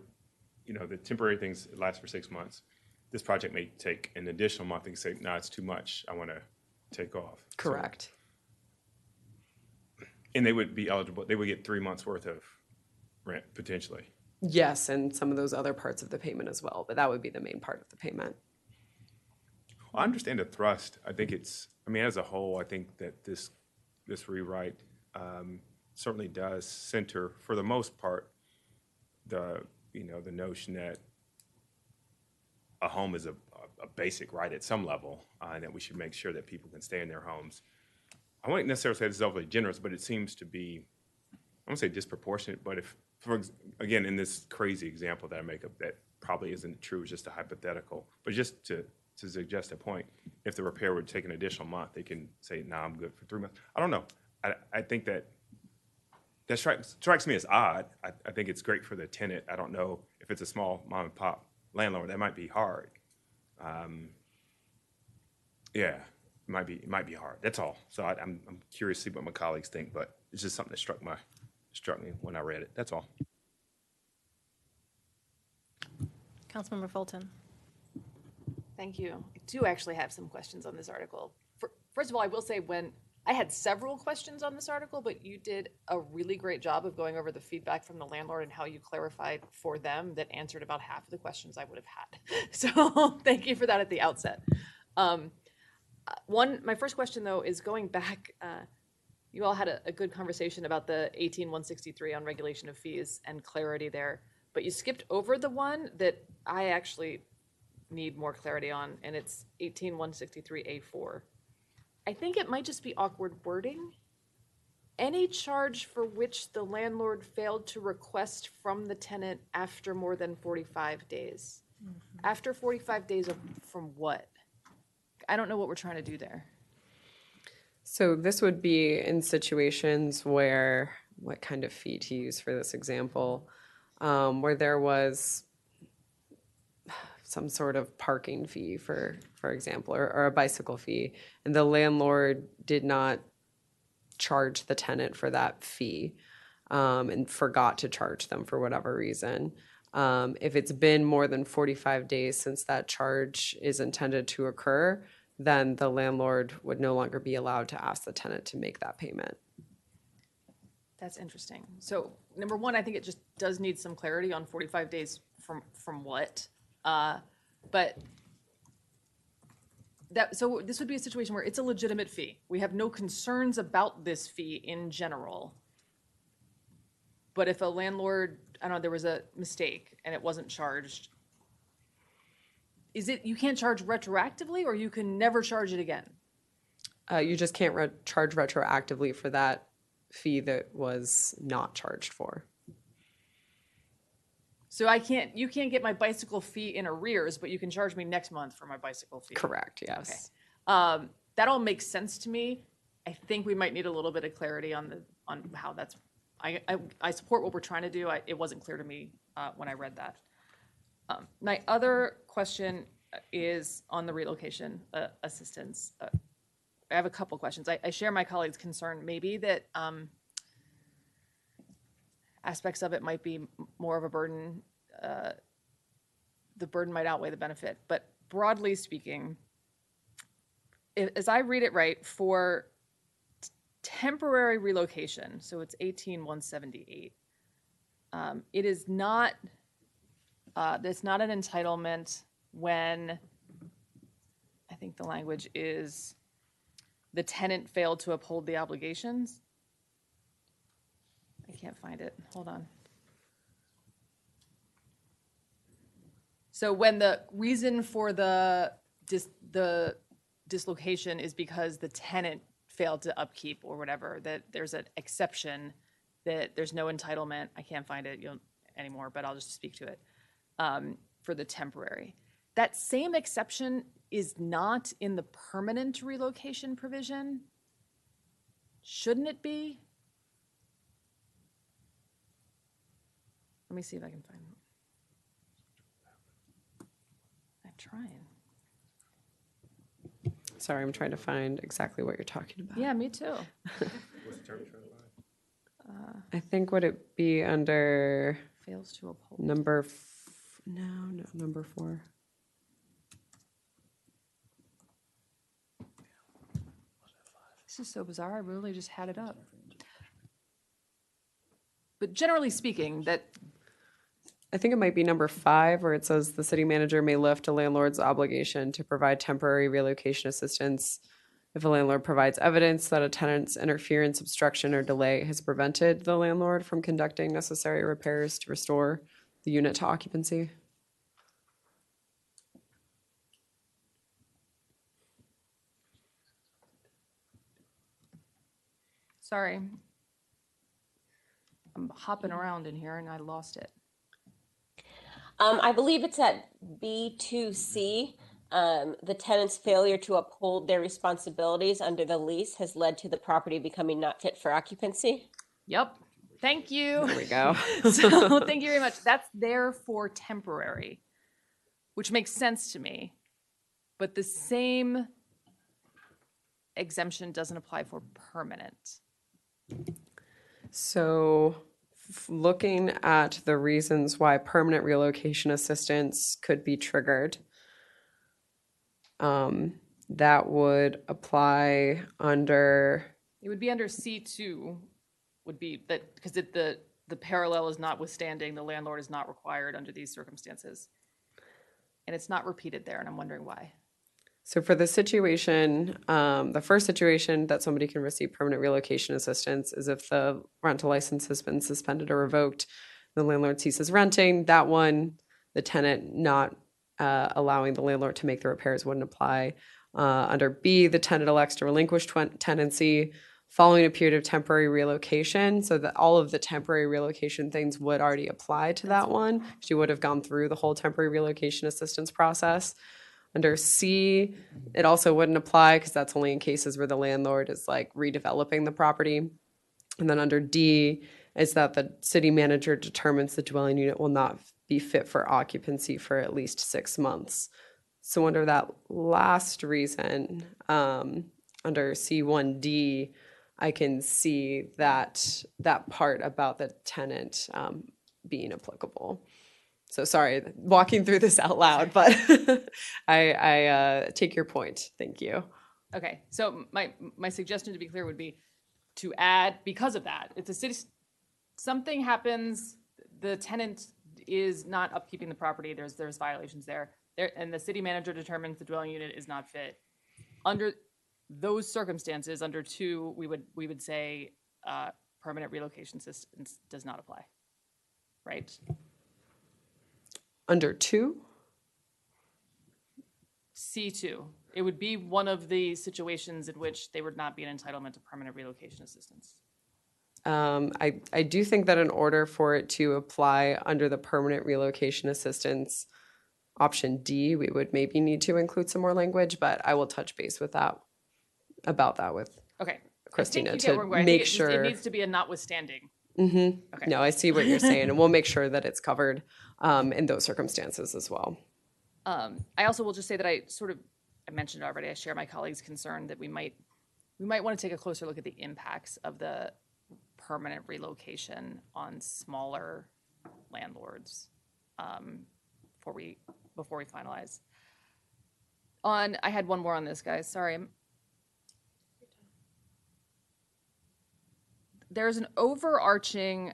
K: the temporary things last for 6 months. This project may take an additional month. They can say, no, it's too much. I want to take off.
N: Correct.
K: And they would be eligible, they would get 3 months worth of rent potentially.
N: Yes, and some of those other parts of the payment as well, but that would be the main part of the payment.
K: Well, I understand the thrust. I think as a whole, I think that this rewrite certainly does center, for the most part, the notion that a home is a basic right at some level, and that we should make sure that people can stay in their homes. I wouldn't necessarily say this is overly generous, but it seems to be, I won't say disproportionate, but if, again, in this crazy example that I make up that probably isn't true, it's just a hypothetical, but just to suggest a point, if the repair would take an additional month, they can say, nah, I'm good for 3 months. I don't know. I think that strikes me as odd. I think it's great for the tenant. I don't know if it's a small mom and pop landlord, that might be hard. Yeah, it might be hard. That's all. So I'm curious to see what my colleagues think, but it's just something that struck me when I read it. That's all.
A: Councilmember Fulton.
P: Thank you. I do actually have some questions on this article. First of all, I will say when I had several questions on this article, but you did a really great job of going over the feedback from the landlord and how you clarified for them that answered about half of the questions I would have had. So thank you for that at the outset. My first question though is going back, you all had a good conversation about the 18163 on regulation of fees and clarity there, but you skipped over the one that I actually need more clarity on, and it's 18163A4. I think it might just be awkward wording. Any charge for which the landlord failed to request from the tenant after more than 45 days. After 45 days of, from what? I don't know what we're trying to do there.
N: So this would be in situations where, what kind of fee to use for this example, where there was some sort of parking fee, for example, or a bicycle fee, and the landlord did not charge the tenant for that fee, and forgot to charge them for whatever reason. If it's been more than 45 days since that charge is intended to occur, then the landlord would no longer be allowed to ask the tenant to make that payment.
P: That's interesting. So number one, I think it just does need some clarity on 45 days from what. But so this would be a situation where it's a legitimate fee. We have no concerns about this fee in general. But if a landlord, I don't know, there was a mistake and it wasn't charged, you can't charge retroactively, or you can never charge it again?
N: You just can't charge retroactively for that fee that was not charged for.
P: So you can't get my bicycle fee in arrears, but you can charge me next month for my bicycle fee.
N: Correct, yes.
P: Okay. That all makes sense to me. I think we might need a little bit of clarity on how that's, I support what we're trying to do. It wasn't clear to me when I read that. My other question is on the relocation assistance. I have a couple questions. I share my colleague's concern maybe that aspects of it might be more of a burden. The burden might outweigh the benefit. But broadly speaking, as I read it right, for temporary relocation, so it's 18178, it is not, it's not an entitlement when, I think the language is, the tenant failed to uphold the obligations. I can't find it. Hold on. So when the reason for the dislocation is because the tenant failed to upkeep or whatever, that there's an exception, that there's no entitlement. I can't find it anymore, but I'll just speak to it, for the temporary. That same exception is not in the permanent relocation provision. Shouldn't it be? Let me see if I can find it. I'm trying.
N: Sorry, I'm trying to find exactly what you're talking about.
P: Yeah, me too.
K: What's the term trying to find?
N: I think would it be under
P: Fails to uphold.
N: number 4.
P: This is so bizarre. I really just had it up. But generally speaking,
N: I think it might be number 5, where it says the city manager may lift a landlord's obligation to provide temporary relocation assistance if a landlord provides evidence that a tenant's interference, obstruction, or delay has prevented the landlord from conducting necessary repairs to restore the unit to occupancy.
P: sorry. I'm hopping around in here and I lost it.
S: I believe it's at B2C. The tenant's failure to uphold their responsibilities under the lease has led to the property becoming not fit for occupancy.
P: Yep. Thank you.
N: There we go.
P: So thank you very much. That's there for temporary, which makes sense to me. But the same exemption doesn't apply for permanent.
N: So looking at the reasons why permanent relocation assistance could be triggered, that would apply under
P: It would be under C2, would be that, because the parallel is notwithstanding, the landlord is not required under these circumstances. And it's not repeated there, and I'm wondering why.
N: So for the situation, the first situation that somebody can receive permanent relocation assistance is if the rental license has been suspended or revoked, the landlord ceases renting. That one, the tenant not allowing the landlord to make the repairs wouldn't apply. Under B, the tenant elects to relinquish tenancy following a period of temporary relocation, so that all of the temporary relocation things would already apply to that one. She would have gone through the whole temporary relocation assistance process. Under C, it also wouldn't apply because that's only in cases where the landlord is like redeveloping the property. And then under D is that the city manager determines the dwelling unit will not be fit for occupancy for at least 6 months. So under that last reason, under C1D, I can see that part about the tenant being applicable. So sorry, walking through this out loud, but I take your point. Thank you.
P: Okay, so my suggestion, to be clear, would be to add, because of that, if the city, something happens, the tenant is not upkeeping the property, there's violations there, and the city manager determines the dwelling unit is not fit. Under those circumstances, under 2, we would say permanent relocation assistance does not apply, right?
N: Under 2?
P: C2. It would be one of the situations in which they would not be an entitlement to permanent relocation assistance.
N: I do think that in order for it to apply under the permanent relocation assistance option D, we would maybe need to include some more language, but I will touch base with that, about that with Christina to make sure.
P: It needs to be a notwithstanding.
N: Mm-hmm.
P: Okay.
N: No, I see what you're saying, and we'll make sure that it's covered in those circumstances as well.
P: I also will just say that I mentioned it already, I share my colleagues' concern that we might want to take a closer look at the impacts of the permanent relocation on smaller landlords before we finalize. I had one more on this, guys. Sorry. There's an overarching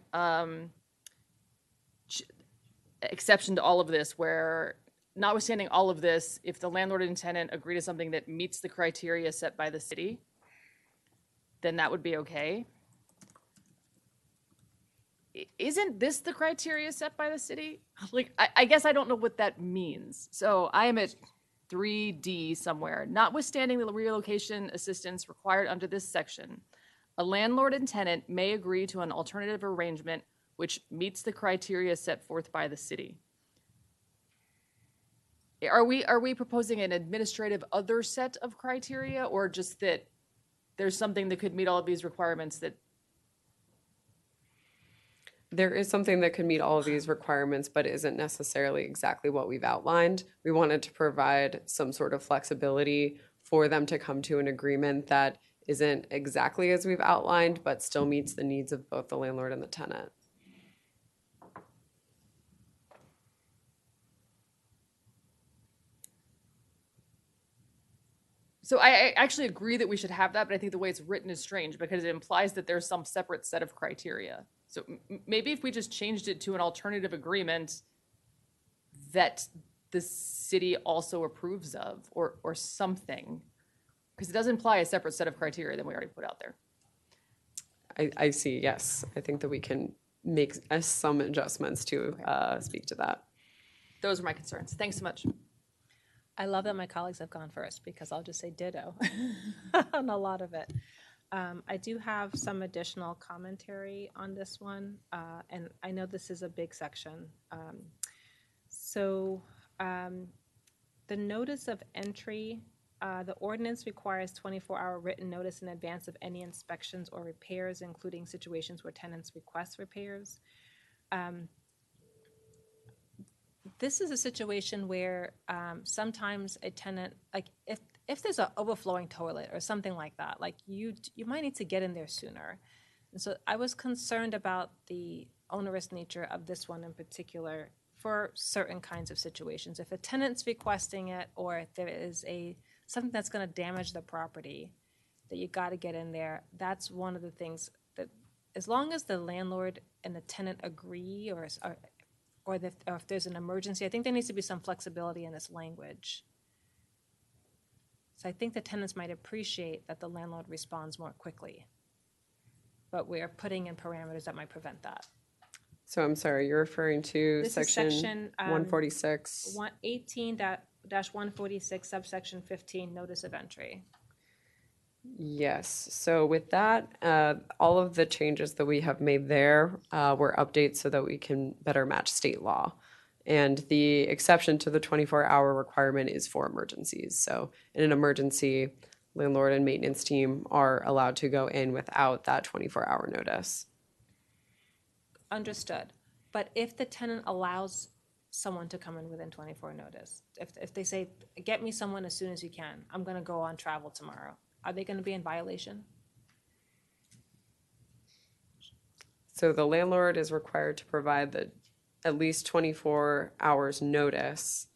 P: exception to all of this where, notwithstanding all of this, if the landlord and tenant agree to something that meets the criteria set by the city, then that would be okay. Isn't this the criteria set by the city? Like, I guess I don't know what that means. So I am at 3D somewhere. Notwithstanding the relocation assistance required under this section, a landlord and tenant may agree to an alternative arrangement which meets the criteria set forth by the city. Are we proposing an administrative other set of criteria, or just that there's something that could meet all of these requirements that?
N: There is something that could meet all of these requirements, but isn't necessarily exactly what we've outlined. We wanted to provide some sort of flexibility for them to come to an agreement that isn't exactly as we've outlined, but still meets the needs of both the landlord and the tenant.
P: So I actually agree that we should have that, but I think the way it's written is strange because it implies that there's some separate set of criteria. So maybe if we just changed it to an alternative agreement that the city also approves of, or something, because it does imply a separate set of criteria than we already put out there.
N: I see, yes. I think that we can make some adjustments to speak to that.
P: Those are my concerns. Thanks so much.
A: I love that my colleagues have gone first because I'll just say ditto on a lot of it. I do have some additional commentary on this one, and I know this is a big section. The notice of entry, the ordinance requires 24-hour written notice in advance of any inspections or repairs, including situations where tenants request repairs. This is a situation where sometimes a tenant, like if there's an overflowing toilet or something like that, like you might need to get in there sooner. And so I was concerned about the onerous nature of this one in particular for certain kinds of situations. If a tenant's requesting it, or if there is something that's going to damage the property, that you got to get in there. That's one of the things that, as long as the landlord and the tenant agree, or if there's an emergency, I think there needs to be some flexibility in this language. So I think the tenants might appreciate that the landlord responds more quickly, but we're putting in parameters that might prevent that.
N: So I'm sorry, you're referring to
A: This is
N: section 146?
A: 18-146, subsection 15, notice of entry.
N: Yes, so with that, all of the changes that we have made there were updates so that we can better match state law. And the exception to the 24-hour requirement is for emergencies. So in an emergency, landlord and maintenance team are allowed to go in without that 24-hour notice.
A: Understood. But if the tenant allows someone to come in within 24 notice, if they say, get me someone as soon as you can, I'm going to go on travel tomorrow, are they going to be in violation?
N: So the landlord is required to provide at least 24 hours notice.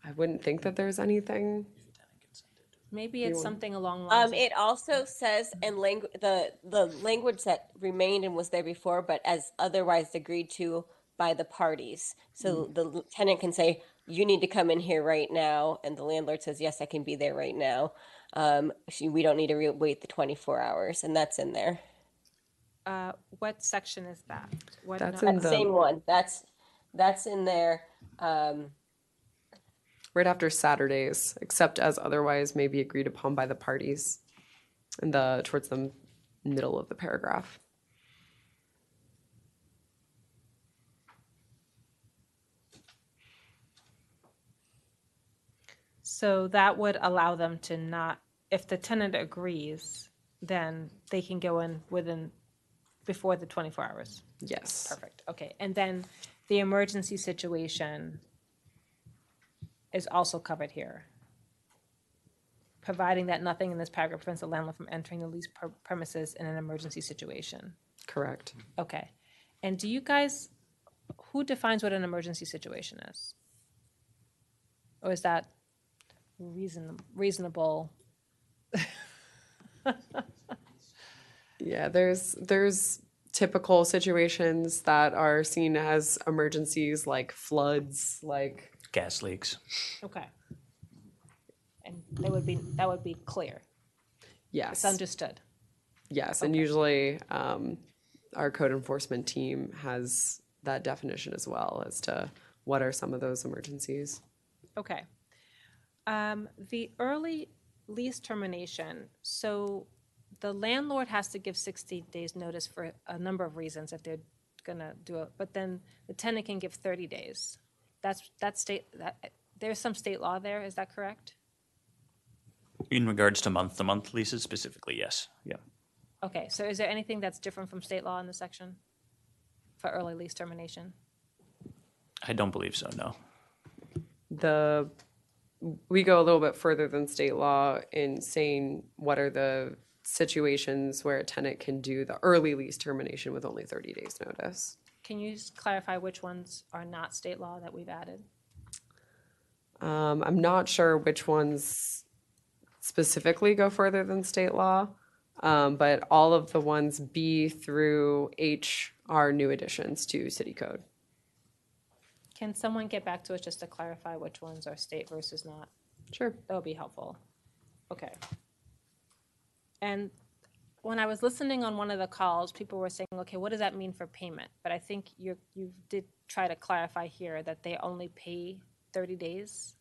N: I wouldn't think that there's anything.
A: Maybe it's something along the lines of,
S: It also says in the language that remained and was there before, but as otherwise agreed to by the parties. So the tenant can say, you need to come in here right now, and the landlord says, yes, I can be there right now. We don't need to wait the 24 hours, and that's in there.
A: what section is that?
N: That's in
S: That
N: the
S: same one. That's in there.
N: right after Saturdays, except as otherwise may be agreed upon by the parties, in towards the middle of the paragraph.
A: So that would allow them to not, if the tenant agrees, then they can go in before the 24 hours.
N: Yes.
A: Perfect, okay. And then the emergency situation is also covered here, providing that nothing in this paragraph prevents the landlord from entering the leased premises in an emergency situation.
N: Correct.
A: Okay. And do you guys, who defines what an emergency situation is? Or is that reasonable?
N: Yeah, there's typical situations that are seen as emergencies, like floods, like
O: Gas leaks.
A: Okay. And that would be clear.
N: yes.
A: It's understood.
N: Yes, and usually our code enforcement team has that definition as well as to what are some of those emergencies.
A: Okay. The early lease termination, so the landlord has to give 60 days notice for a number of reasons if they're gonna do it, but then the tenant can give 30 days. There's some state law there, is that correct?
O: In regards to month-to-month leases specifically, yes. Yeah.
A: Okay, so is there anything that's different from state law in this section for early lease termination?
O: I don't believe so, no.
N: We go a little bit further than state law in saying what are the situations where a tenant can do the early lease termination with only 30 days notice.
A: Can you just clarify which ones are not state law that we've added?
N: I'm not sure which ones specifically go further than state law, but all of the ones B through H are new additions to city code.
A: Can someone get back to us just to clarify which ones are state versus not?
N: Sure.
A: That would be helpful. Okay. And when I was listening on one of the calls, people were saying, okay, what does that mean for payment? But I think you did try to clarify here that they only pay 30 days.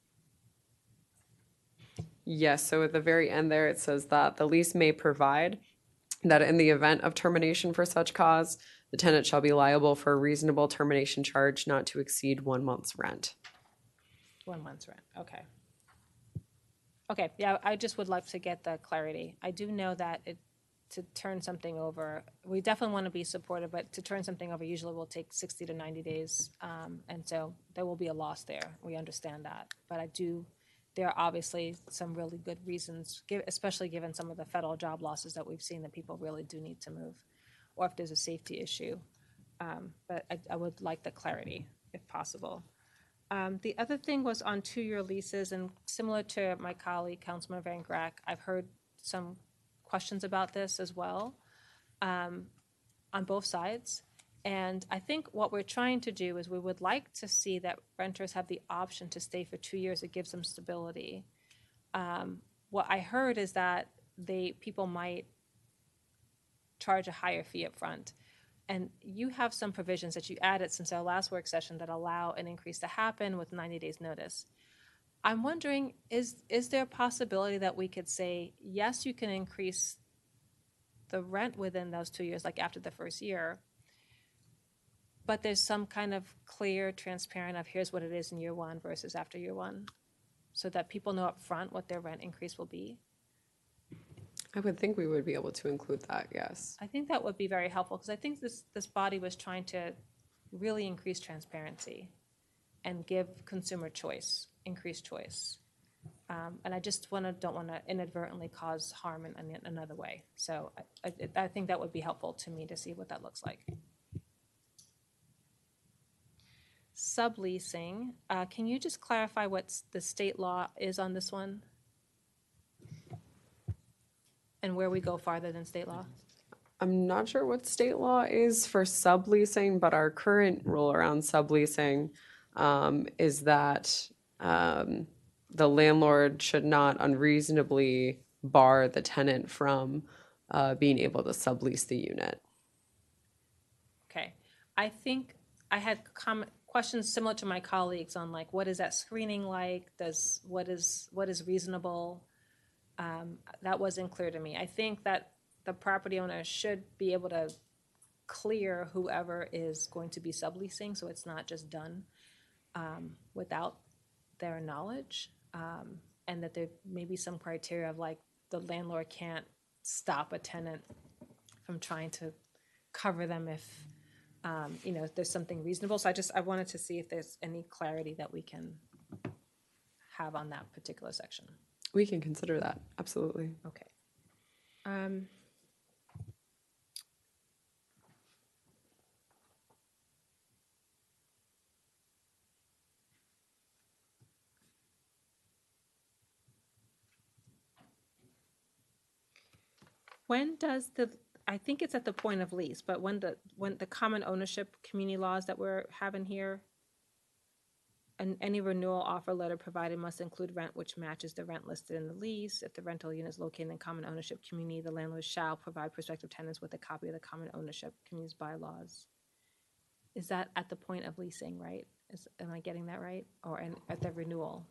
N: Yes, so at the very end there, it says that the lease may provide that in the event of termination for such cause, the tenant shall be liable for a reasonable termination charge not to exceed 1 month's rent.
A: 1 month's rent, okay. Okay, yeah, I just would like to get the clarity. I do know that to turn something over, we definitely want to be supportive, but to turn something over usually will take 60 to 90 days. And so there will be a loss there. We understand that. But there are obviously some really good reasons, especially given some of the federal job losses that we've seen, that people really do need to move, or if there's a safety issue. But I would like the clarity, if possible. The other thing was on 2-year leases, and similar to my colleague, Councilman Van Grack, I've heard some questions about this as well, on both sides. And I think what we're trying to do is we would like to see that renters have the option to stay for 2 years. It gives them stability. What I heard is that people might charge a higher fee up front. And you have some provisions that you added since our last work session that allow an increase to happen with 90 days notice. I'm wondering, is there a possibility that we could say, yes, you can increase the rent within those 2 years, like after the first year, but there's some kind of clear, transparent of here's what it is in year one versus after year one, so that people know up front what their rent increase will be?
N: I would think we would be able to include that, yes.
A: I think that would be very helpful, because I think this body was trying to really increase transparency and give consumer choice, increased choice. And I just don't want to inadvertently cause harm in another way. So I think that would be helpful to me to see what that looks like. Subleasing, can you just clarify what the state law is on this one? And where we go farther than state law?
N: I'm not sure what state law is for subleasing, but our current rule around subleasing is that the landlord should not unreasonably bar the tenant from being able to sublease the unit.
A: Okay. I think I had questions similar to my colleagues on like, what is that screening like? What is reasonable? That wasn't clear to me. I think that the property owner should be able to clear whoever is going to be subleasing, so it's not just done without their knowledge, and that there may be some criteria of like the landlord can't stop a tenant from trying to cover them if if there's something reasonable. So I wanted to see if there's any clarity that we can have on that particular section.
N: We can consider that, absolutely.
A: Okay. When does I think it's at the point of lease, but when the common ownership community laws that we're having here, and any renewal offer letter provided must include rent which matches the rent listed in the lease. If the rental unit is located in common ownership community, the landlord shall provide prospective tenants with a copy of the common ownership community's bylaws. Is that at the point of leasing, right? Am I getting that right? Or at the renewal?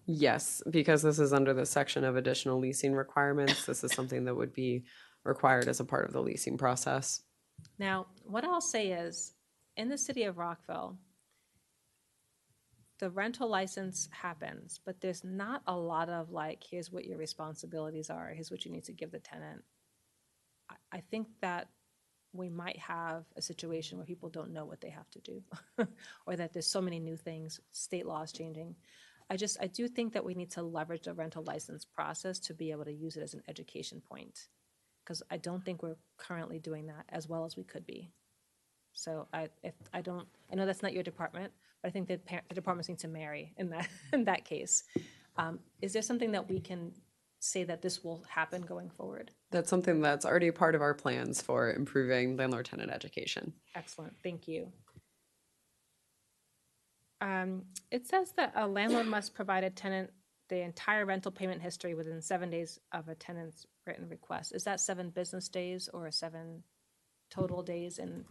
N: Yes, because this is under the section of additional leasing requirements. This is something that would be required as a part of the leasing process.
A: Now, what I'll say is, in the city of Rockville, the rental license happens, but there's not a lot of like, here's what your responsibilities are, here's what you need to give the tenant. I think that we might have a situation where people don't know what they have to do, or that there's so many new things, state laws changing. I do think that we need to leverage the rental license process to be able to use it as an education point, because I don't think we're currently doing that as well as we could be. So I know that's not your department, but I think that the departments need to marry in that case. Is there something that we can say that this will happen going forward?
N: That's something that's already part of our plans for improving landlord-tenant education.
A: Excellent, thank you. It says that a landlord must provide a tenant the entire rental payment history within 7 days of a tenant's written request. Is that 7 business days or 7 total days? And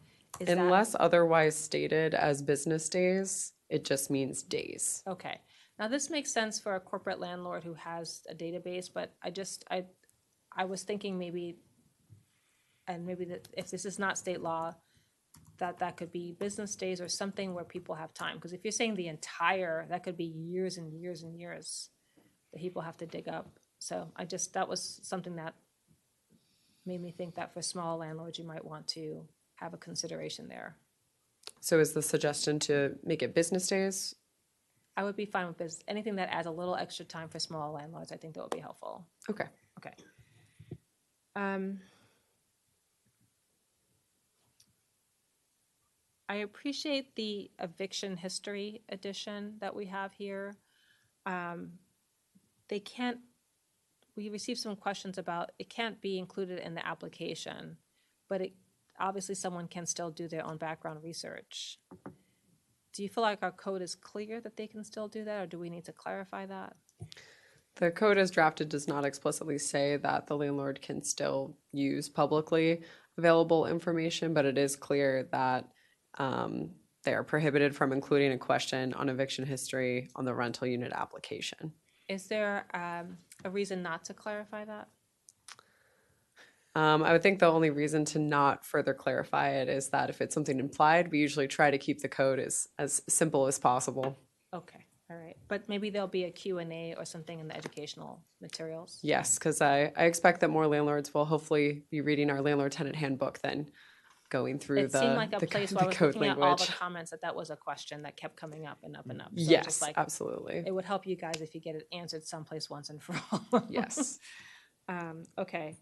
N: unless otherwise stated as business days, it just means days.
A: Okay. Now this makes sense for a corporate landlord who has a database, but I was thinking maybe that if this is not state law, that could be business days or something where people have time. Because if you're saying the entire, that could be years and years and years that people have to dig up. So that was something that made me think that for small landlords, you might want to have a consideration there.
N: So is the suggestion to make it business days?
A: I would be fine with anything that adds a little extra time for small landlords. I think that would be helpful.
N: Okay.
A: Okay. I appreciate the eviction history addition that we have here. They can't we received some questions about, it can't be included in the application, but obviously someone can still do their own background research. Do you feel like our code is clear that they can still do that, or do we need to clarify that?
N: The code as drafted does not explicitly say that the landlord can still use publicly available information, but it is clear that they are prohibited from including a question on eviction history on the rental unit application.
A: Is there a reason not to clarify that?
N: I would think the only reason to not further clarify it is that if it's something implied, we usually try to keep the code as simple as possible.
A: Okay, all right. But maybe there'll be a Q&A or something in the educational materials?
N: Yes, because I expect that more landlords will hopefully be reading our landlord-tenant handbook than going through
A: It seemed like a place where I was
N: code
A: looking at all the
N: language.
A: comments that was a question that kept coming up and up and up. So
N: Yes,
A: just like,
N: absolutely.
A: It would help you guys if you get it answered someplace once and for all.
N: Yes.
A: Okay.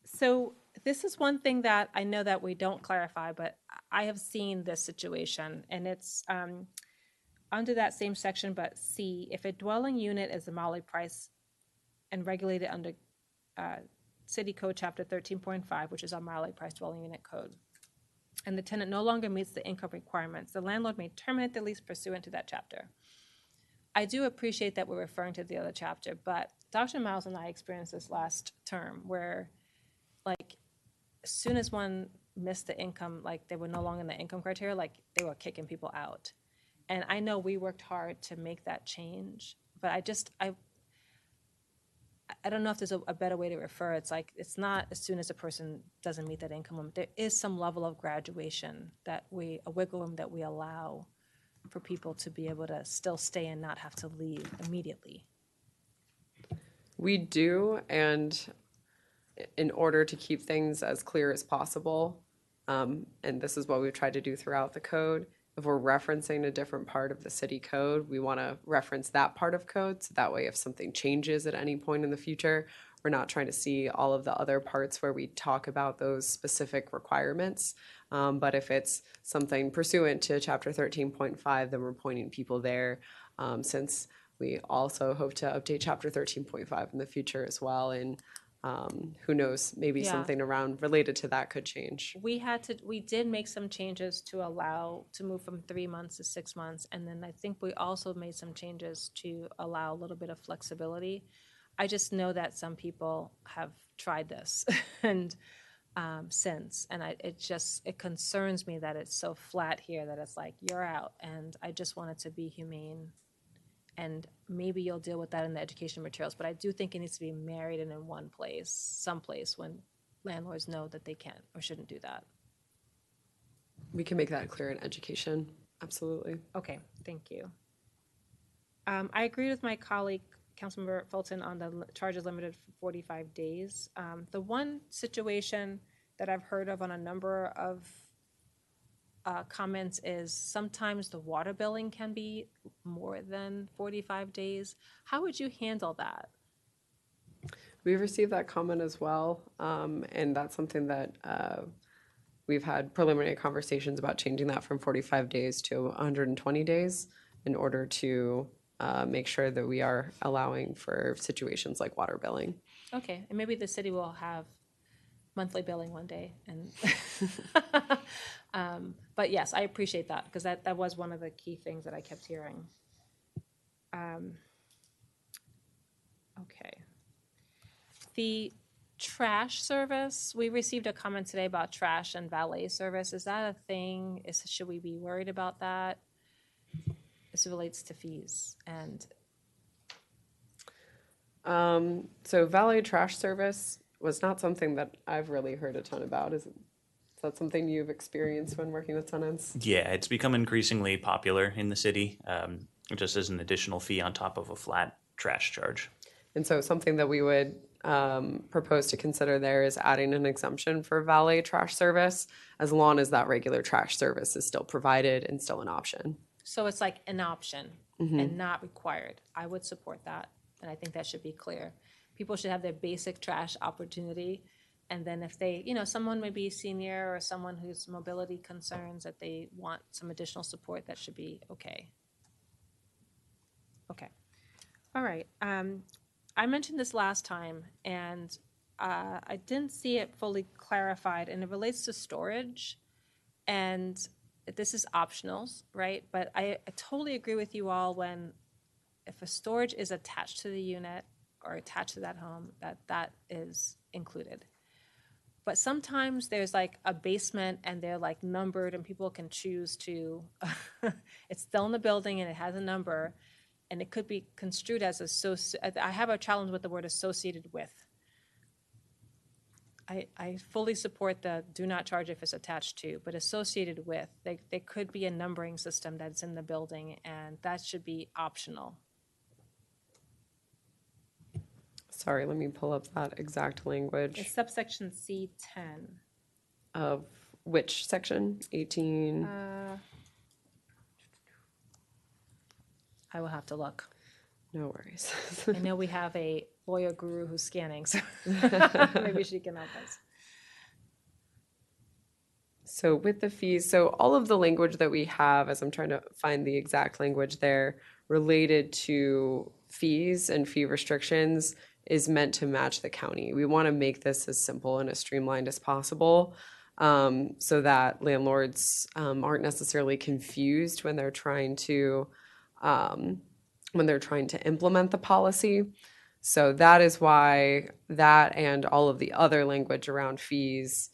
A: So this is one thing that I know that we don't clarify, but I have seen this situation, and it's under that same section, but C, if a dwelling unit is a Molly price and regulated under City Code Chapter 13.5, which is our Molly price dwelling unit code, and the tenant no longer meets the income requirements, the landlord may terminate the lease pursuant to that chapter. I do appreciate that we're referring to the other chapter, but Dr. Miles and I experienced this last term where, like, as soon as one missed the income, like they were no longer in the income criteria, like they were kicking people out. And I know we worked hard to make that change, but I don't know if there's a better way to refer. It's like, it's not as soon as a person doesn't meet that income limit. There is some level of graduation a wiggle room that we allow for people to be able to still stay and not have to leave immediately.
N: We do, and in order to keep things as clear as possible, and this is what we've tried to do throughout the code, if we're referencing a different part of the city code, we want to reference that part of code, so that way if something changes at any point in the future, we're not trying to see all of the other parts where we talk about those specific requirements. But if it's something pursuant to Chapter 13.5, then we're pointing people there, since we also hope to update Chapter 13.5 in the future as well. And who knows, maybe
A: Yeah.
N: something around related to that could change.
A: We did make some changes to allow to move from 3 months to 6 months. And then I think we also made some changes to allow a little bit of flexibility. I just know that some people have tried this and since, and it concerns me that it's so flat here that it's like, you're out. And I just want it to be humane. And maybe you'll deal with that in the education materials, but I do think it needs to be married and in one place, someplace when landlords know that they can't or shouldn't do that.
N: We can make that clear in education, absolutely.
A: Okay, thank you. I agree with my colleague, Councilmember Fulton, on the charges limited for 45 days. The one situation that I've heard of on a number of comments is sometimes the water billing can be more than 45 days. How would you handle that?
N: We've received that comment as well, and that's something that we've had preliminary conversations about changing that from 45 days to 120 days in order to make sure that we are allowing for situations like water billing.
A: Okay, and maybe the city will have monthly billing one day. And but yes, I appreciate that because that was one of the key things that I kept hearing. Okay. The trash service, we received a comment today about trash and valet service. Is that a thing? Should we be worried about that? This relates to fees and.
N: So valet trash service was not something that I've really heard a ton about. Is that something you've experienced when working with tenants?
O: Yeah, it's become increasingly popular in the city, just as an additional fee on top of a flat trash charge.
N: And so something that we would propose to consider there is adding an exemption for valet trash service, as long as that regular trash service is still provided and still an option.
A: So it's like an option and not required. I would support that, and I think that should be clear. People should have their basic trash opportunity, and then if they, someone may be senior or someone who's mobility concerns that they want some additional support, that should be okay. Okay. All right. I mentioned this last time, and I didn't see it fully clarified, and it relates to storage. And this is optionals, right? But I totally agree with you all when if a storage is attached to the unit or attached to that home, that is included. But sometimes there's like a basement and they're like numbered and people can choose to, it's still in the building and it has a number and it could be construed as I have a challenge with the word associated with. I fully support the do not charge if it's attached to, but associated with, there could be a numbering system that's in the building and that should be optional.
N: Sorry, let me pull up that exact language.
A: It's subsection C10.
N: Of which section? 18?
A: I will have to look.
N: No worries.
A: I know we have a lawyer guru who's scanning, so maybe she can help us.
N: So with the fees, so all of the language that we have, as I'm trying to find the exact language there, related to fees and fee restrictions is meant to match the county. We want to make this as simple and as streamlined as possible, so that landlords aren't necessarily confused when they're trying to implement the policy. So that is why that and all of the other language around fees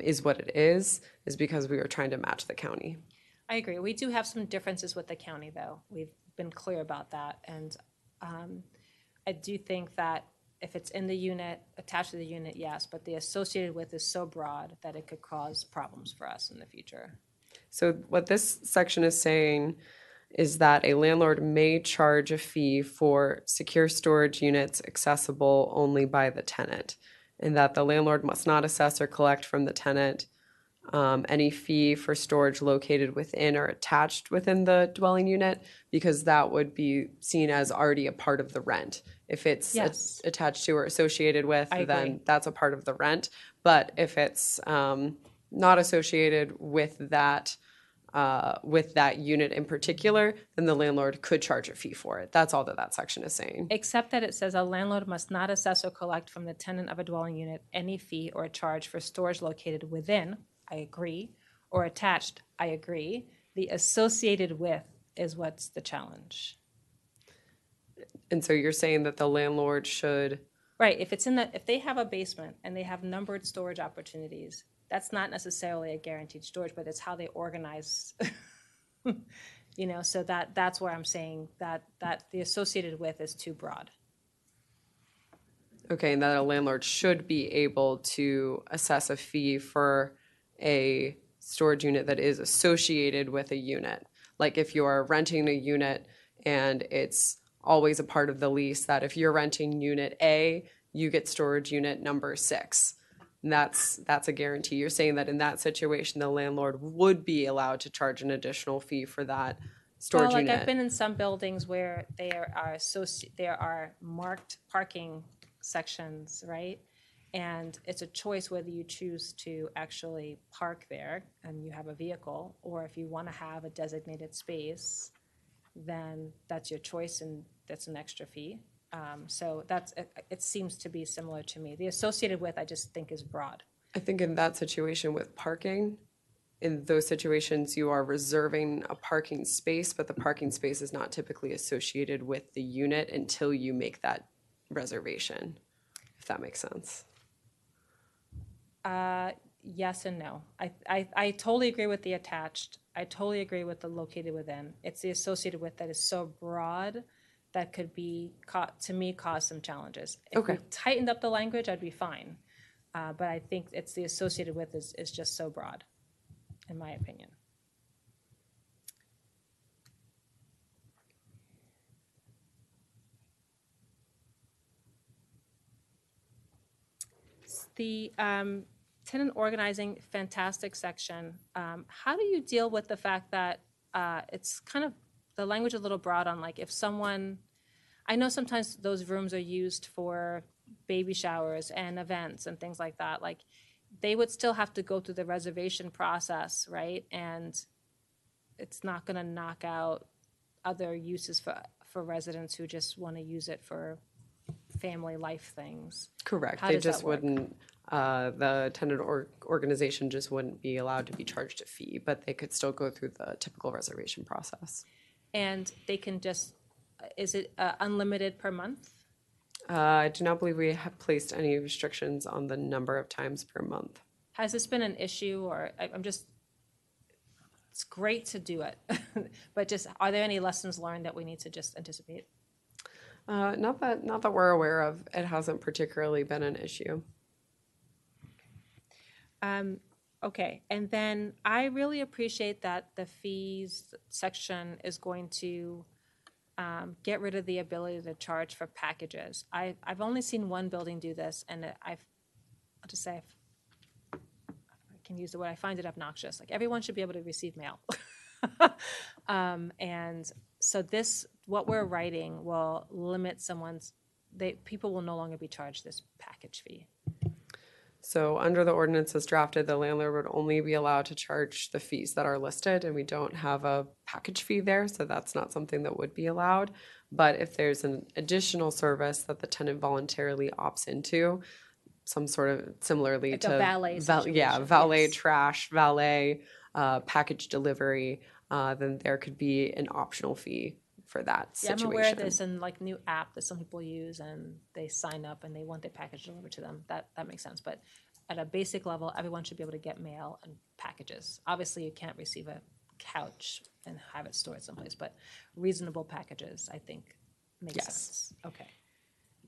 N: is what it is because we are trying to match the county.
A: I agree. We do have some differences with the county, though. We've been clear about that. And I do think that if it's in the unit, attached to the unit, yes, but the associated with is so broad that it could cause problems for us in the future.
N: So what this section is saying is that a landlord may charge a fee for secure storage units accessible only by the tenant, and that the landlord must not assess or collect from the tenant any fee for storage located within or attached within the dwelling unit, because that would be seen as already a part of the rent. If it's
A: Yes.
N: attached to or associated with,
A: I
N: then
A: agree.
N: that's a part of the rent. But if it's not associated with that unit in particular, then the landlord could charge a fee for it. That's all that section is saying.
A: Except that it says a landlord must not assess or collect from the tenant of a dwelling unit any fee or charge for storage located within, I agree, or attached, I agree. The associated with is what's the challenge.
N: And so you're saying that the landlord should...
A: Right, if they have a basement and they have numbered storage opportunities, that's not necessarily a guaranteed storage, but it's how they organize, so that's where I'm saying that the associated with is too broad.
N: Okay, and that a landlord should be able to assess a fee for a storage unit that is associated with a unit. Like if you're renting a unit and it's always a part of the lease that if you're renting unit A, you get storage unit number 6. And that's a guarantee. You're saying that in that situation, the landlord would be allowed to charge an additional fee for that storage
A: well,
N: unit.
A: I've been in some buildings where there are marked parking sections, right? And it's a choice whether you choose to actually park there and you have a vehicle, or if you want to have a designated space, then that's your choice and that's an extra fee. So it seems to be similar to me. The associated with, I just think, is broad.
N: I think in that situation with parking, in those situations, you are reserving a parking space, but the parking space is not typically associated with the unit until you make that reservation, if that makes sense.
A: Yes and no. I totally agree with the attached. I totally agree with the located within. It's the associated with that is so broad that could be, to me, cause some challenges. If we tightened up the language, I'd be fine. But I think it's the associated with is just so broad, in my opinion. The tenant organizing, fantastic section. How do you deal with the fact that it's kind of the language a little broad on like if someone, I know sometimes those rooms are used for baby showers and events and things like that. Like they would still have to go through the reservation process, right? And it's not going to knock out other uses for residents who just want to use it for family life things?
N: Correct.
A: How
N: They
A: does that
N: just
A: work?
N: wouldn't, the tenant or organization just wouldn't be allowed to be charged a fee, but they could still go through the typical reservation process.
A: And they can just, is it unlimited per month?
N: I do not believe we have placed any restrictions on the number of times per month.
A: Has this been an issue, or I'm just, it's great to do it, but just, are there any lessons learned that we need to just anticipate?
N: Not that we're aware of. It hasn't particularly been an issue.
A: Okay, and then I really appreciate that the fees section is going to get rid of the ability to charge for packages. I've only seen one building do this, and I'll just say, I can use the word, I find it obnoxious. Like, everyone should be able to receive mail. And so this, what we're writing will limit people will no longer be charged this package fee.
N: So under the ordinance as drafted, the landlord would only be allowed to charge the fees that are listed, and we don't have a package fee there, so that's not something that would be allowed. But if there's an additional service that the tenant voluntarily opts into, some sort of similarly
A: Like
N: to
A: a valet situation,
N: valet
A: yes.
N: trash, valet package delivery, then there could be an optional fee for that
A: Yeah,
N: situation.
A: I'm aware of this and like new app that some people use, and they sign up and they want their package delivered to them. That makes sense. But at a basic level, everyone should be able to get mail and packages. Obviously, you can't receive a couch and have it stored someplace, but reasonable packages, I think, makes
N: Yes.
A: sense. Okay,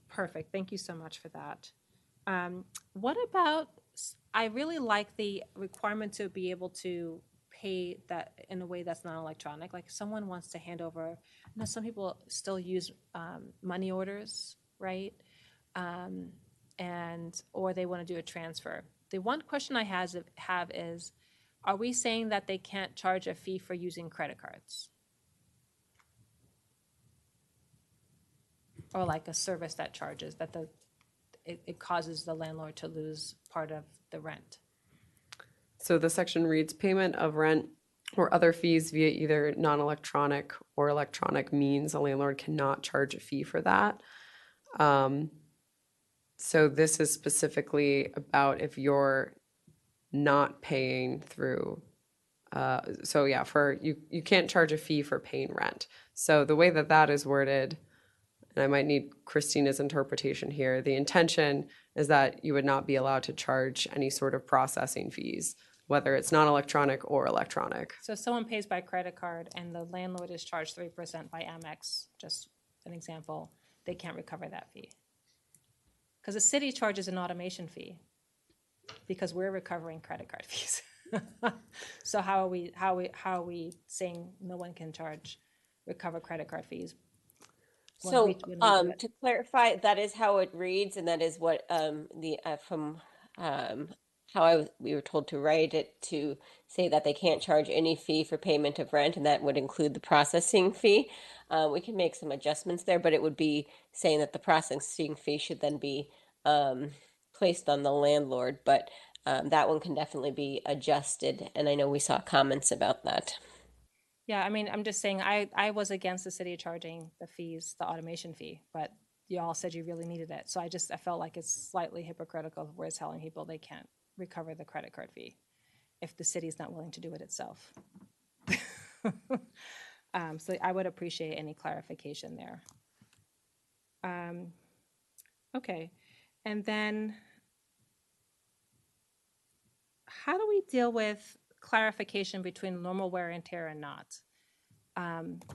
A: perfect. Thank you so much for that. What about? I really like the requirement to be able to pay that in a way that's not electronic. Like, if someone wants to hand over, some people still use money orders, right? Or they want to do a transfer. The one question I have is, are we saying that they can't charge a fee for using credit cards? Or like a service that charges, that it causes the landlord to lose part of the rent?
N: So the section reads, payment of rent or other fees via either non-electronic or electronic means. A landlord cannot charge a fee for that. So this is specifically about if you're not paying through. You can't charge a fee for paying rent. So the way that is worded, and I might need Christina's interpretation here, the intention is that you would not be allowed to charge any sort of processing fees, whether it's non-electronic or electronic.
A: So if someone pays by credit card and the landlord is charged 3% by Amex, just an example, they can't recover that fee. Because the city charges an automation fee because we're recovering credit card fees. So how are we saying no one can recover credit card fees?
S: So, to clarify, that is how it reads, and that is what we were told to write it, to say that they can't charge any fee for payment of rent, and that would include the processing fee. We can make some adjustments there, but it would be saying that the processing fee should then be placed on the landlord, but that one can definitely be adjusted, and I know we saw comments about that.
A: Yeah, I mean, I'm just saying, I was against the city charging the fees, the automation fee, but you all said you really needed it. So I felt like it's slightly hypocritical if we're telling people they can't recover the credit card fee if the city's not willing to do it itself. So I would appreciate any clarification there. Okay, and then how do we deal with clarification between normal wear and tear and not?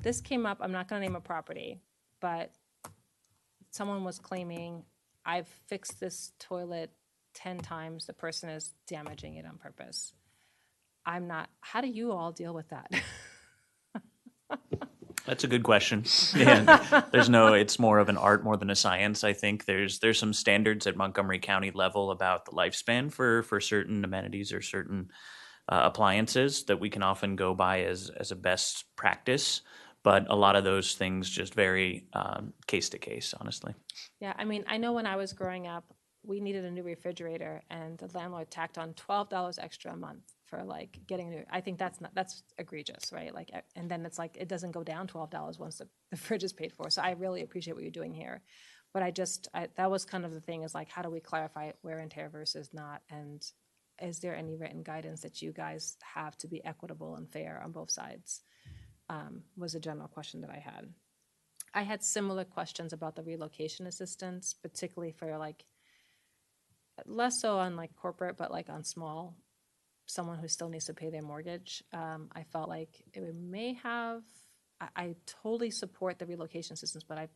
A: This came up, I'm not going to name a property, but someone was claiming, I've fixed this toilet 10 times, the person is damaging it on purpose. How do you all deal with that?
O: That's a good question. And it's more of an art more than a science. I think there's some standards at Montgomery County level about the lifespan for certain amenities or certain appliances that we can often go by as a best practice. But a lot of those things just vary case to case, honestly.
A: Yeah, I mean, I know when I was growing up, we needed a new refrigerator, and the landlord tacked on $12 extra a month for like getting a new, I think that's egregious, right? Like, and then it's like, it doesn't go down $12 once the fridge is paid for. So I really appreciate what you're doing here. But that was kind of the thing, is like, how do we clarify wear and tear versus not? And is there any written guidance that you guys have to be equitable and fair on both sides? Was a general question that I had. I had similar questions about the relocation assistance, particularly for like, less so on like corporate, but like on small, someone who still needs to pay their mortgage. I felt like it may have, I totally support the relocation assistance, but I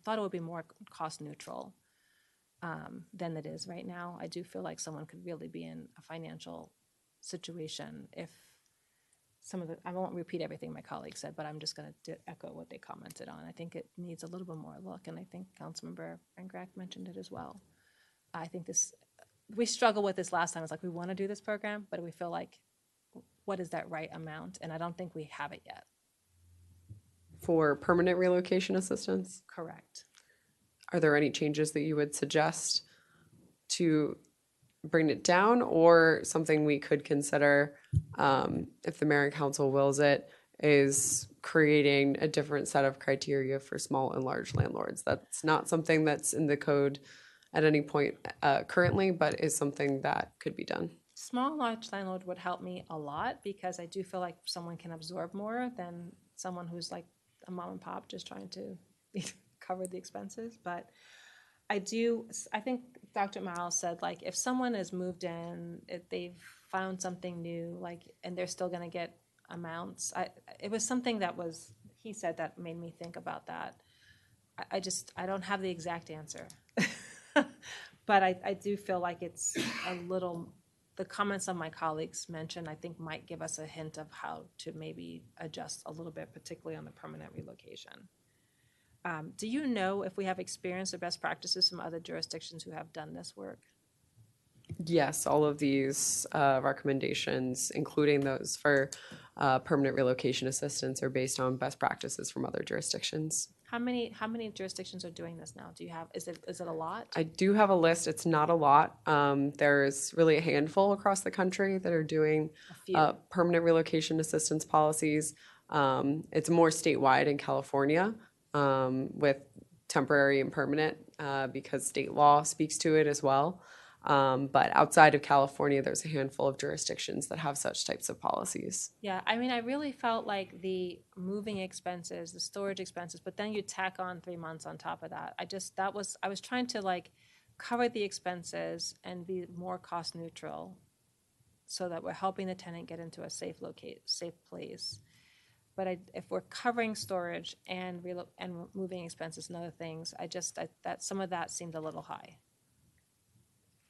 A: thought it would be more cost neutral than it is right now. I do feel like someone could really be in a financial situation if I won't repeat everything my colleague said, but I'm just going to echo what they commented on. I think it needs a little bit more look, and I think Councilmember Frank mentioned it as well. I think we struggled with this last time. It's like, we want to do this program, but we feel like, what is that right amount? And I don't think we have it yet.
N: For permanent relocation assistance?
A: Correct.
N: Are there any changes that you would suggest to bring it down, or something we could consider, if the mayor and council wills it, is creating a different set of criteria for small and large landlords? That's not something that's in the code at any point currently, but is something that could be done.
A: Small large landlord would help me a lot, because I do feel like someone can absorb more than someone who's like a mom and pop just trying to cover the expenses. But I think Dr. Miles said, like, if someone has moved in, if they've found something new, like, and they're still going to get amounts. It was something he said that made me think about that. I don't have the exact answer. But I do feel like it's a little, the comments of my colleagues mentioned, I think might give us a hint of how to maybe adjust a little bit, particularly on the permanent relocation. Do you know if we have experience or best practices from other jurisdictions who have done this work?
N: Yes, all of these recommendations, including those for permanent relocation assistance, are based on best practices from other jurisdictions.
A: How many jurisdictions are doing this now? Do you have, is it a lot?
N: I do have a list. It's not a lot. There's really a handful across the country that are doing permanent relocation assistance policies. It's more statewide in California, with temporary and permanent, because state law speaks to it as well. But outside of California, there's a handful of jurisdictions that have such types of policies.
A: Yeah, I mean, I really felt like the moving expenses, the storage expenses, but then you tack on 3 months on top of that. I was trying to like cover the expenses and be more cost neutral so that we're helping the tenant get into a safe place. But if we're covering storage and moving expenses and other things, that some of that seemed a little high.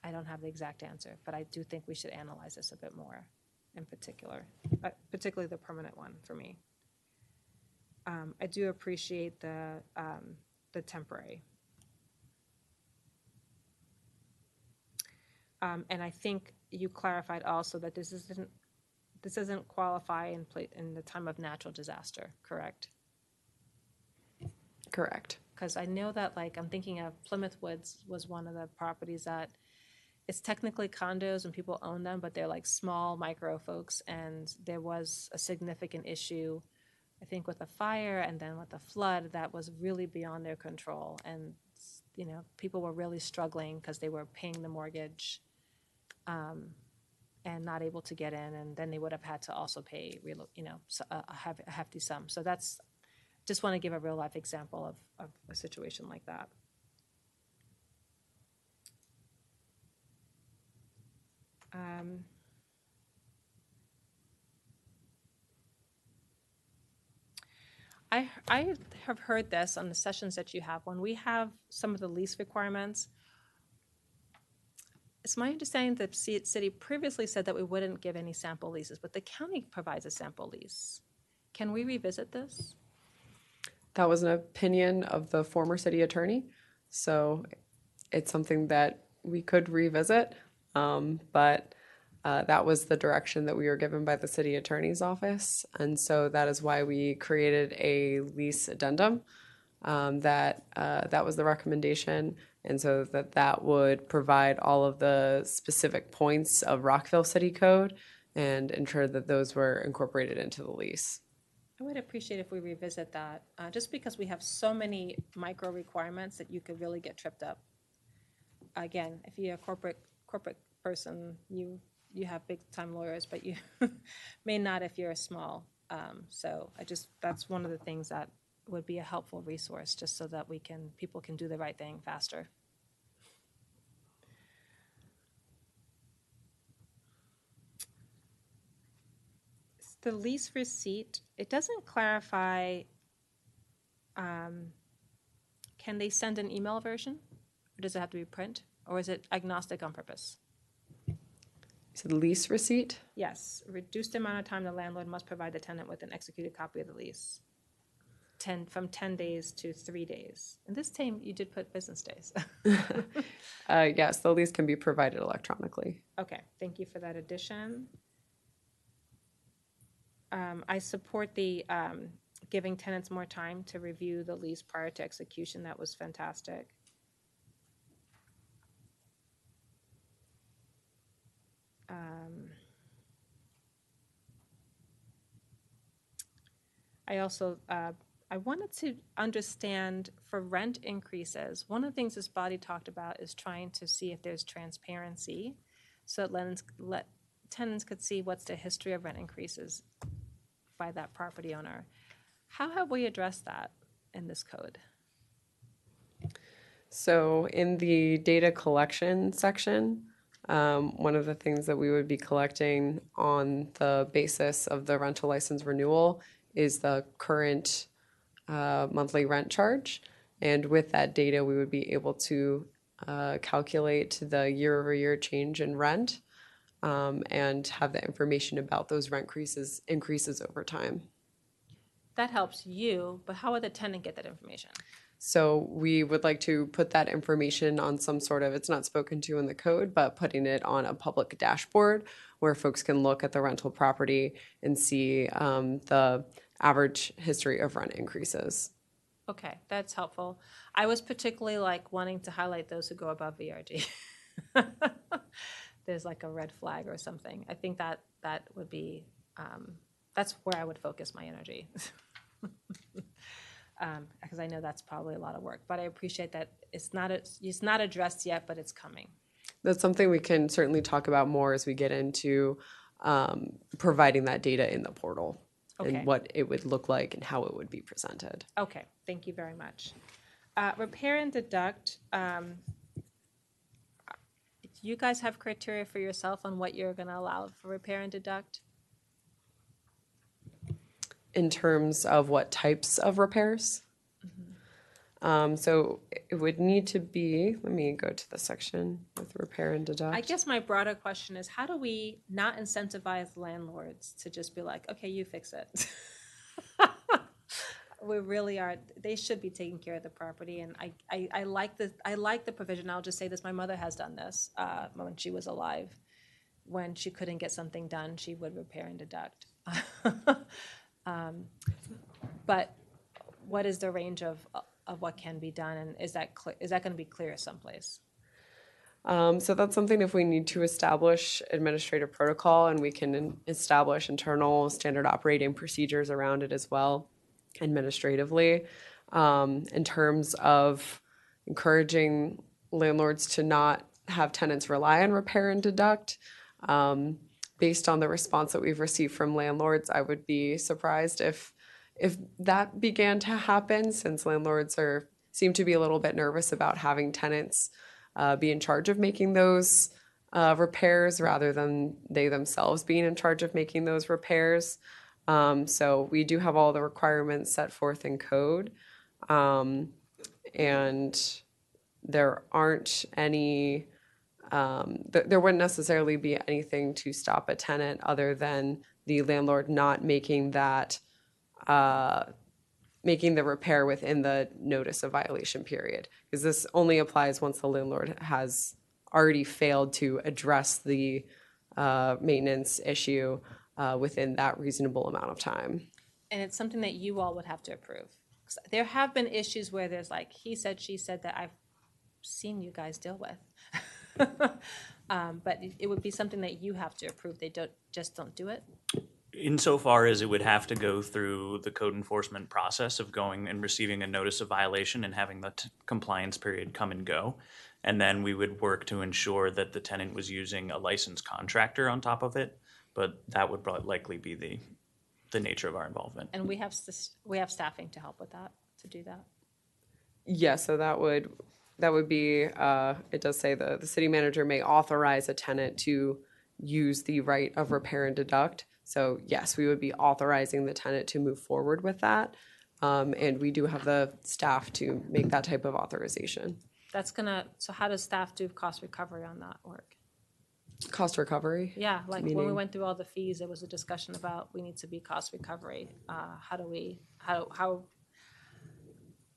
A: I don't have the exact answer, but I do think we should analyze this a bit more in particular, particularly the permanent one for me. I do appreciate the temporary. And I think you clarified also that this doesn't qualify in the time of natural disaster, correct?
N: Correct.
A: Because I know that, like, I'm thinking of Plymouth Woods was one of the properties that it's technically condos and people own them, but they're like small micro folks. And there was a significant issue, I think, with the fire and then with the flood that was really beyond their control. And, you know, people were really struggling because they were paying the mortgage and not able to get in. And then they would have had to also pay, a hefty sum. So just want to give a real life example of a situation like that. I have heard this on the sessions that you have. When we have some of the lease requirements, it's my understanding that the city previously said that we wouldn't give any sample leases, but the county provides a sample lease. Can we revisit this?
N: That was an opinion of the former city attorney, so it's something that we could revisit, but that was the direction that we were given by the city attorney's office, and so that is why we created a lease addendum. That was the recommendation, and so that would provide all of the specific points of Rockville City Code and ensure that those were incorporated into the lease.
A: I would appreciate if we revisit that, just because we have so many micro requirements that you could really get tripped up. Again, if you're a corporate person, you have big time lawyers, but you may not if you're a small. So that's one of the things that would be a helpful resource, just so that people can do the right thing faster. The lease receipt, it doesn't clarify, can they send an email version? Or does it have to be print? Or is it agnostic on purpose?
N: So the lease receipt?
A: Yes, reduced amount of time the landlord must provide the tenant with an executed copy of the lease. From 10 days to 3 days. And this time you did put business days.
N: Yes, the lease can be provided electronically.
A: Okay, thank you for that addition. I support the giving tenants more time to review the lease prior to execution. That was fantastic. I also, I wanted to understand for rent increases, one of the things this body talked about is trying to see if there's transparency so that tenants could see what's the history of rent increases by that property owner. How have we addressed that in this code?
N: So in the data collection section, one of the things that we would be collecting on the basis of the rental license renewal is the current monthly rent charge. And with that data, we would be able to calculate the year-over-year change in rent and have the information about those rent increases over time.
A: That helps you, but how would the tenant get that information?
N: So we would like to put that information on some sort of, it's not spoken to in the code, but putting it on a public dashboard where folks can look at the rental property and see the average history of rent increases.
A: Okay, that's helpful. I was particularly wanting to highlight those who go above VRG. There's like a red flag or something. I think that would be, that's where I would focus my energy. Because I know that's probably a lot of work, but I appreciate that it's not addressed yet, but it's coming.
N: That's something we can certainly talk about more as we get into providing that data in the portal.
A: Okay.
N: And what it would look like and how it would be presented.
A: Okay, thank you very much. Repair and deduct. Do you guys have criteria for yourself on what you're going to allow for repair and deduct?
N: In terms of what types of repairs? So it would need to be, let me go to the section with repair and deduct.
A: I guess my broader question is, how do we not incentivize landlords to just be like, okay, you fix it? We really are, they should be taking care of the property, and I like the provision. I'll just say this, my mother has done this when she was alive. When she couldn't get something done, she would repair and deduct. But what is the range of what can be done, and is that going to be clear someplace?
N: So that's something if we need to establish administrative protocol, and we can establish internal standard operating procedures around it as well, administratively. In terms of encouraging landlords to not have tenants rely on repair and deduct, based on the response that we've received from landlords, I would be surprised if that began to happen, since landlords seem to be a little bit nervous about having tenants be in charge of making those repairs rather than they themselves being in charge of making those repairs. So we do have all the requirements set forth in code, and there aren't any, there wouldn't necessarily be anything to stop a tenant other than the landlord not making that making the repair within the notice of violation period, because this only applies once the landlord has already failed to address the maintenance issue within that reasonable amount of time.
A: And it's something that you all would have to approve. 'Cause there have been issues where there's like he said, she said that I've seen you guys deal with. But it would be something that you have to approve. They don't do it.
O: Insofar as it would have to go through the code enforcement process of going and receiving a notice of violation and having the compliance period come and go. And then we would work to ensure that the tenant was using a licensed contractor on top of it. But that would likely be the nature of our involvement.
A: And we have staffing to help with that, to do that.
N: Yeah, so that would be, it does say the city manager may authorize a tenant to use the right of repair and deduct. So yes, we would be authorizing the tenant to move forward with that. And we do have the staff to make that type of authorization.
A: So how does staff do cost recovery on that work?
N: Cost recovery?
A: Yeah, like when we
N: Meaning?
A: went through all the fees, there was a discussion about we need to be cost recovery. How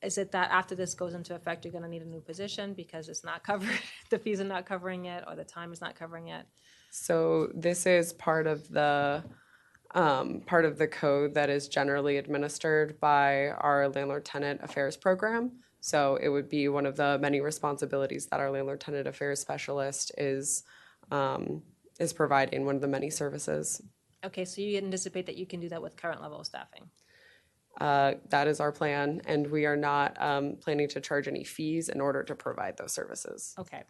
A: is it that after this goes into effect, you're gonna need a new position because it's not covered, the fees are not covering it, or the time is not covering it?
N: So this is part of the code that is generally administered by our landlord-tenant affairs program. So it would be one of the many responsibilities that our landlord-tenant affairs specialist is providing, one of the many services.
A: Okay, so you anticipate that you can do that with current level of staffing?
N: That is our plan, and we are not planning to charge any fees in order to provide those services.
A: Okay.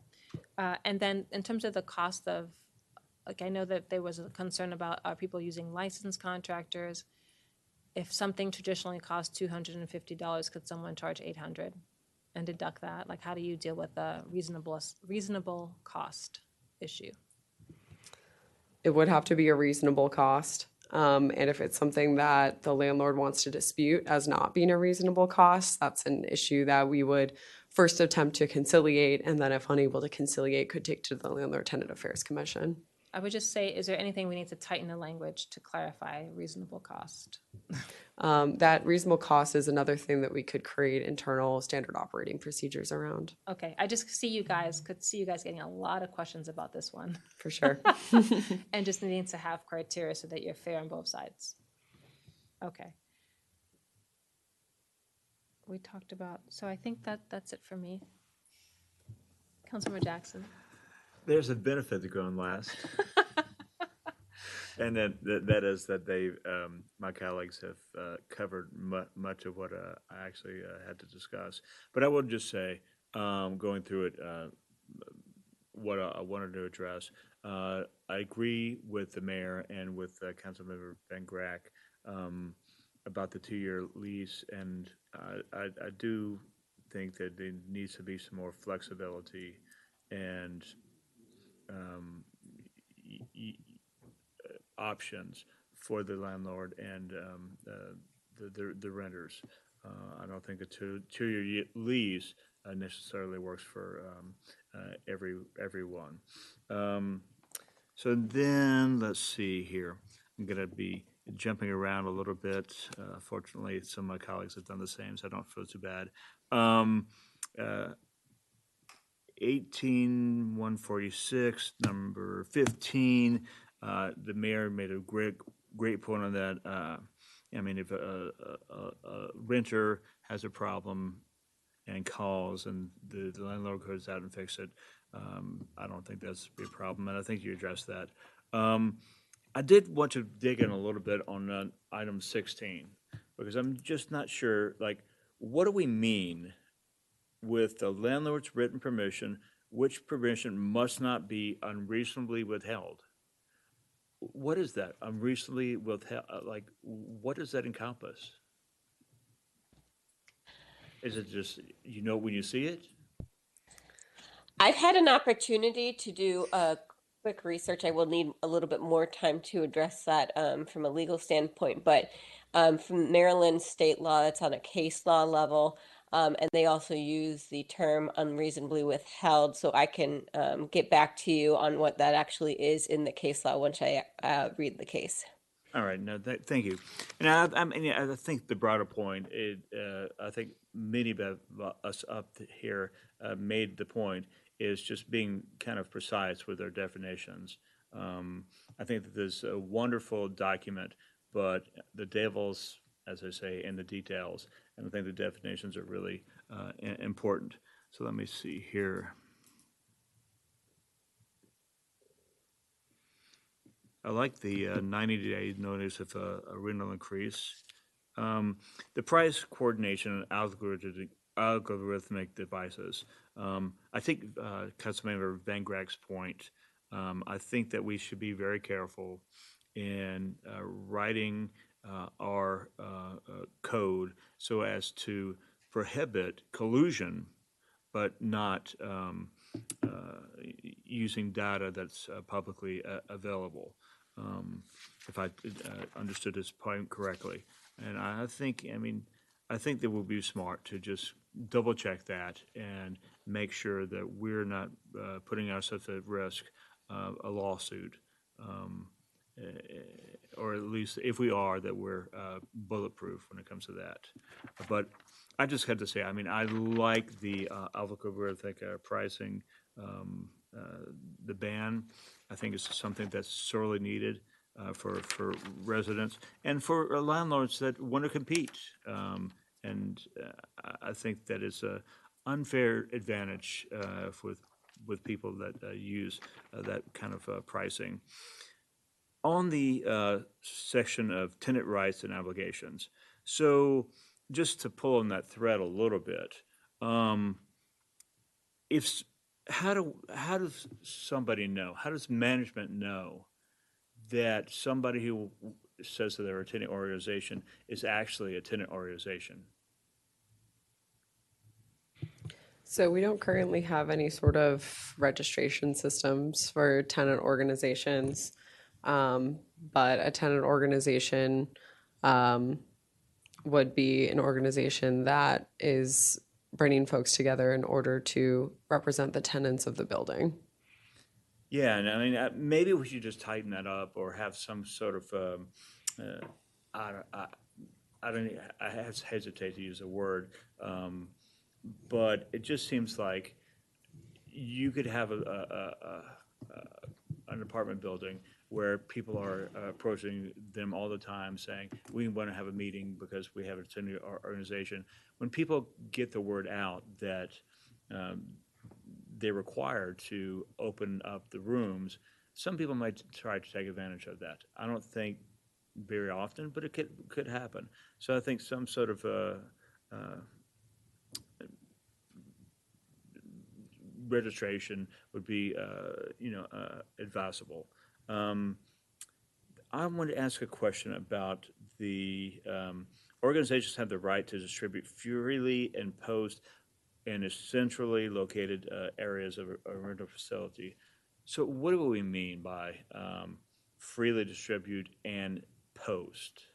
A: And then in terms of the cost of, like, I know that there was a concern about are people using licensed contractors? If something traditionally costs $250, could someone charge $800 and deduct that? Like, how do you deal with the reasonable cost issue?
N: It would have to be a reasonable cost. And if it's something that the landlord wants to dispute as not being a reasonable cost, that's an issue that we would first attempt to conciliate, and then if unable to conciliate, could take to the Landlord-Tenant Affairs Commission.
A: I would just say, is there anything we need to tighten the language to clarify reasonable cost?
N: That reasonable cost is another thing that we could create internal standard operating procedures around.
A: Okay, I just could see you guys getting a lot of questions about this one.
N: For sure.
A: And just needing to have criteria so that you're fair on both sides. Okay. We talked about, so I think that's it for me. Councilmember Jackson.
T: There's a benefit to going last. And that is that my colleagues have covered much of what I actually had to discuss. But I will just say, going through it, what I wanted to address, I agree with the mayor and with Councilmember Van Grack about the 2-year lease, and I do think that there needs to be some more flexibility and options for the landlord and the renters. I don't think a two-year lease necessarily works for everyone. So then let's see here. I'm going to be jumping around a little bit. Fortunately, some of my colleagues have done the same, so I don't feel too bad. 18146, number 15. The mayor made a great point on that. I mean, if a renter has a problem and calls and the landlord goes out and fixes it, I don't think that's a problem, and I think you addressed that. I did want to dig in a little bit on item 16, because I'm just not sure, like, what do we mean with the landlord's written permission, which permission must not be unreasonably withheld? What is that? Unreasonably withheld, like, what does that encompass? Is it just, when you see it?
S: I've had an opportunity to do a quick research. I will need a little bit more time to address that from a legal standpoint, but from Maryland state law, it's on a case law level, and they also use the term unreasonably withheld, so I can get back to you on what that actually is in the case law once I read the case.
T: All right, no, thank you. And I think the broader point, I think many of us up here made the point, is just being kind of precise with our definitions. I think that there's a wonderful document, but the devil's, as I say, in the details, and I think the definitions are really important. So let me see here. I like the 90-day notice of a rental increase. The price coordination and algorithmic devices. I think Councilmember Van Grack's point, I think that we should be very careful in writing our code so as to prohibit collusion, but not using data that's publicly available, if I understood his point correctly. And I think, I think that we'll be smart to just double check that and make sure that we're not putting ourselves at risk of a lawsuit. Or at least if we are, that we're bulletproof when it comes to that. But I just had to say, I like the algorithmic pricing, the ban. I think it's something that's sorely needed for residents and for landlords that want to compete. I think that is an unfair advantage with people that use that kind of pricing. On the section of tenant rights and obligations, so just to pull on that thread a little bit, how does somebody know? How does management know that somebody who says that they're a tenant organization is actually a tenant organization?
N: So we don't currently have any sort of registration systems for tenant organizations, but a tenant organization would be an organization that is bringing folks together in order to represent the tenants of the building.
T: Yeah, and maybe we should just tighten that up or have some sort of I hesitate to use a word, but it just seems like you could have an apartment building where people are approaching them all the time saying, we want to have a meeting because we have a tenant organization. When people get the word out that they're required to open up the rooms, some people might try to take advantage of that. I don't think very often, but it could happen. So I think some sort of registration would be, advisable. I want to ask a question about the organizations have the right to distribute freely and post in centrally located areas of a rental facility. So what do we mean by freely distribute and post?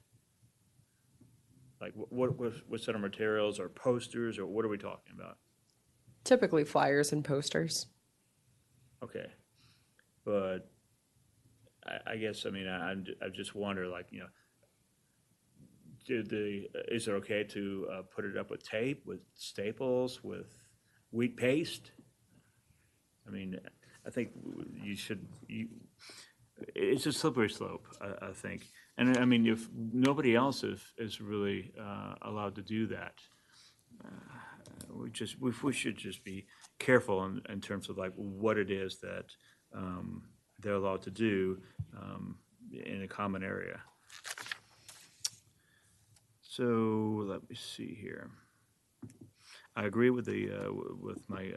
T: Like what sort of materials or posters or what are we talking about?
N: Typically flyers and posters.
T: Okay, but I guess I just wonder, is it okay to put it up with tape, with staples, with wheat paste? I think it's a slippery slope, I think. And if nobody else is really allowed to do that, we should just be careful in terms of what it is that they're allowed to do in a common area. So let me see here. I agree with with my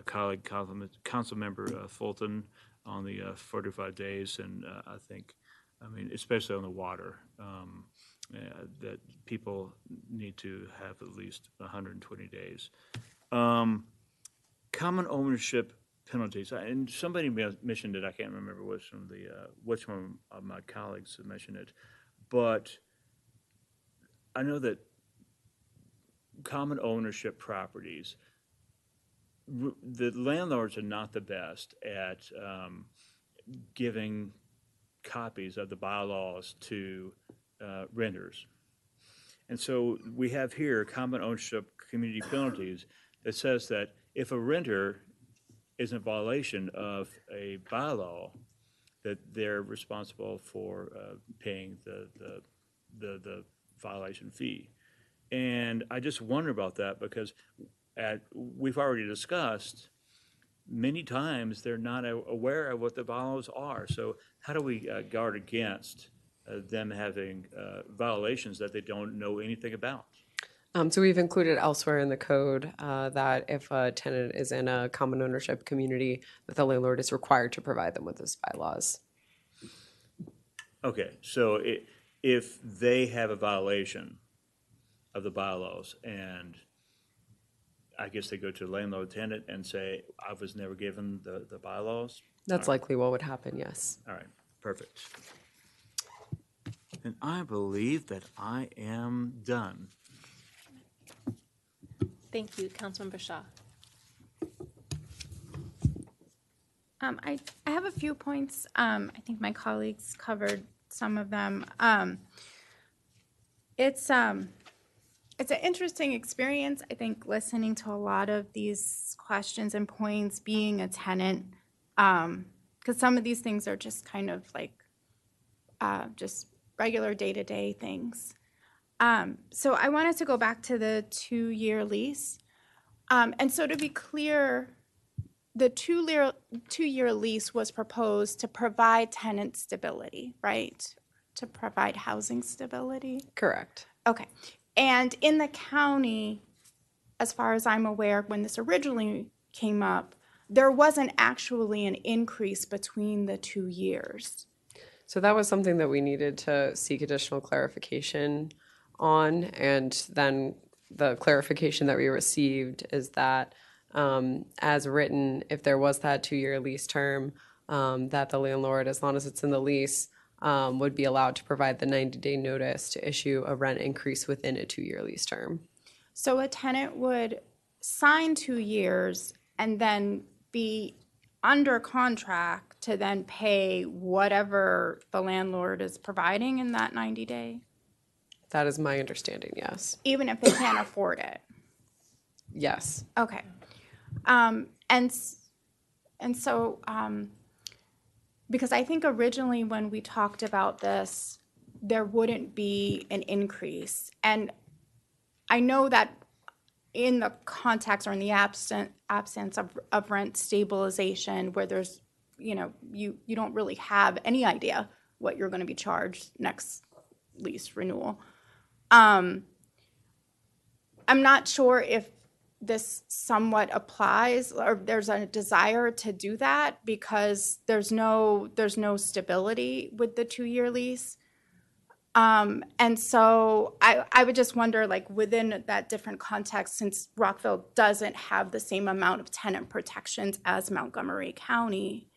T: colleague, Councilmember Fulton, on the 45 days, and I think, especially on the water, that people need to have at least 120 days. Common ownership penalties, and somebody mentioned it. I can't remember which one of my colleagues mentioned it, but I know that common ownership properties, the landlords are not the best at giving copies of the bylaws to renters. And so we have here common ownership community penalties that says that if a renter is in violation of a bylaw, that they're responsible for paying the violation fee. And I just wonder about that because we've already discussed many times they're not aware of what the bylaws are. So how do we guard against them having violations that they don't know anything about?
N: So we've included elsewhere in the code that if a tenant is in a common ownership community, that the landlord is required to provide them with those bylaws.
T: Okay, so if they have a violation of the bylaws and I guess they go to the landlord tenant and say, I was never given the bylaws?
N: That's
T: All right.
N: likely what would happen, yes.
T: All right, perfect. And I believe that I am done.
A: Thank you, Councilmember Shaw.
M: I have a few points. I think my colleagues covered some of them. It's an interesting experience, I think, listening to a lot of these questions and points, being a tenant, because some of these things are just kind of like just regular day-to-day things. So I wanted to go back to the 2-year lease. And so to be clear, the two-year lease was proposed to provide tenant stability, right? To provide housing stability?
N: Correct.
M: Okay. And in the county, as far as I'm aware, when this originally came up, there wasn't actually an increase between the 2 years.
N: So that was something that we needed to seek additional clarification on. And then the clarification that we received is that as written, if there was that 2-year lease term, that the landlord, as long as it's in the lease, would be allowed to provide the 90-day notice to issue a rent increase within a 2-year lease term.
M: So a tenant would sign 2 years and then be under contract to then pay whatever the landlord is providing in that 90-day?
N: That is my understanding, yes.
M: Even if they can't afford it?
N: Yes.
M: Okay. So because I think originally when we talked about this, there wouldn't be an increase. And I know that in the context or in the absence of rent stabilization, where there's, you don't really have any idea what you're going to be charged next lease renewal. I'm not sure if this somewhat applies, or there's a desire to do that because there's no stability with the 2-year lease. And so I would just wonder, like, within that different context, since Rockville doesn't have the same amount of tenant protections as Montgomery County,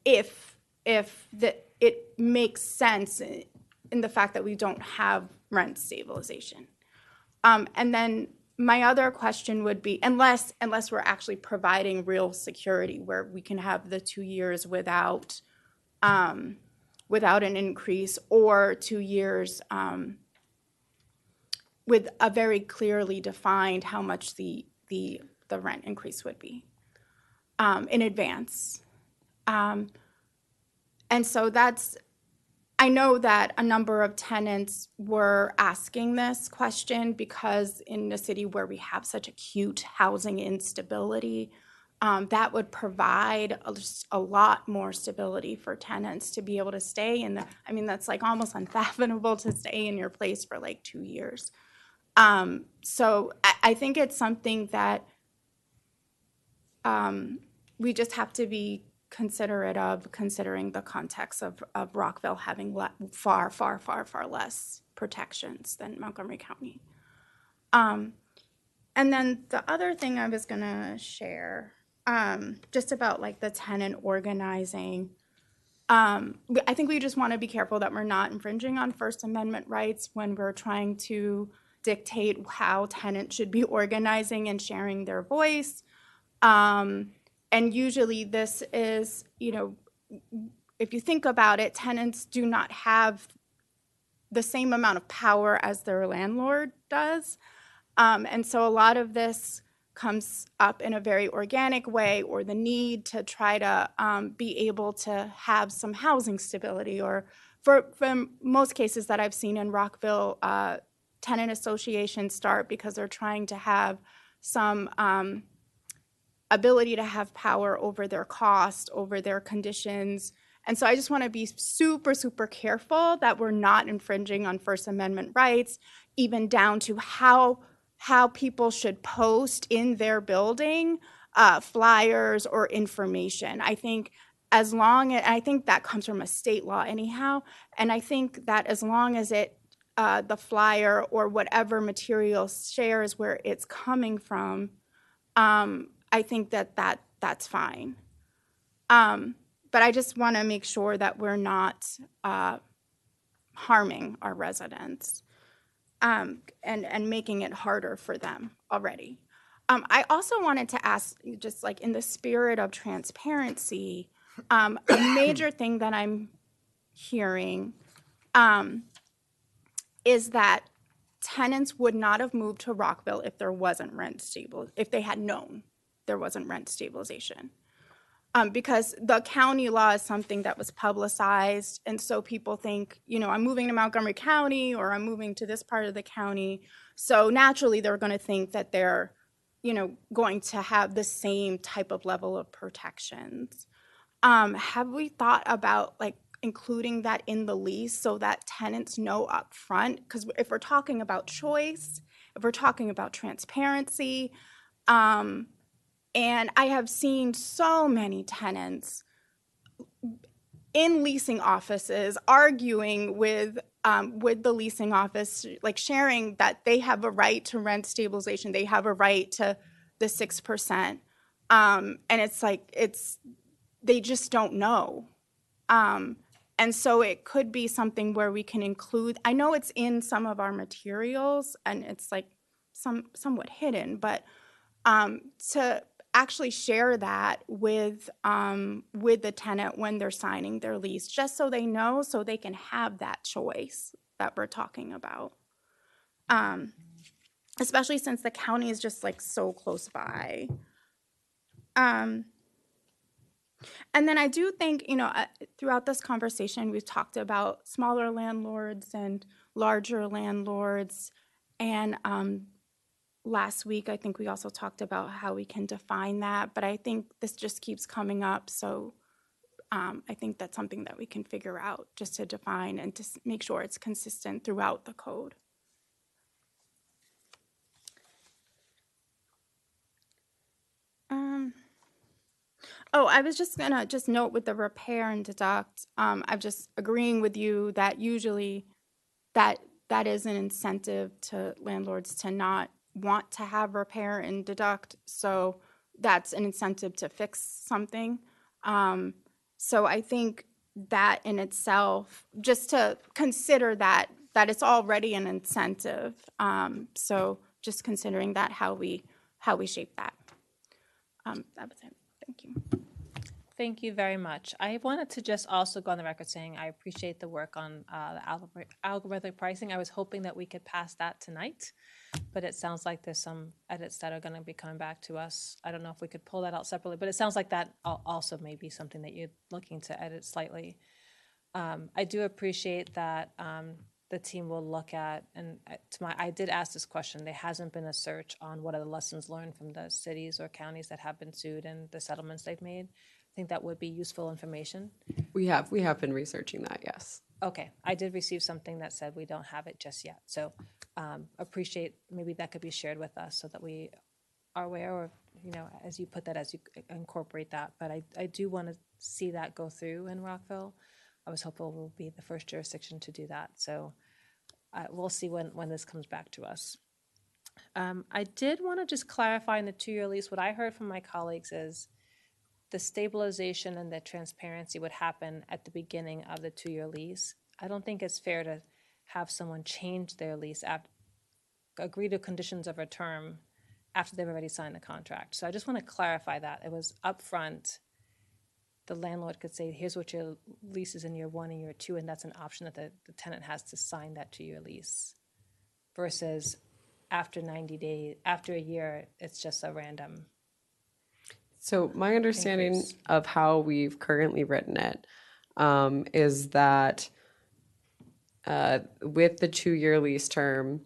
M: if it makes sense in the fact that we don't have rent stabilization. And then my other question would be, unless we're actually providing real security where we can have the 2 years without an increase, or 2 years with a very clearly defined how much the rent increase would be in advance. And so I know that a number of tenants were asking this question because in a city where we have such acute housing instability, that would provide a lot more stability for tenants to be able to stay in that's like almost unfathomable to stay in your place for like 2 years. So I think it's something that we just have to be considerate of, considering the context of Rockville having far less protections than Montgomery County. And then the other thing I was gonna share, just about like the tenant organizing. I think we just want to be careful that we're not infringing on First Amendment rights when we're trying to dictate how tenants should be organizing and sharing their voice. And usually this is, if you think about it, tenants do not have the same amount of power as their landlord does. And so a lot of this comes up in a very organic way, or the need to try to be able to have some housing stability, or for most cases that I've seen in Rockville, tenant associations start because they're trying to have some ability to have power over their cost, over their conditions. And so I just want to be super, super careful that we're not infringing on First Amendment rights, even down to how people should post in their building flyers or information. I think I think that comes from a state law anyhow, and I think that as long as the flyer or whatever material shares where it's coming from, I think that's fine. But I just want to make sure that we're not harming our residents and making it harder for them already. I also wanted to ask, just like in the spirit of transparency, a major thing that I'm hearing is that tenants would not have moved to Rockville if there wasn't if they had known there wasn't rent stabilization. Because the county law is something that was publicized, and so people think, I'm moving to Montgomery County or I'm moving to this part of the county. So naturally, they're going to think that they're, going to have the same type of level of protections. Have we thought about including that in the lease so that tenants know up front? Because if we're talking about choice, if we're talking about transparency, and I have seen so many tenants in leasing offices arguing with the leasing office, sharing that they have a right to rent stabilization, they have a right to the 6%, and they just don't know. And so it could be something where we can include. I know it's in some of our materials, and it's somewhat hidden, but to actually share that with the tenant when they're signing their lease, just so they know, so they can have that choice that we're talking about. Especially since the county is just so close by. And then I do think, throughout this conversation, we've talked about smaller landlords and larger landlords, and last week, I think we also talked about how we can define that, but I think this just keeps coming up. So I think that's something that we can figure out just to define and to make sure it's consistent throughout the code. I was just gonna note with the repair and deduct, I'm just agreeing with you that usually that is an incentive to landlords to not want to have repair and deduct, so that's an incentive to fix something. So I think that in itself, just to consider that it's already an incentive. So just considering that, how we shape that. That was it. Thank you.
A: Thank you very much. I wanted to just also go on the record saying I appreciate the work on the algorithmic pricing. I was hoping that we could pass that tonight, but it sounds like there's some edits that are going to be coming back to us. I don't know if we could pull that out separately, but it sounds like that also may be something that you're looking to edit slightly. I do appreciate that the team will look at, and I did ask this question, there hasn't been a search on what are the lessons learned from the cities or counties that have been sued and the settlements they've made. I think that would be useful information.
N: We have been researching that, yes.
A: Okay, I did receive something that said we don't have it just yet. So appreciate, maybe that could be shared with us so that we are aware, or, as you put that, as you incorporate that. But I do want to see that go through in Rockville. I was hopeful we'll be the first jurisdiction to do that. So we'll see when this comes back to us. I did want to just clarify in the 2-year lease, what I heard from my colleagues is the stabilization and the transparency would happen at the beginning of the 2-year lease. I don't think it's fair to have someone change their lease, agree to conditions of a term after they've already signed the contract. So I just want to clarify that. It was upfront. The landlord could say, here's what your lease is in year 1 and year 2, and that's an option that the tenant has to sign that 2-year lease. Versus after 90 days, after a year, it's just a random.
N: So my understanding of how we've currently written it is that with the 2-year lease term,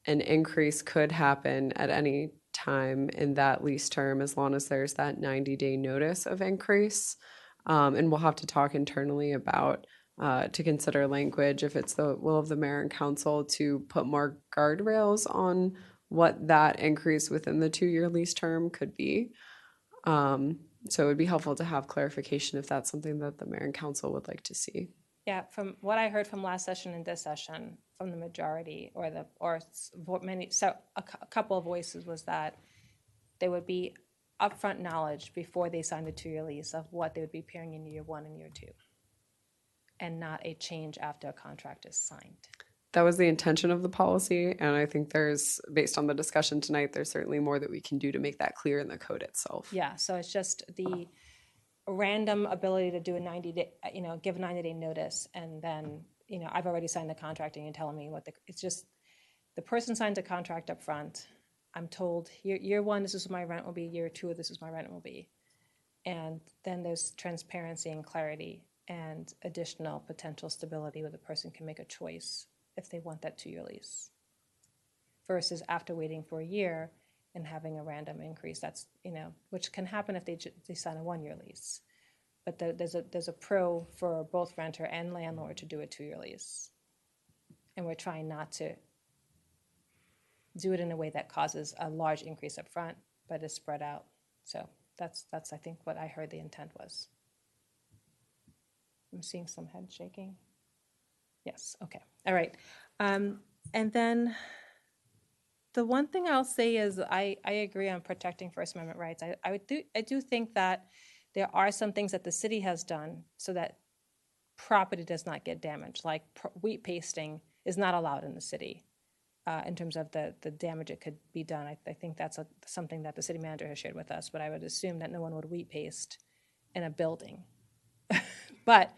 N: an increase could happen at any time in that lease term as long as there's that 90-day notice of increase. And we'll have to talk internally about to consider language if it's the will of the mayor and council to put more guardrails on what that increase within the 2-year lease term could be. So it would be helpful to have clarification if that's something that the mayor and council would like to see.
A: Yeah, from what I heard from last session and this session, from the majority a couple of voices was that there would be upfront knowledge before they signed the 2-year lease of what they would be paying in year 1 and year 2, and not a change after a contract is signed.
N: That was the intention of the policy, and I think based on the discussion tonight, there's certainly more that we can do to make that clear in the code itself.
A: Yeah, so it's just the random ability to do a 90-day, give a 90-day notice, and then, I've already signed the contract and you're telling me it's just, the person signs a contract up front. I'm told, year 1, this is what my rent will be, year 2, this is my rent will be. And then there's transparency and clarity and additional potential stability where the person can make a choice if they want that 2-year lease. Versus after waiting for a year and having a random increase, that's, which can happen if they sign a 1-year lease. But there's a pro for both renter and landlord to do a 2-year lease. And we're trying not to do it in a way that causes a large increase up front, but is spread out. So that's I think what I heard the intent was. I'm seeing some head shaking. Yes, okay, all right. And then the one thing I'll say is I agree on protecting First Amendment rights. I do think that there are some things that the city has done so that property does not get damaged, like wheat pasting is not allowed in the city. In terms of the damage it could be done. I think that's something that the city manager has shared with us, but I would assume that no one would wheat paste in a building. But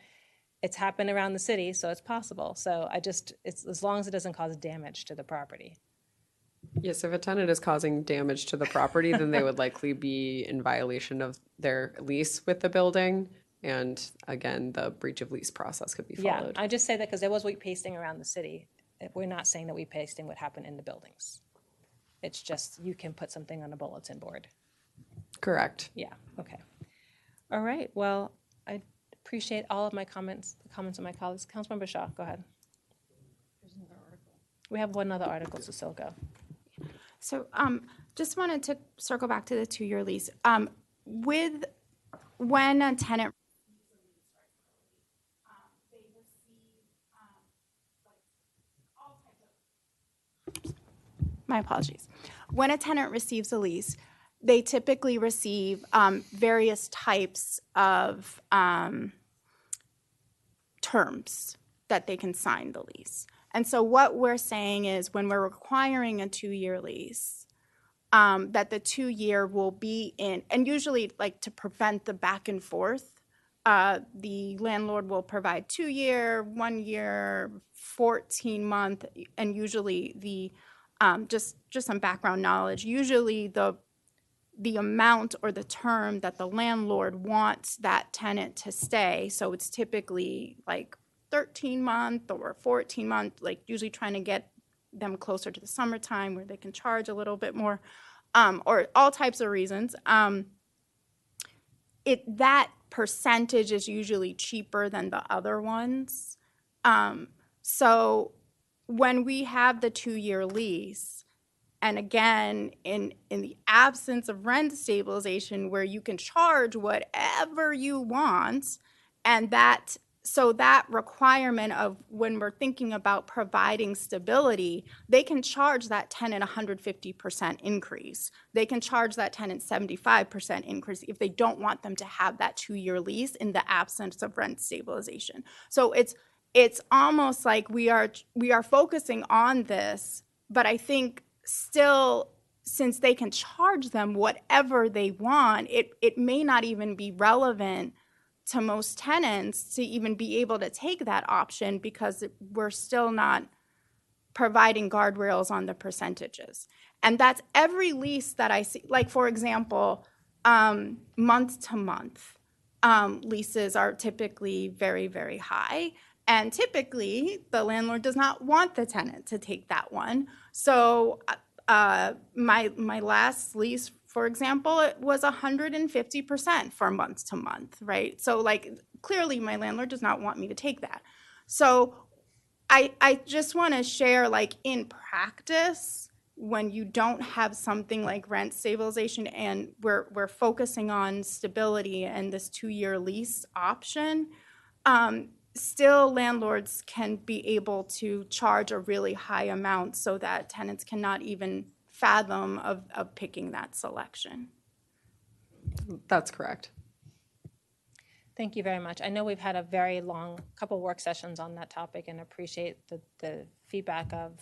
A: it's happened around the city, so it's possible. So it's as long as it doesn't cause damage to the property.
N: Yes, if a tenant is causing damage to the property, then they would likely be in violation of their lease with the building. And again, the breach of lease process could be followed.
A: Yeah, I just say that because there was wheat pasting around the city. We're not saying that wheat pasting would happen in the buildings. It's just you can put something on a bulletin board.
N: Correct.
A: Yeah, okay. All right, well, I appreciate all of my comments, the comments of my colleagues. Councilmember Shaw, go ahead. There's another article. We have one other article to still go.
M: So just wanted to circle back to the 2-year lease. When a tenant my apologies. When a tenant receives a lease, they typically receive various types of terms that they can sign the lease. And so what we're saying is when we're requiring a 2-year lease, that the 2-year will be in, and usually like to prevent the back and forth, the landlord will provide 2-year, 1-year, 14-month, and usually the just some background knowledge. Usually the amount or the term that the landlord wants that tenant to stay. So it's typically like 13-month or 14-month, like usually trying to get them closer to the summertime where they can charge a little bit more, or all types of reasons. That percentage is usually cheaper than the other ones. So when we have the 2-year lease, and again, in the absence of rent stabilization where you can charge whatever you want, and that requirement of when we're thinking about providing stability, they can charge that tenant 150% increase. They can charge that tenant 75% increase if they don't want them to have that 2-year lease in the absence of rent stabilization. So it's almost like we are focusing on this, but I think still, since they can charge them whatever they want, it may not even be relevant to most tenants to even be able to take that option because we're still not providing guardrails on the percentages. And that's every lease that I see. Like, for example, month to month leases are typically very, very high. And typically, the landlord does not want the tenant to take that one. So my last lease, for example, it was 150% for month to month, right? So like clearly my landlord does not want me to take that. So I just want to share, like, in practice, when you don't have something like rent stabilization and we're focusing on stability and this 2-year lease option, still landlords can be able to charge a really high amount so that tenants cannot even fathom of picking that selection.
N: That's correct.
A: Thank you very much. I know we've had a very long couple work sessions on that topic and appreciate the feedback of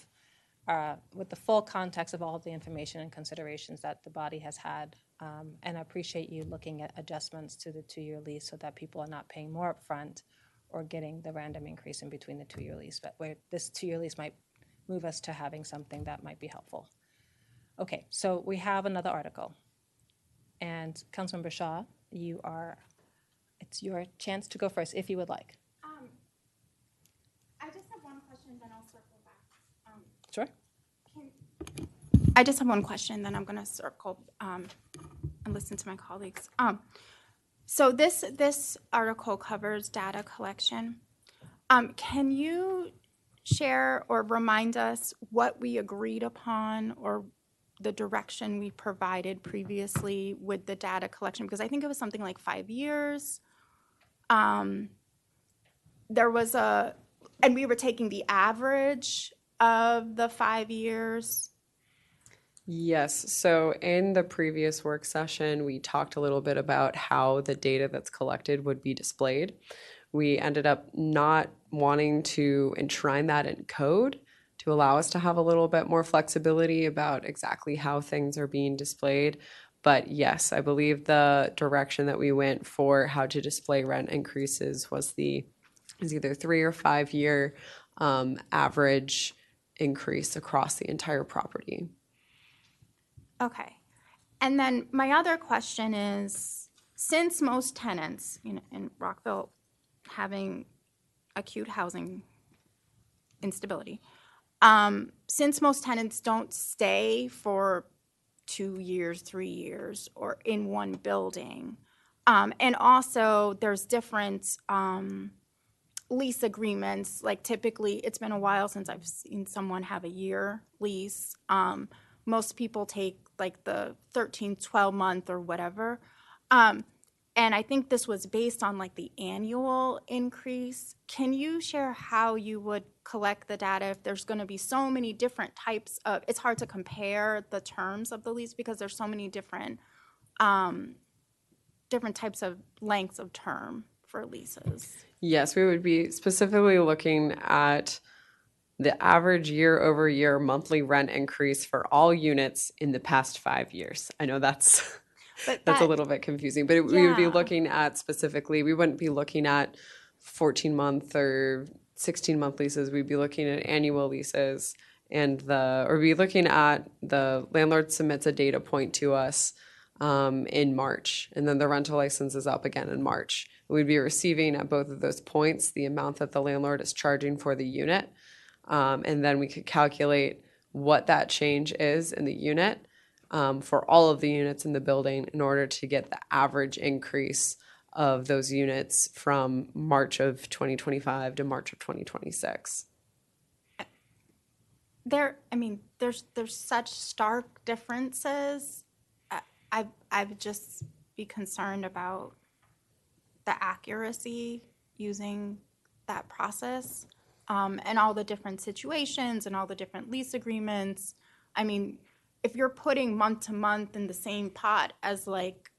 A: with the full context of all of the information and considerations that the body has had. And I appreciate you looking at adjustments to the 2-year lease so that people are not paying more upfront or getting the random increase in between the 2-year lease. But where this 2-year lease might move us to having something that might be helpful. Okay, so we have another article. And Councilmember Shaw, it's your chance to go first, if you would like.
M: I just have one question, then I'll circle back.
A: Sure.
M: I just have one question, then I'm going to circle and listen to my colleagues. So this article covers data collection. Can you share or remind us what we agreed upon or the direction we provided previously with the data collection? Because I think it was something like 5 years. There was and we were taking the average of the 5 years.
N: Yes. So in the previous work session, we talked a little bit about how the data that's collected would be displayed. We ended up not wanting to enshrine that in code to allow us to have a little bit more flexibility about exactly how things are being displayed. But yes, I believe the direction that we went for how to display rent increases was either 3 or 5 year average increase across the entire property.
M: Okay. And then my other question is, since most tenants, in Rockville having acute housing instability, since most tenants don't stay for 2 years, 3 years, or in one building, and also there's different lease agreements, like typically, it's been a while since I've seen someone have a year lease. Most people take like the 13, 12 month or whatever. And I think this was based on like the annual increase. Can you share how you would collect the data if there's going to be so many different types of, it's hard to compare the terms of the lease because there's so many different types of lengths of term for leases?
N: Yes, we would be specifically looking at the average year-over-year monthly rent increase for all units in the past 5 years. I know that's a little bit confusing, but we would be looking at specifically, we wouldn't be looking at 14-month or 16-month leases. We'd be looking at annual leases or be looking at the landlord submits a data point to us in March, and then the rental license is up again in March. We'd be receiving at both of those points the amount that the landlord is charging for the unit. And then we could calculate what that change is in the unit for all of the units in the building in order to get the average increase of those units from March of 2025 to March of 2026.
M: There's such stark differences. I would just be concerned about the accuracy using that process. And all the different situations and all the different lease agreements. I mean, if you're putting month to month in the same pot as like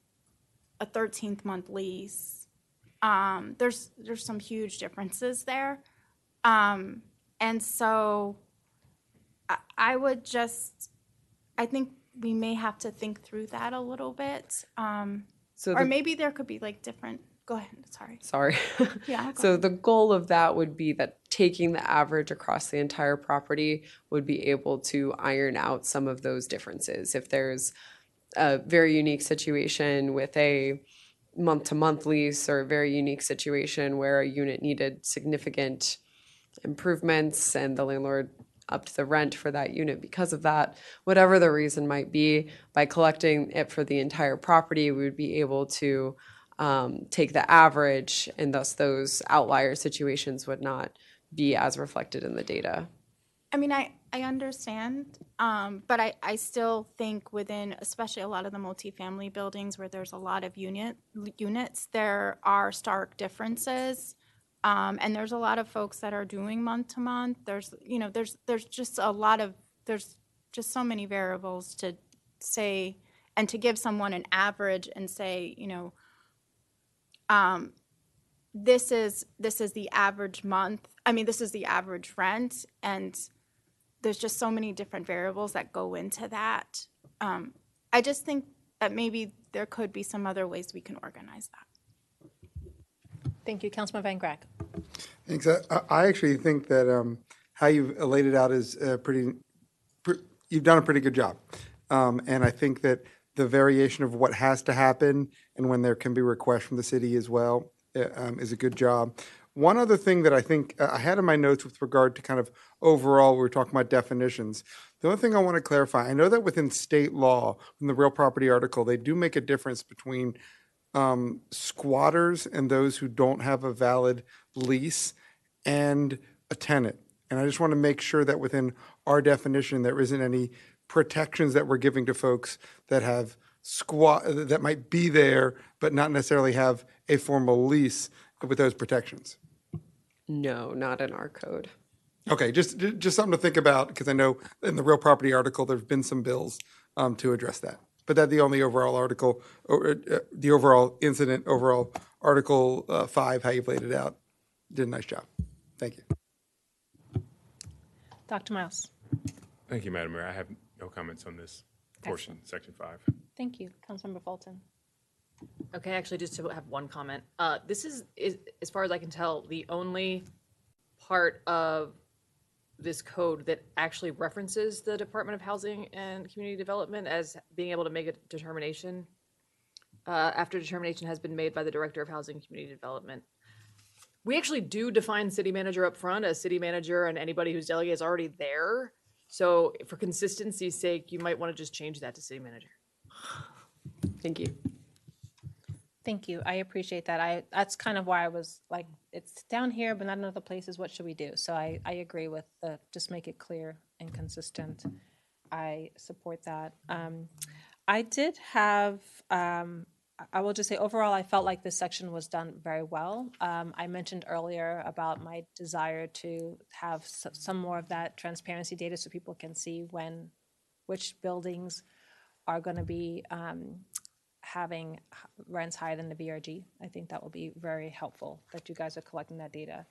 M: a 13th month lease, there's some huge differences there. And so I think we may have to think through that a little bit. Or maybe there could be like different. Go ahead, sorry. Yeah.
N: So the goal of that would be that taking the average across the entire property would be able to iron out some of those differences. If there's a very unique situation with a month-to-month lease or a very unique situation where a unit needed significant improvements and the landlord upped the rent for that unit because of that. Whatever the reason might be, by collecting it for the entire property, we would be able to take the average, and thus those outlier situations would not be as reflected in the data.
M: I mean, I understand, but I still think within, especially a lot of the multifamily buildings where there's a lot of units, there are stark differences. And there's a lot of folks that are doing month to month. There's just there's just so many variables to say, and to give someone an average and say, this is the average month. I mean, this is the average rent, and there's just so many different variables that go into that. I just think that maybe there could be some other ways we can organize that.
A: Thank you. Councilman Van Grack.
L: Thanks. I actually think that how you've laid it out is you've done a pretty good job. And I think that the variation of what has to happen and when there can be requests from the city as well is a good job. One other thing that I think I had in my notes with regard to kind of overall, we were talking about definitions. The only thing I want to clarify, I know that within state law, in the real property article, they do make a difference between squatters and those who don't have a valid lease and a tenant. And I just want to make sure that within our definition, there isn't any protections that we're giving to folks that have that might be there, but not necessarily have a formal lease with those protections.
N: No, not in our code.
L: Okay, just something to think about, because I know in the real property article, there's been some bills to address that. But that the only overall article, or the overall incident, overall Article 5, how you've laid it out, did a nice job. Thank you.
A: Dr. Miles.
K: Thank you, Madam Mayor. I have no comments on this portion, Section 5.
A: Thank you. Councilmember Fulton.
P: Okay, actually, just to have one comment. This is, as far as I can tell, the only part of this code that actually references the Department of Housing and Community Development as being able to make a determination after determination has been made by the Director of Housing and Community Development. We actually do define city manager up front as city manager, and anybody who's delegate is already there. So for consistency's sake, you might want to just change that to city manager.
N: Thank you.
A: Thank you. I appreciate that. That's kind of why I was like, it's down here, but not in other places. What should we do? So I agree with just make it clear and consistent. I support that. I did have, I will just say overall, I felt like this section was done very well. I mentioned earlier about my desire to have some more of that transparency data so people can see which buildings are going to be having rents higher than the VRG. I think that will be very helpful that you guys are collecting that data.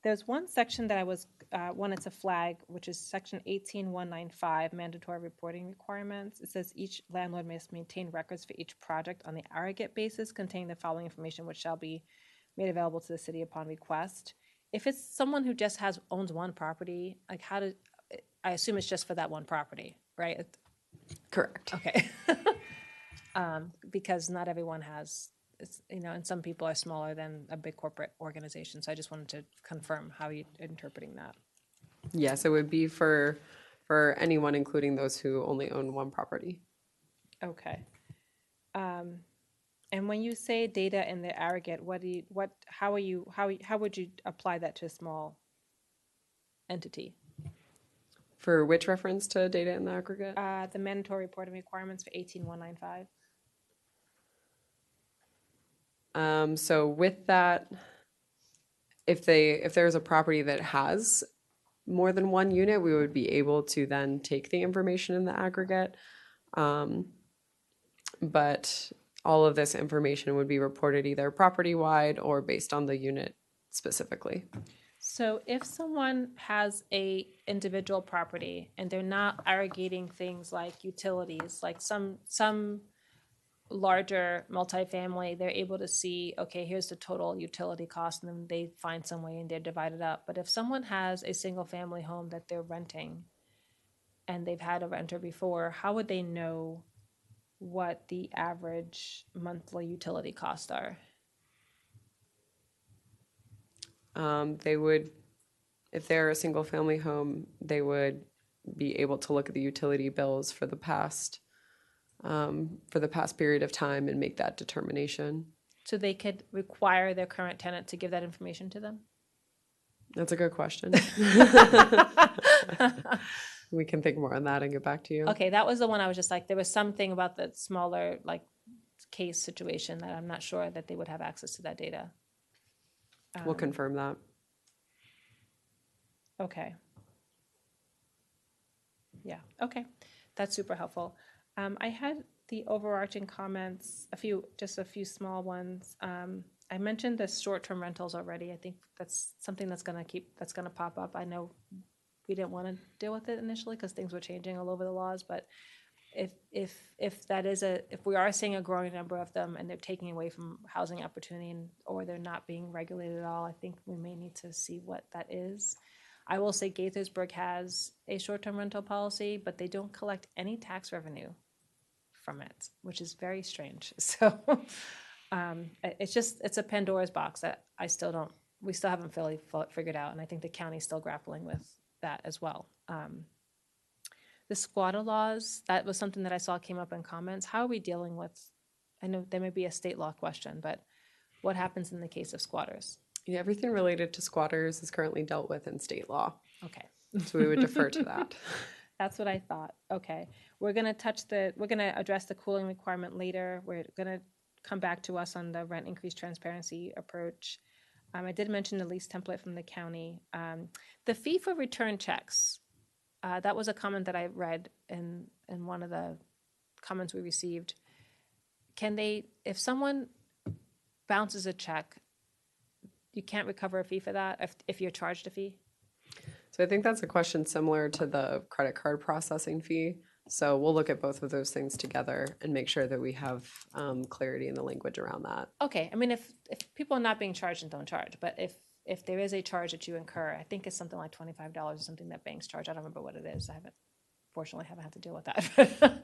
A: There's one section that I was wanted to flag, which is section 18195, mandatory reporting requirements. It says each landlord must maintain records for each project on the aggregate basis containing the following information, which shall be made available to the city upon request. If it's someone who just owns one property, like I assume it's just for that one property, right?
N: Correct.
A: Okay. Because not everyone has, and some people are smaller than a big corporate organization. So I just wanted to confirm how you're interpreting that.
N: Yes, it would be for anyone, including those who only own one property.
A: Okay. And when you say data in the aggregate, how would you apply that to a small entity?
N: For which reference to data in the aggregate?
A: The mandatory reporting requirements for 18195.
N: So with that, if there's a property that has more than one unit, we would be able to then take the information in the aggregate. But all of this information would be reported either property-wide or based on the unit specifically.
A: So if someone has a individual property and they're not aggregating things like utilities, like some larger multifamily, they're able to see, okay, here's the total utility cost, and then they find some way and they're divided up. But if someone has a single family home that they're renting and they've had a renter before, how would they know what the average monthly utility costs are?
N: They would if they're a single-family home, they would be able to look at the utility bills for the past period of time and make that determination.
A: So they could require their current tenant to give that information to them?
N: That's a good question. We can think more on that and get back to you.
A: Okay, that was the one I was just like, there was something about the smaller, like, case situation that I'm not sure that they would have access to that data.
N: We'll confirm that.
A: Okay. Yeah, okay. That's super helpful. I had the overarching comments, just a few small ones. I mentioned the short-term rentals already. I think that's something that's gonna pop up. I know we didn't want to deal with it initially because things were changing all over the laws, but if we are seeing a growing number of them and they're taking away from housing opportunity or they're not being regulated at all, I think we may need to see what that is. I will say Gaithersburg has a short-term rental policy, but they don't collect any tax revenue from it, which is very strange. So it's a Pandora's box that we still haven't fully figured out, and I think the county's still grappling with that as well. The squatter laws, that was something that I saw came up in comments. How are we dealing with, I know there may be a state law question, but what happens in the case of squatters?
N: Yeah, everything related to squatters is currently dealt with in state law.
A: Okay.
N: So we would defer to that.
A: That's what I thought. Okay. We're gonna address the cooling requirement later. We're gonna come back to us on the rent increase transparency approach. I did mention the lease template from the county. The fee for return checks, that was a comment that I read in one of the comments we received. If someone bounces a check, you can't recover a fee for that if you're charged a fee?
N: So I think that's a question similar to the credit card processing fee. So we'll look at both of those things together and make sure that we have clarity in the language around that.
A: Okay, I mean, if people are not being charged, then don't charge. But if there is a charge that you incur, I think it's something like $25 or something that banks charge. I don't remember what it is. Fortunately, haven't had to deal with that.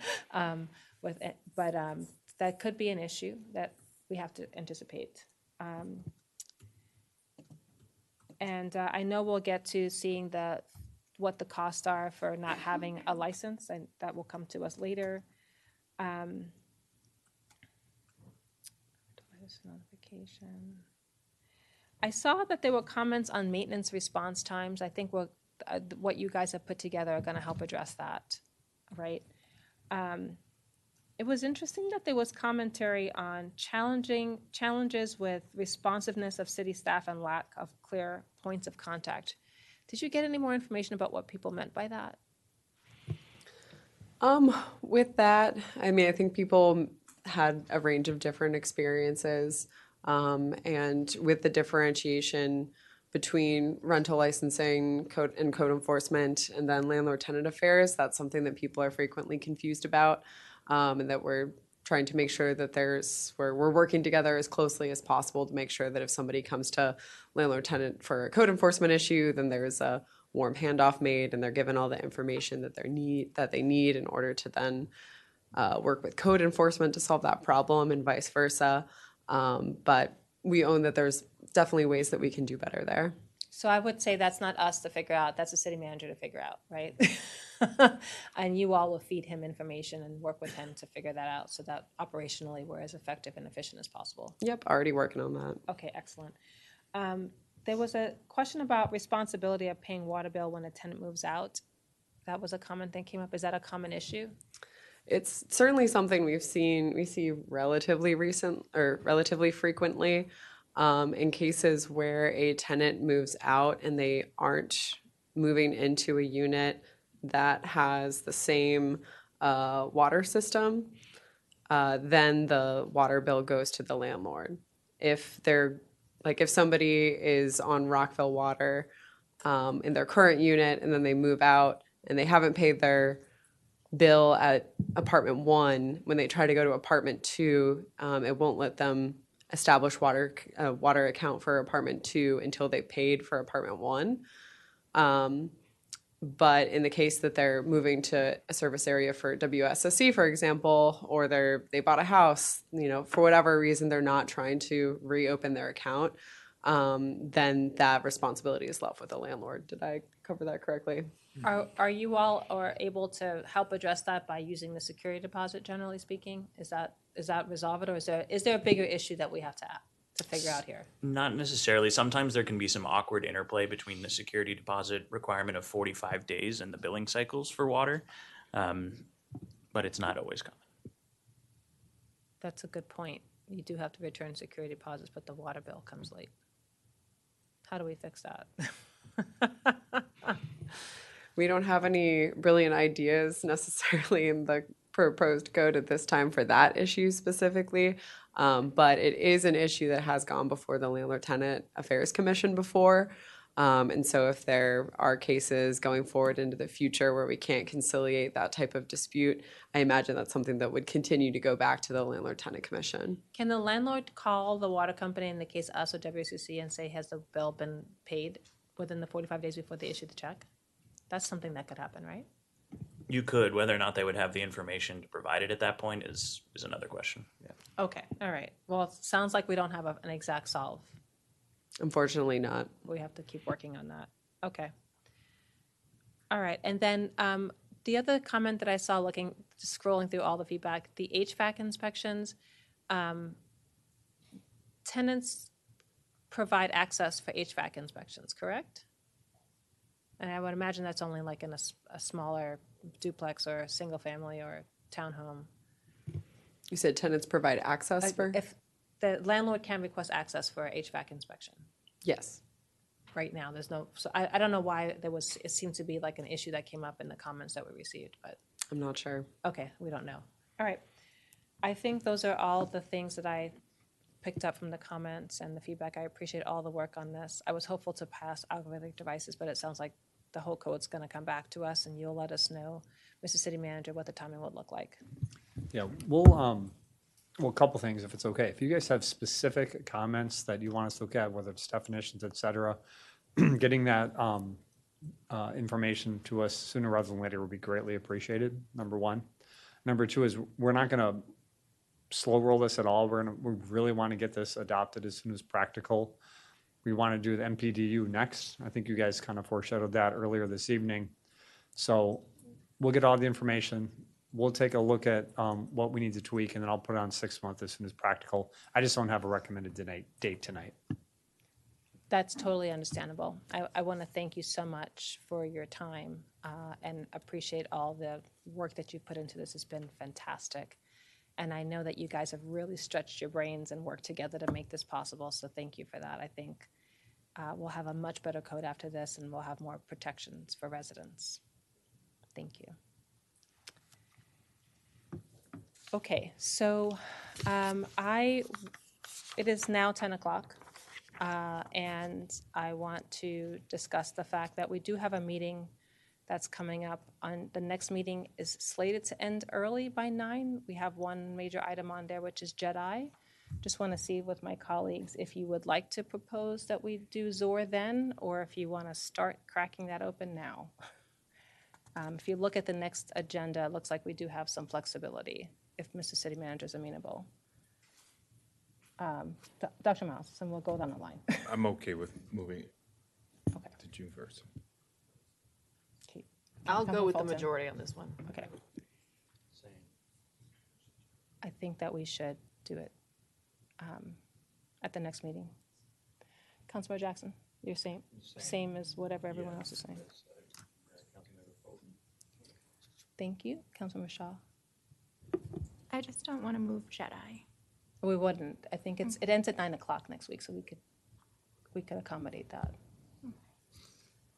A: But that could be an issue that we have to anticipate. And I know we'll get to seeing what the costs are for not having a license, and that will come to us later. Device notification. I saw that there were comments on maintenance response times. I think what you guys have put together are going to help address that, right? It was interesting that there was commentary on challenges with responsiveness of city staff and lack of clear points of contact. Did you get any more information about what people meant by that?
N: With that, I mean, I think people had a range of different experiences, and with the differentiation between rental licensing code enforcement and then landlord-tenant affairs, that's something that people are frequently confused about. And that we're trying to make sure that we're working together as closely as possible to make sure that if somebody comes to landlord-tenant for a code enforcement issue, then there's a warm handoff made and they're given all the information that they need in order to then work with code enforcement to solve that problem and vice versa. But we own that there's definitely ways that we can do better there.
A: So I would say that's not us to figure out, that's the city manager to figure out, right? And you all will feed him information and work with him to figure that out so that operationally we're as effective and efficient as possible.
N: Yep, already working on that.
A: Okay, excellent. There was a question about responsibility of paying water bill when a tenant moves out. That was a common thing came up. Is that a common issue?
N: It's certainly something we see relatively frequently. In cases where a tenant moves out and they aren't moving into a unit that has the same water system, then the water bill goes to the landlord. If somebody is on Rockville Water in their current unit and then they move out and they haven't paid their bill at apartment 1, when they try to go to apartment 2, it won't let them establish water account for apartment 2 until they paid for apartment 1. But in the case that they're moving to a service area for WSSC, for example, or they bought a house, for whatever reason they're not trying to reopen their account, then that responsibility is left with the landlord. Did I cover that correctly?
A: Are you all able to help address that by using the security deposit, generally speaking? Is that resolve it, or is there a bigger issue that we have to figure out here?
O: Not necessarily. Sometimes there can be some awkward interplay between the security deposit requirement of 45 days and the billing cycles for water, but it's not always common.
A: That's a good point. You do have to return security deposits, but the water bill comes late. How do we fix that?
N: We don't have any brilliant ideas necessarily in the proposed code at this time for that issue specifically, but it is an issue that has gone before the Landlord Tenant Affairs Commission before. And so if there are cases going forward into the future where we can't conciliate that type of dispute, I imagine that's something that would continue to go back to the Landlord Tenant Commission.
A: Can the landlord call the water company, in the case us or WCC, and say, has the bill been paid within the 45 days before they issue the check? That's something that could happen, right?
O: You could. Whether or not they would have the information to provide it at that point is another question. Yeah.
A: Okay, all right. Well, it sounds like we don't have an exact solve.
N: Unfortunately not.
A: We have to keep working on that. Okay. All right, and then the other comment that I saw scrolling through all the feedback, the HVAC inspections, tenants provide access for HVAC inspections, correct? And I would imagine that's only like in a smaller duplex or a single family or townhome.
N: You said tenants provide access for?
A: If the landlord can request access for a HVAC inspection.
N: Yes.
A: Right now, there's no, so I don't know why it seemed to be like an issue that came up in the comments that we received, but.
N: I'm not sure.
A: Okay, we don't know. All right. I think those are all the things that I picked up from the comments and the feedback. I appreciate all the work on this. I was hopeful to pass algorithmic devices, but it sounds like the whole code's going to come back to us, and you'll let us know, Mr. City Manager, what the timing would look like.
C: Yeah, well, a couple things, if it's okay. If you guys have specific comments that you want us to look at, whether it's definitions, et cetera, getting that information to us sooner rather than later would be greatly appreciated, number one. Number two is we're not going to slow roll this at all. We really want to get this adopted as soon as practical. We want to do the MPDU next. I think you guys kind of foreshadowed that earlier this evening. So we'll get all the information. We'll take a look at what we need to tweak, and then I'll put it on 6 months as soon as practical. I just don't have a recommended date tonight.
A: That's totally understandable. I want to thank you so much for your time and appreciate all the work that you put into this. It's been fantastic. And I know that you guys have really stretched your brains and worked together to make this possible, so thank you for that. I think we'll have a much better code after this, and we'll have more protections for residents. Thank you. Okay, so it is now 10 o'clock, and I want to discuss the fact that we do have a meeting that's coming up. On the next meeting is slated to end early by 9. We have one major item on there, which is JEDI. Just want to see with my colleagues if you would like to propose that we do ZOR then, or if you want to start cracking that open now. If you look at the next agenda, it looks like we do have some flexibility if Mr. City Manager is amenable. Dr. Miles, and we'll go down the line.
K: I'm okay with moving it
A: Okay.
K: to June 1st.
P: I'll go with the
A: Fulton.
P: majority on this one.
A: Okay. I think that we should do it at the next meeting. Councilmember Jackson, you're same as whatever everyone else is saying. Thank you. Councilmember Shaw.
M: I just don't want to move JEDI.
A: We wouldn't. I think it ends at 9 o'clock next week, so we could accommodate that.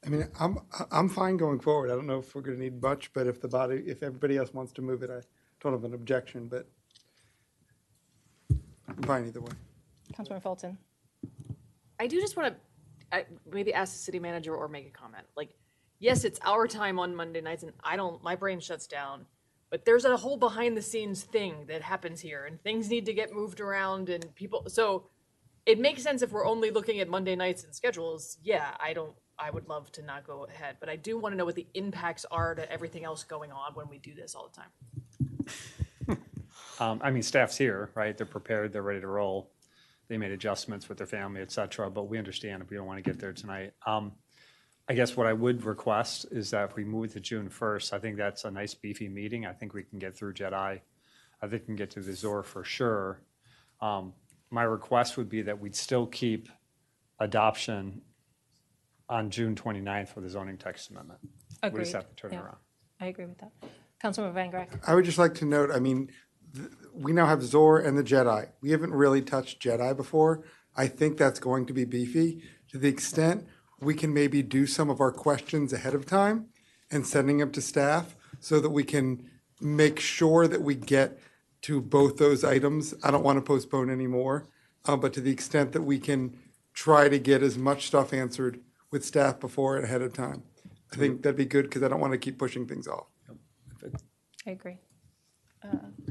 L: I mean, I'm fine going forward. I don't know if we're going to need much, but if everybody else wants to move it, I don't have an objection, but I'm fine either way.
A: Councilmember Fulton.
P: I do just want to maybe ask the city manager or make a comment. Like, yes, it's our time on Monday nights, and my brain shuts down. But there's a whole behind the scenes thing that happens here, and things need to get moved around, and people. So it makes sense if we're only looking at Monday nights and schedules. Yeah, I would love to not go ahead, but I do want to know what the impacts are to everything else going on when we do this all the time.
C: I mean, staff's here, right? They're prepared. They're ready to roll. they made adjustments with their family, et cetera, but we understand if we don't want to get there tonight. I guess what I would request is that if we move to June 1st, I think that's a nice beefy meeting. I think we can get through Jedi. I think we can get through the ZOR for sure. My request would be that we'd still keep adoption on June 29th for the zoning text amendment. We
A: Agreed.
C: just have to turn it
A: Yeah.
C: around.
A: I agree with that. Councilmember Van Grack.
L: I would just like to note, I mean, we now have Zor and the Jedi. We haven't really touched Jedi before. I think that's going to be beefy to the extent we can maybe do some of our questions ahead of time and sending them to staff so that we can make sure that we get to both those items. I don't want to postpone anymore, but to the extent that we can try to get as much stuff answered with staff before and ahead of time. I think that'd be good because I don't want to keep pushing things off.
A: I agree.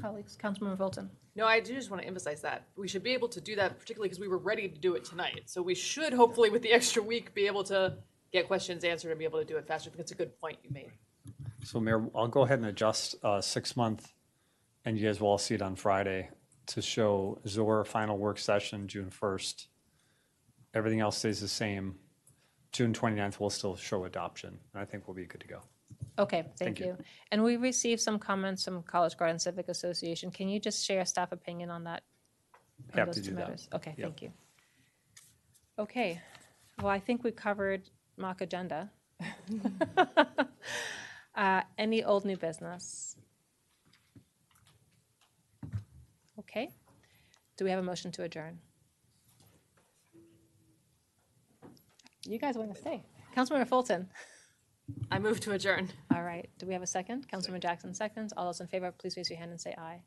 A: Colleagues, Councilmember Fulton.
P: No, I do just want to emphasize that. We should be able to do that, particularly because we were ready to do it tonight. So we should hopefully, with the extra week, be able to get questions answered and be able to do it faster. I think it's a good point you made.
C: So Mayor, I'll go ahead and adjust 6 month, and you guys will all see it on Friday, to show ZOR final work session June 1st. Everything else stays the same. June 29th will still show adoption, and I think we'll be good to go.
A: Okay, thank
C: Thank you.
A: you. And we received some comments from College Garden Civic Association. Can you just share staff opinion on that? on
C: Happy
A: those
C: to
A: two
C: do that.
A: matters? Okay,
C: Yep.
A: thank you. Okay, well, I think we covered mock agenda. Any old new business? Okay. Do we have a motion to adjourn? You guys want to stay? Councilmember Fulton.
P: I move to adjourn.
A: All right. Do we have a second? Councilmember Jackson seconds. All those in favor, please raise your hand and say aye.